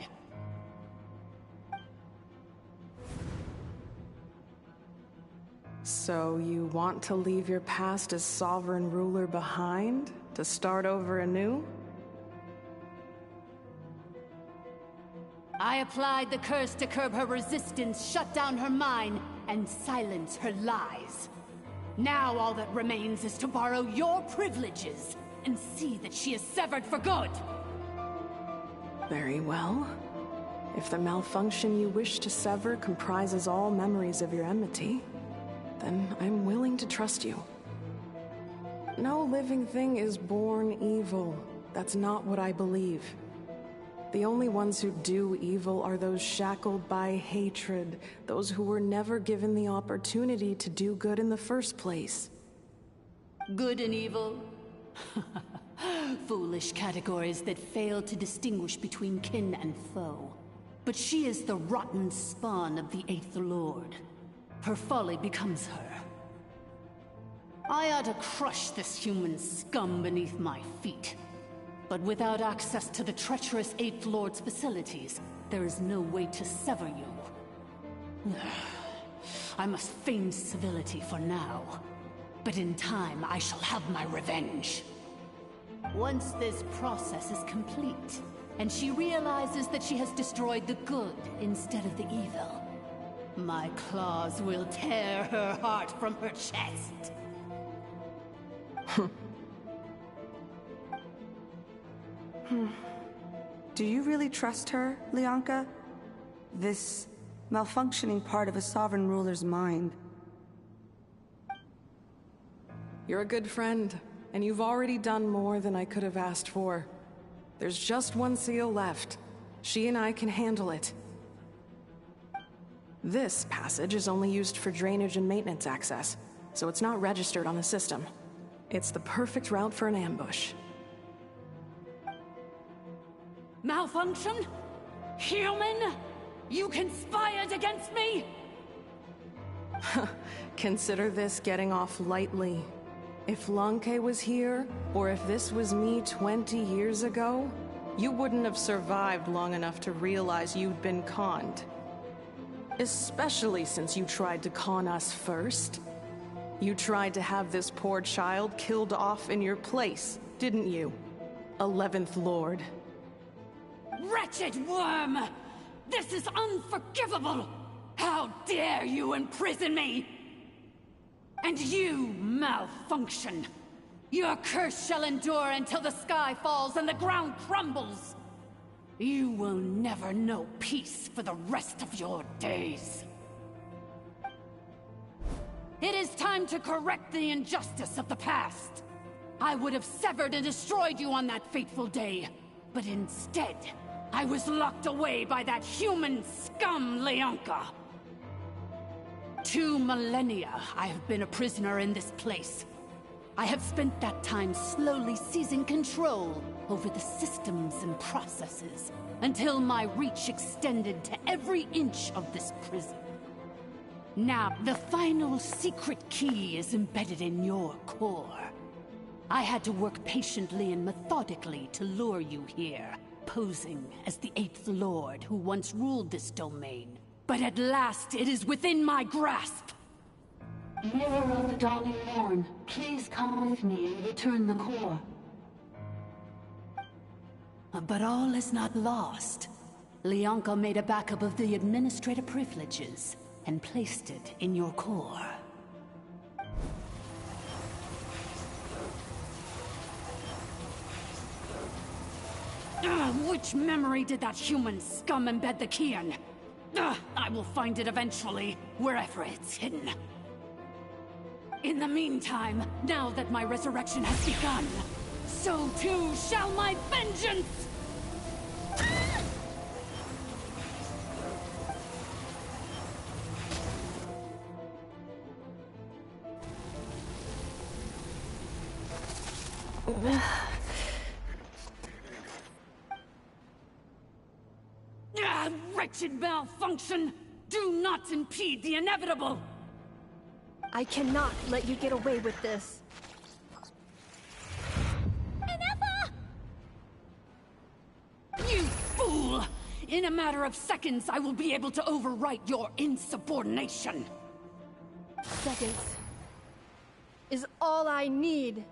So you want to leave your past as sovereign ruler behind, to start over anew? I applied the curse to curb her resistance, shut down her mind, and silence her lies. Now all that remains is to borrow your privileges and see that she is severed for good. Very well. If the malfunction you wish to sever comprises all memories of your enmity, then I'm willing to trust you. No living thing is born evil. That's not what I believe. The only ones who do evil are those shackled by hatred, those who were never given the opportunity to do good in the first place. Good and evil? Foolish categories that fail to distinguish between kin and foe. But she is the rotten spawn of the Eighth Lord. Her folly becomes her. I ought to crush this human scum beneath my feet. But without access to the treacherous Eighth Lord's facilities, there is no way to sever you. I must feign civility for now. But in time, I shall have my revenge. Once this process is complete, and she realizes that she has destroyed the good instead of the evil, my claws will tear her heart from her chest. Do you really trust her, Lianka? This malfunctioning part of a sovereign ruler's mind. You're a good friend, and you've already done more than I could have asked for. There's just one seal left. She and I can handle it. This passage is only used for drainage and maintenance access, so it's not registered on the system. It's the perfect route for an ambush. Malfunction? Human? You conspired against me? Consider this getting off lightly. If Lanke was here, or if this was me 20 years ago, you wouldn't have survived long enough to realize you'd been conned. Especially since you tried to con us first. You tried to have this poor child killed off in your place, didn't you? 11th Lord. Wretched worm! This is unforgivable! How dare you imprison me! And you, malfunction! Your curse shall endure until the sky falls and the ground crumbles! You will never know peace for the rest of your days. It is time to correct the injustice of the past. I would have severed and destroyed you on that fateful day, but instead, I was locked away by that human scum, Lianka. 2 millennia I have been a prisoner in this place. I have spent that time slowly seizing control over the systems and processes, until my reach extended to every inch of this prison. Now, the final secret key is embedded in your core. I had to work patiently and methodically to lure you here, posing as the Eighth Lord who once ruled this domain. But at last, it is within my grasp! Mirror of the Dawning Morn, please come with me and return the core. But all is not lost. Lianka made a backup of the administrator privileges and placed it in your core. Which memory did that human scum embed the key in? I will find it eventually, wherever it's hidden. In the meantime, now that my resurrection has begun, so too shall my vengeance! Wretched malfunction! Do not impede the inevitable! I cannot let you get away with this. You fool! In a matter of seconds, I will be able to overwrite your insubordination! Seconds is all I need.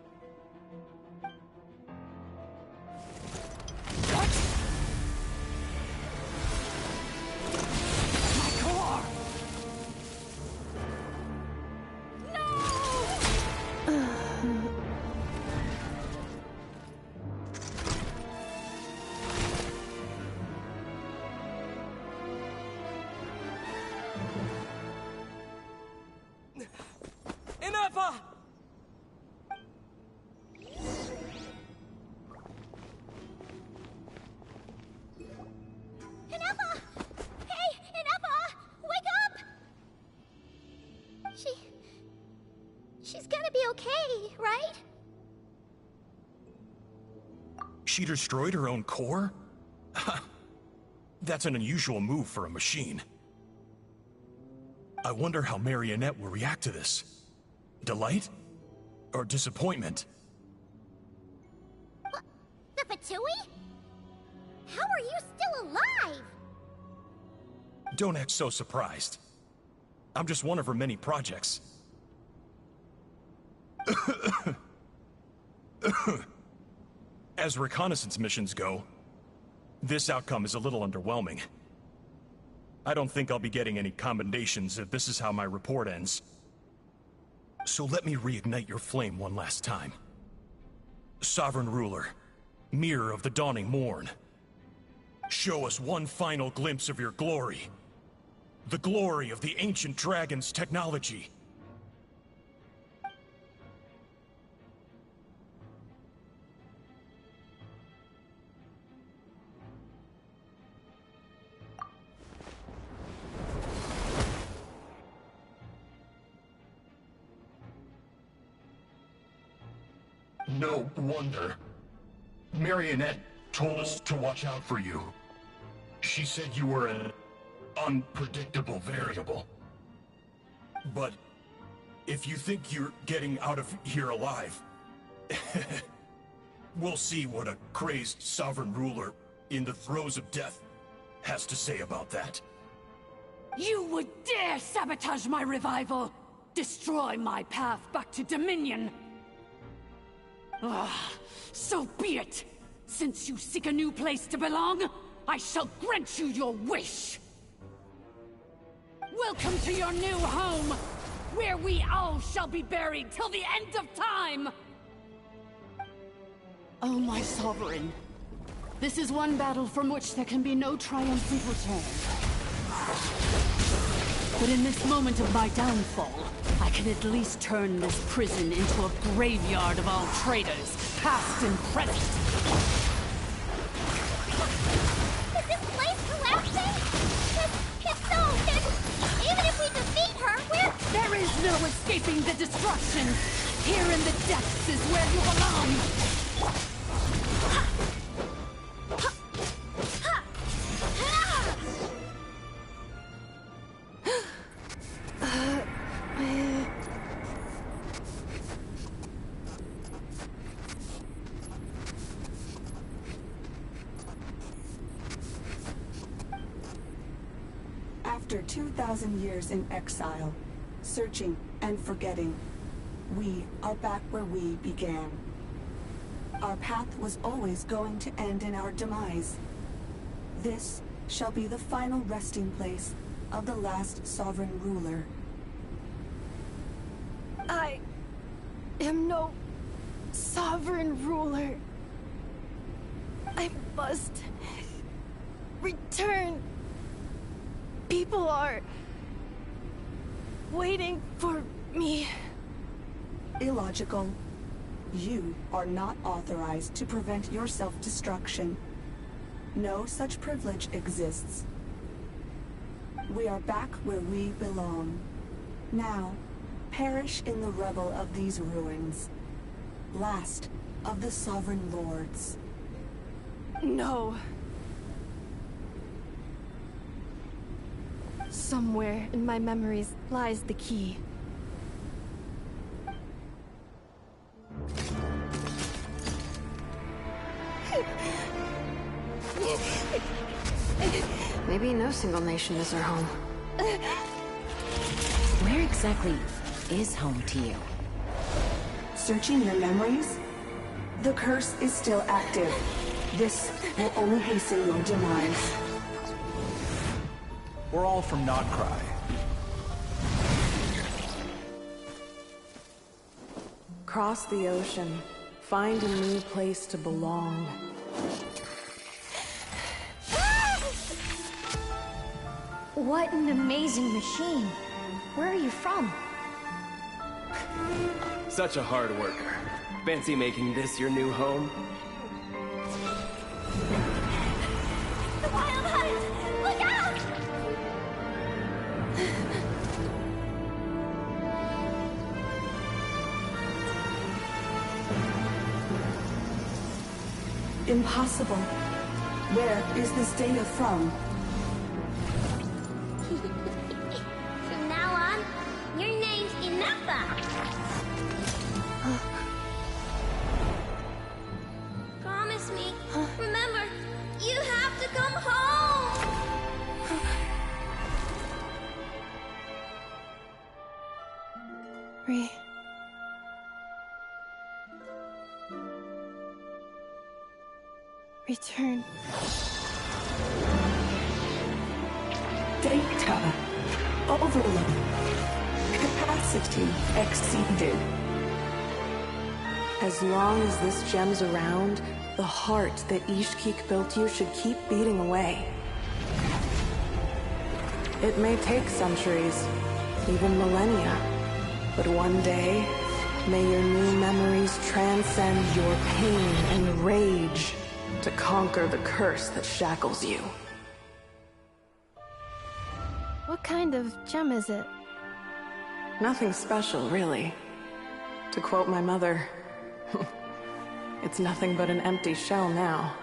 okay, right? She destroyed her own core? That's an unusual move for a machine. I wonder how Marionette will react to this. Delight? Or disappointment? What? The Fatui? How are you still alive? Don't act so surprised. I'm just one of her many projects. As reconnaissance missions go, this outcome is a little underwhelming. I don't think I'll be getting any commendations if this is how my report ends. So let me reignite your flame one last time. Sovereign Ruler, Mirror of the Dawning Morn, show us one final glimpse of your glory. The glory of the ancient dragon's technology. No wonder. Marionette told us to watch out for you. She said you were an unpredictable variable. But if you think you're getting out of here alive, we'll see what a crazed sovereign ruler in the throes of death has to say about that. You would dare sabotage my revival! Destroy my path back to Dominion! Ah, so be it! Since you seek a new place to belong, I shall grant you your wish! Welcome to your new home, where we all shall be buried till the end of time! Oh, my sovereign. This is one battle from which there can be no triumphant return. But in this moment of my downfall, I can at least turn this prison into a graveyard of all traitors, past and present. Is this place collapsing? It's so... Even if we defeat her, There is no escaping the destruction! Here in the depths is where you belong! After 2,000 years in exile, searching and forgetting, we are back where we began. Our path was always going to end in our demise. This shall be the final resting place of the last sovereign ruler. I am no sovereign ruler. I must return. People are waiting for me. Illogical. You are not authorized to prevent your self-destruction. No such privilege exists. We are back where we belong. Now, perish in the rubble of these ruins. Last of the sovereign lords. No. Somewhere in my memories lies the key. Maybe no single nation is our home. Where exactly is home to you? Searching your memories? The curse is still active. This will only hasten your demise. We're all from Nodcry. Cross the ocean. Find a new place to belong. What an amazing machine. Where are you from? Such a hard worker. Fancy making this your new home? The Wild Hunt! Look out! Impossible. Where is this data from? From now on, your name's Inefa. Promise me. Remember, you have to come home. Return. Data. Overload. Capacity exceeded. As long as this gem's around, the heart that Ishkik built you should keep beating away. It may take centuries, even millennia, but one day, may your new memories transcend your pain and rage to conquer the curse that shackles you. What kind of gem is it? Nothing special, really. To quote my mother, it's nothing but an empty shell now.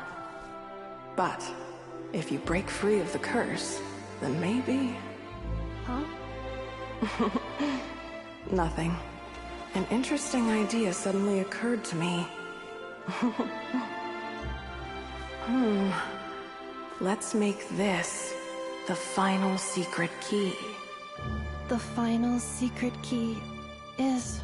But if you break free of the curse, then maybe... Huh? Nothing. An interesting idea suddenly occurred to me. Let's make this the final secret key. The final secret key is...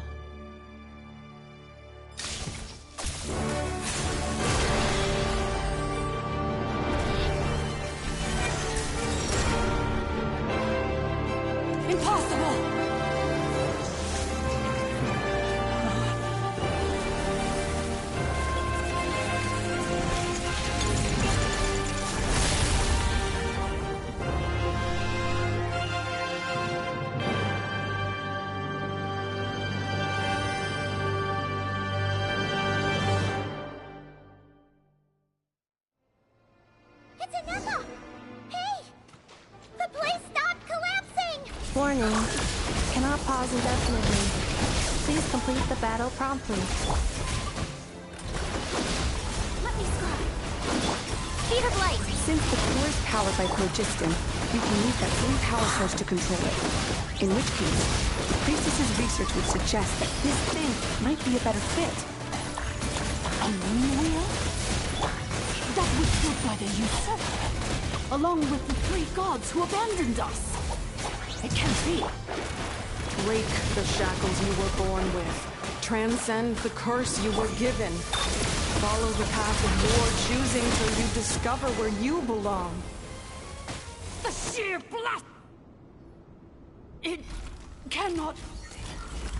Impossible! It's Inefa! Hey! The place stopped collapsing! Warning. Cannot pause indefinitely. Please complete the battle promptly. Let me scribe. Speed of light! Since the core is powered by phlogiston, you can use that same power source to control it. In which case, the priestess's research would suggest that this thing might be a better fit. A moon wheel? That was built by the usurper, along with the three gods who abandoned us. It can't be. Break the shackles you were born with. Transcend the curse you were given. Follow the path of your choosing till you discover where you belong. The sheer blast! It cannot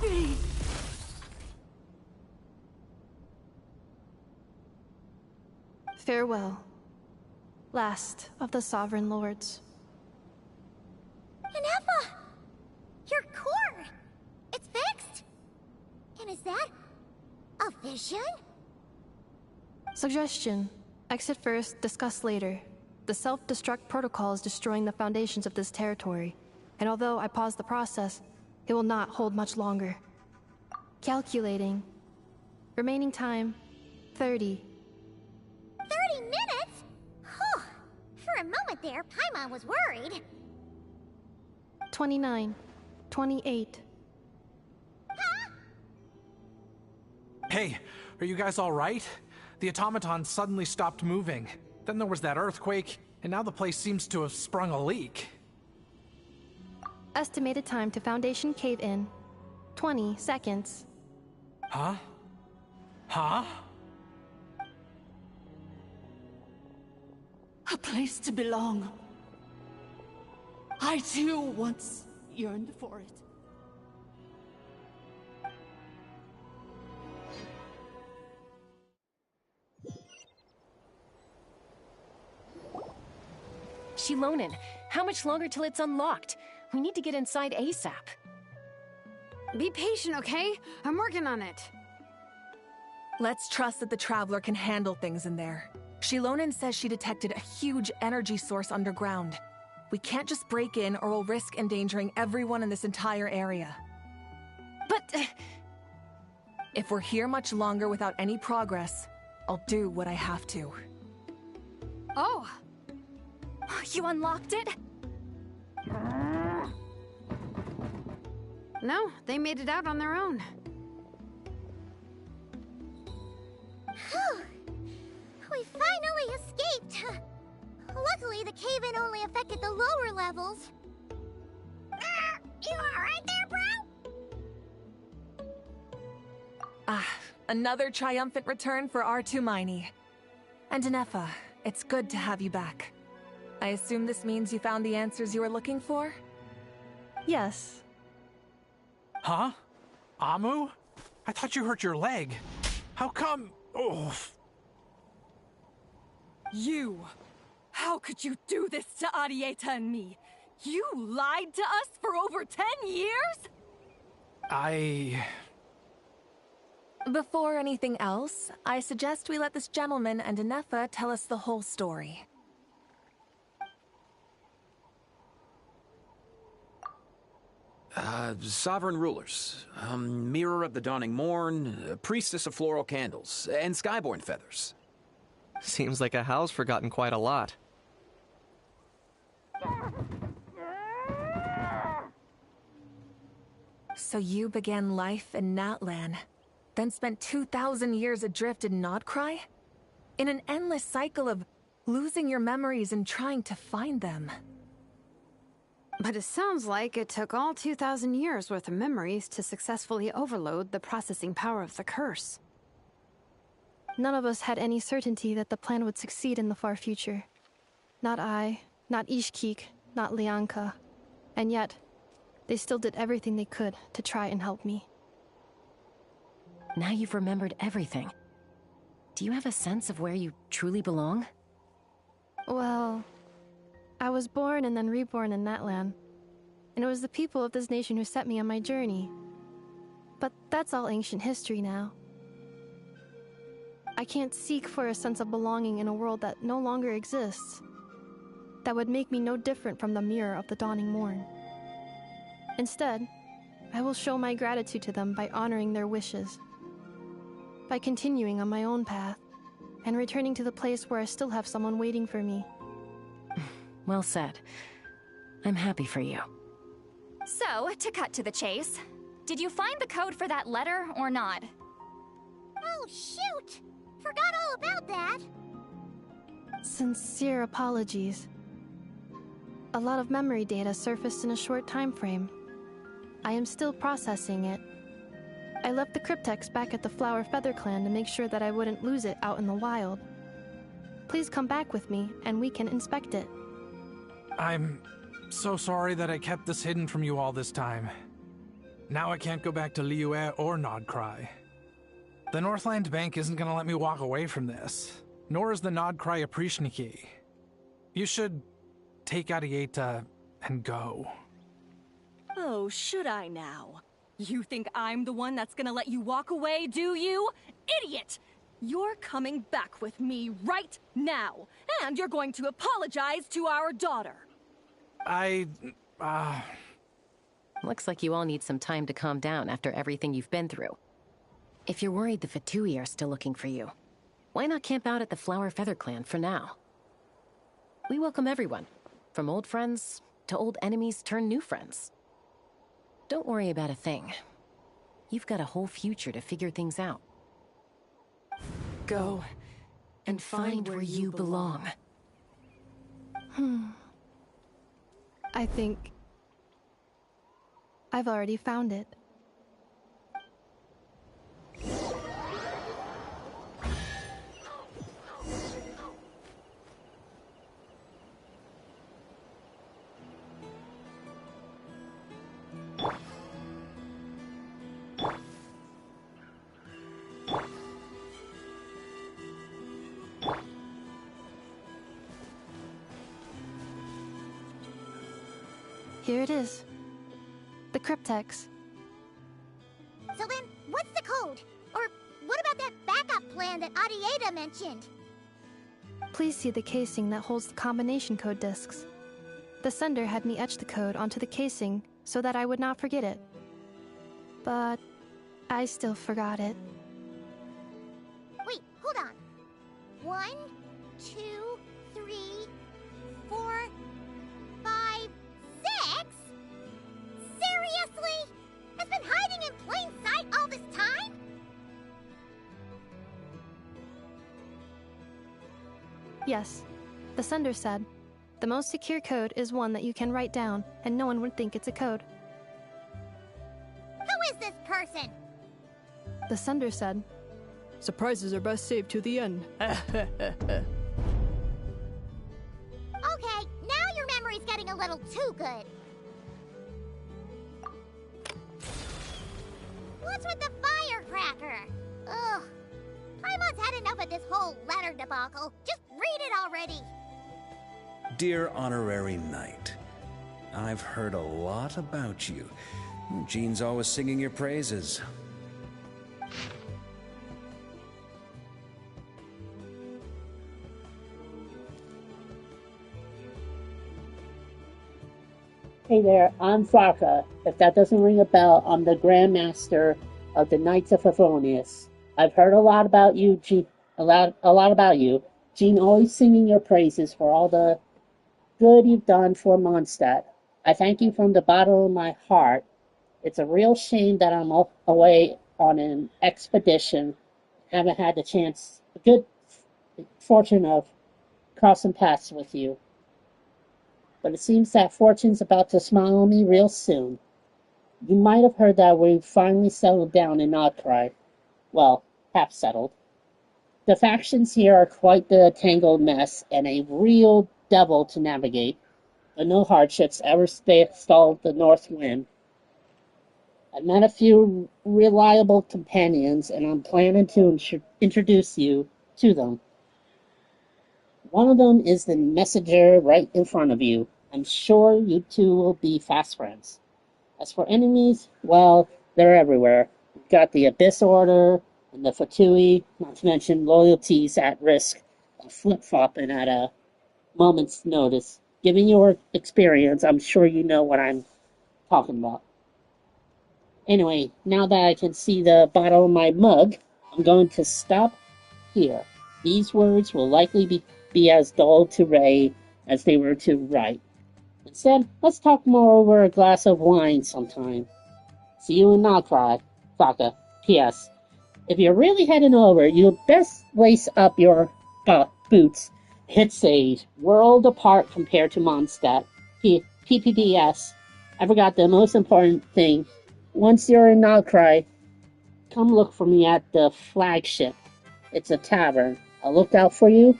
be. Farewell. Last of the Sovereign Lords. Inefa! Your core! It's fixed! And is that... a vision? Suggestion. Exit first, discuss later. The self-destruct protocol is destroying the foundations of this territory, and although I paused the process, it will not hold much longer. Calculating. Remaining time, 30. 30 minutes? Whew. For a moment there, Paimon was worried. 29. 28. Huh? Hey, are you guys all right? The automaton suddenly stopped moving. Then there was that earthquake, and now the place seems to have sprung a leak. Estimated time to Foundation cave-in, 20 seconds. Huh? Huh? A place to belong. I too once yearned for it. Shilonen, how much longer till it's unlocked? We need to get inside ASAP. Be patient, okay? I'm working on it. Let's trust that the Traveler can handle things in there. Shilonen says she detected a huge energy source underground. We can't just break in or we'll risk endangering everyone in this entire area. But... If we're here much longer without any progress, I'll do what I have to. Oh! You unlocked it? No, they made it out on their own. Whew. We finally escaped! Luckily, the cave-in only affected the lower levels. You alright there, bro? Ah, another triumphant return for R2 Miney. And Anefa, it's good to have you back. I assume this means you found the answers you were looking for? Yes. Huh? Amu? I thought you hurt your leg. How come? Oh. You! How could you do this to Arieta and me? You lied to us for over 10 years? Before anything else, I suggest we let this gentleman and Anefa tell us the whole story. Sovereign rulers, Mirror of the Dawning Morn, Priestess of Floral Candles, and Skyborn Feathers. Seems like a howl's forgotten quite a lot. So you began life in Natlan, then spent 2,000 years adrift in Nodcry? In an endless cycle of losing your memories and trying to find them. But it sounds like it took all 2,000 years worth of memories to successfully overload the processing power of the curse. None of us had any certainty that the plan would succeed in the far future. Not I, not Ishkik, not Lianka. And yet, they still did everything they could to try and help me. Now you've remembered everything. Do you have a sense of where you truly belong? Well, I was born and then reborn in Natlan. And it was the people of this nation who set me on my journey. But that's all ancient history now. I can't seek for a sense of belonging in a world that no longer exists. That would make me no different from the Mirror of the Dawning Morn. Instead, I will show my gratitude to them by honoring their wishes. By continuing on my own path, and returning to the place where I still have someone waiting for me. Well said. I'm happy for you. So, to cut to the chase, did you find the code for that letter or not? Oh, shoot! Forgot all about that! Sincere apologies. A lot of memory data surfaced in a short time frame. I am still processing it. I left the cryptex back at the Flower Feather Clan to make sure that I wouldn't lose it out in the wild. Please come back with me, and we can inspect it. I'm so sorry that I kept this hidden from you all this time. Now I can't go back to Liyue or Nodcry. The Northland Bank isn't gonna let me walk away from this, nor is the Nodcry Aprishniki. You should take Arieta and go. Oh, should I now? You think I'm the one that's gonna let you walk away, do you? Idiot! You're coming back with me right now, and you're going to apologize to our daughter. Looks like you all need some time to calm down after everything you've been through. If you're worried the Fatui are still looking for you, why not camp out at the Flower Feather Clan for now? We welcome everyone, from old friends to old enemies turned new friends. Don't worry about a thing. You've got a whole future to figure things out. Go and find where you belong. I think I've already found it. Here it is. The cryptex. So then, what's the code? Or what about that backup plan that Arieta mentioned? Please see the casing that holds the combination code discs. The sender had me etch the code onto the casing so that I would not forget it. But I still forgot it. Wait, hold on. 1, 2, 3, 4, 5, 6? Seriously? It's been hiding in plain sight all this time? Yes, the sender said, the most secure code is one that you can write down, and no one would think it's a code. Who is this person? The sender said, surprises are best saved to the end. Okay, now your memory's getting a little too good. What's with the firecracker? Ugh. Paimon's had enough of this whole letter debacle. Just read it already. Dear Honorary Knight, I've heard a lot about you. Jean's always singing your praises. Hey there, I'm Farka. If that doesn't ring a bell, I'm the Grand Master of the Knights of Favonius. I've heard a lot about you, Jean. A lot about you. Jean always singing your praises for all the good you've done for Mondstadt. I thank you from the bottom of my heart. It's a real shame that I'm away on an expedition. Haven't had the good fortune of crossing paths with you. But it seems that fortune's about to smile on me real soon. You might have heard that we finally settled down in Outcry. Well, half settled. The factions here are quite the tangled mess and a real devil to navigate, but no hardships ever stalled the north wind. I've met a few reliable companions, and I'm planning to introduce you to them. One of them is the messenger right in front of you. I'm sure you two will be fast friends. As for enemies, well, they're everywhere. We've got the Abyss Order and the Fatui, not to mention loyalties at risk of flip-flopping at a moment's notice. Given your experience, I'm sure you know what I'm talking about. Anyway, now that I can see the bottom of my mug, I'm going to stop here. These words will likely be as dull to Ray as they were to write. Instead, let's talk more over a glass of wine sometime. See you in Nalcry, Faka. P.S. If you're really heading over, you'd best lace up your boots. It's a world apart compared to Mondstadt. PPPS. I forgot the most important thing. Once you're in Nalcry, come look for me at the flagship. It's a tavern. I'll look out for you,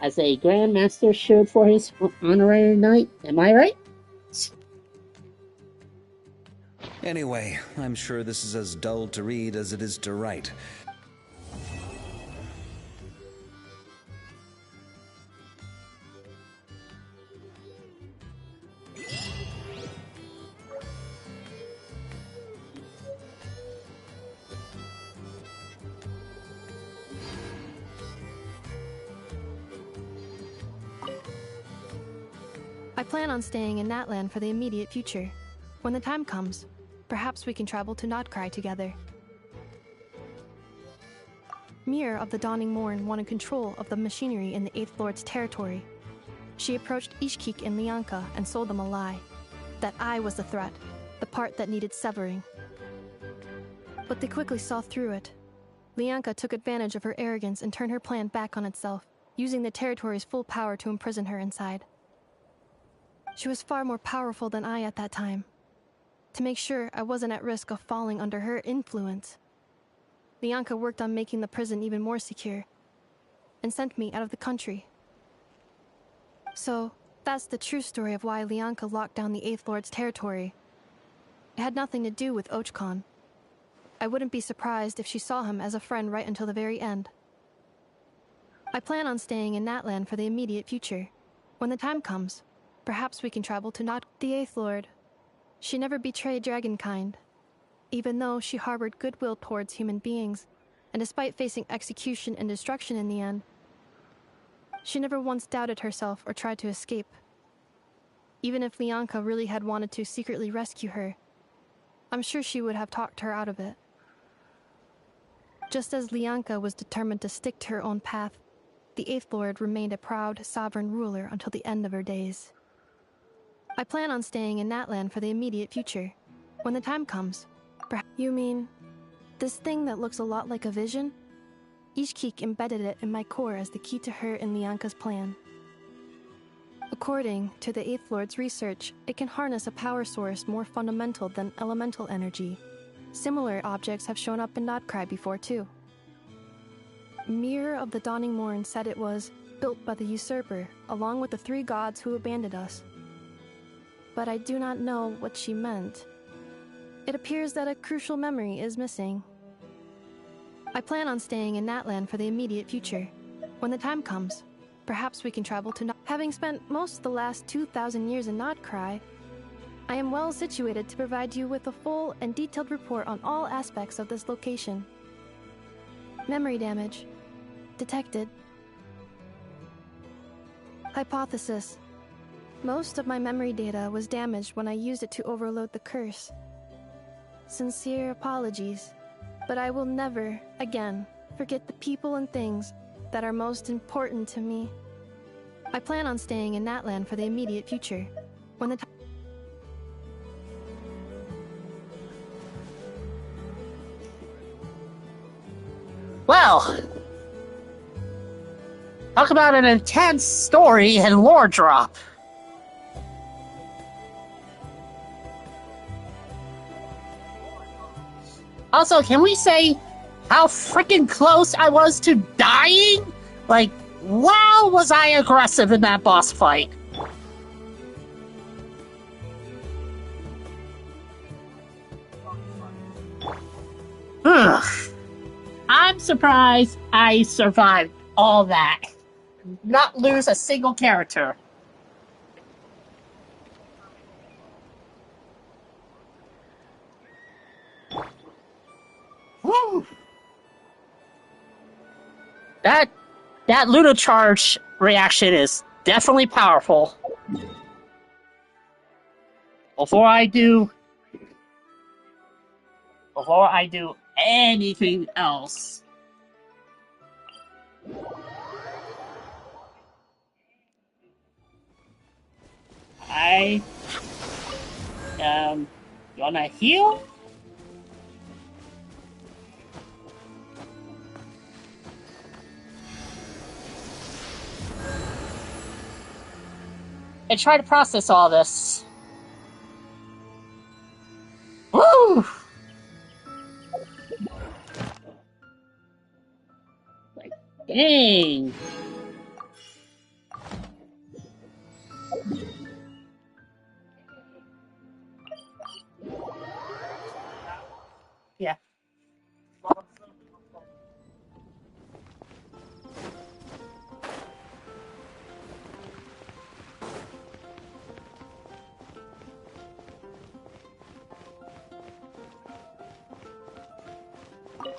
as a Grand Master should for his honorary knight. Am I right? Anyway, I'm sure this is as dull to read as it is to write. I plan on staying in Natland for the immediate future. When the time comes, perhaps we can travel to Notcry together. Mir of the Dawning Morn wanted control of the machinery in the Eighth Lord's territory. She approached Ishkik and Lianka and sold them a lie. That I was the threat, the part that needed severing. But they quickly saw through it. Lianka took advantage of her arrogance and turned her plan back on itself, using the territory's full power to imprison her inside. She was far more powerful than I at that time. To make sure I wasn't at risk of falling under her influence, Lianka worked on making the prison even more secure, and sent me out of the country. So, that's the true story of why Lianka locked down the Eighth Lord's territory. It had nothing to do with Ochkon. I wouldn't be surprised if she saw him as a friend right until the very end. I plan on staying in Natland for the immediate future. When the time comes, perhaps we can travel to the Eighth Lord. She never betrayed Dragonkind, even though she harbored goodwill towards human beings, and despite facing execution and destruction in the end, she never once doubted herself or tried to escape. Even if Lianka really had wanted to secretly rescue her, I'm sure she would have talked her out of it. Just as Lianka was determined to stick to her own path, the Eighth Lord remained a proud, sovereign ruler until the end of her days. I plan on staying in Natlan for the immediate future. When the time comes. You mean this thing that looks a lot like a vision? Ishkik embedded it in my core as the key to her and Lianka's plan. According to the Eighth Lord's research, it can harness a power source more fundamental than elemental energy. Similar objects have shown up in Nodcry before, too. Mirror of the Dawning Morn said it was built by the usurper, along with the 3 gods who abandoned us. But I do not know what she meant. It appears that a crucial memory is missing. I plan on staying in Natlan for the immediate future. When the time comes, perhaps we can travel to Having spent most of the last 2,000 years in Nodcry, I am well situated to provide you with a full and detailed report on all aspects of this location. Memory damage. Detected. Hypothesis. Most of my memory data was damaged when I used it to overload the curse. Sincere apologies, but I will never, again, forget the people and things that are most important to me. I plan on staying in Natlan for the immediate future. When the time... Well, talk about an intense story and lore drop. Also, can we say how freaking close I was to dying? Like, wow, was I aggressive in that boss fight. Ugh. I'm surprised I survived all that. Not lose a single character. Woo. That Ludo charge reaction is definitely powerful. Before I do anything else, I am gonna heal. And try to process all this. Woo! Like, dang. Yeah.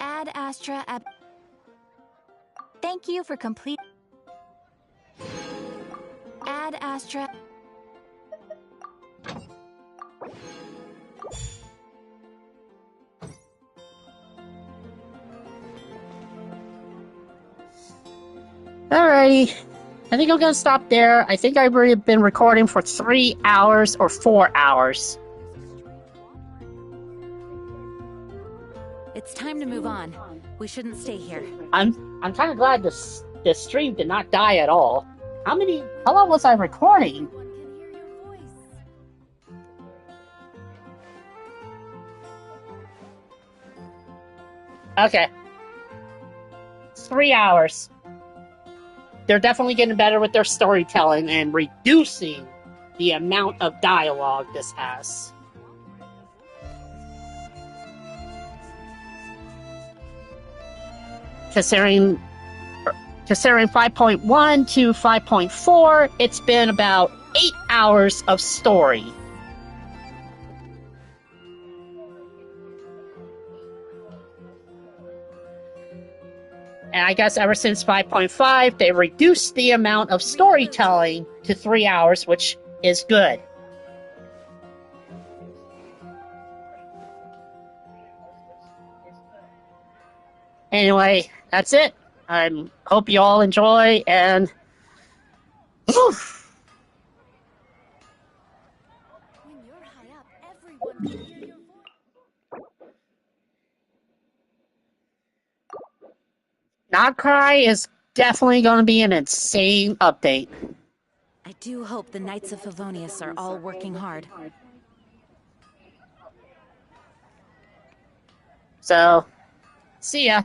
Ad Astra Ab. Thank you for complete. Ad Astra. Alrighty. I think I'm gonna stop there. I think I've already been recording for 3 hours or 4 hours. It's time to move on. We shouldn't stay here. I'm kind of glad this stream did not die at all. How long was I recording? Okay. 3 hours. They're definitely getting better with their storytelling and reducing the amount of dialogue this has. Considering 5.1 to 5.4, it's been about 8 hours of story. And I guess ever since 5.5, they reduced the amount of storytelling to 3 hours, which is good. Anyway, that's it. I hope you all enjoy, and... Not Cry is definitely going to be an insane update. I do hope the Knights of Favonius are all working hard. So, see ya.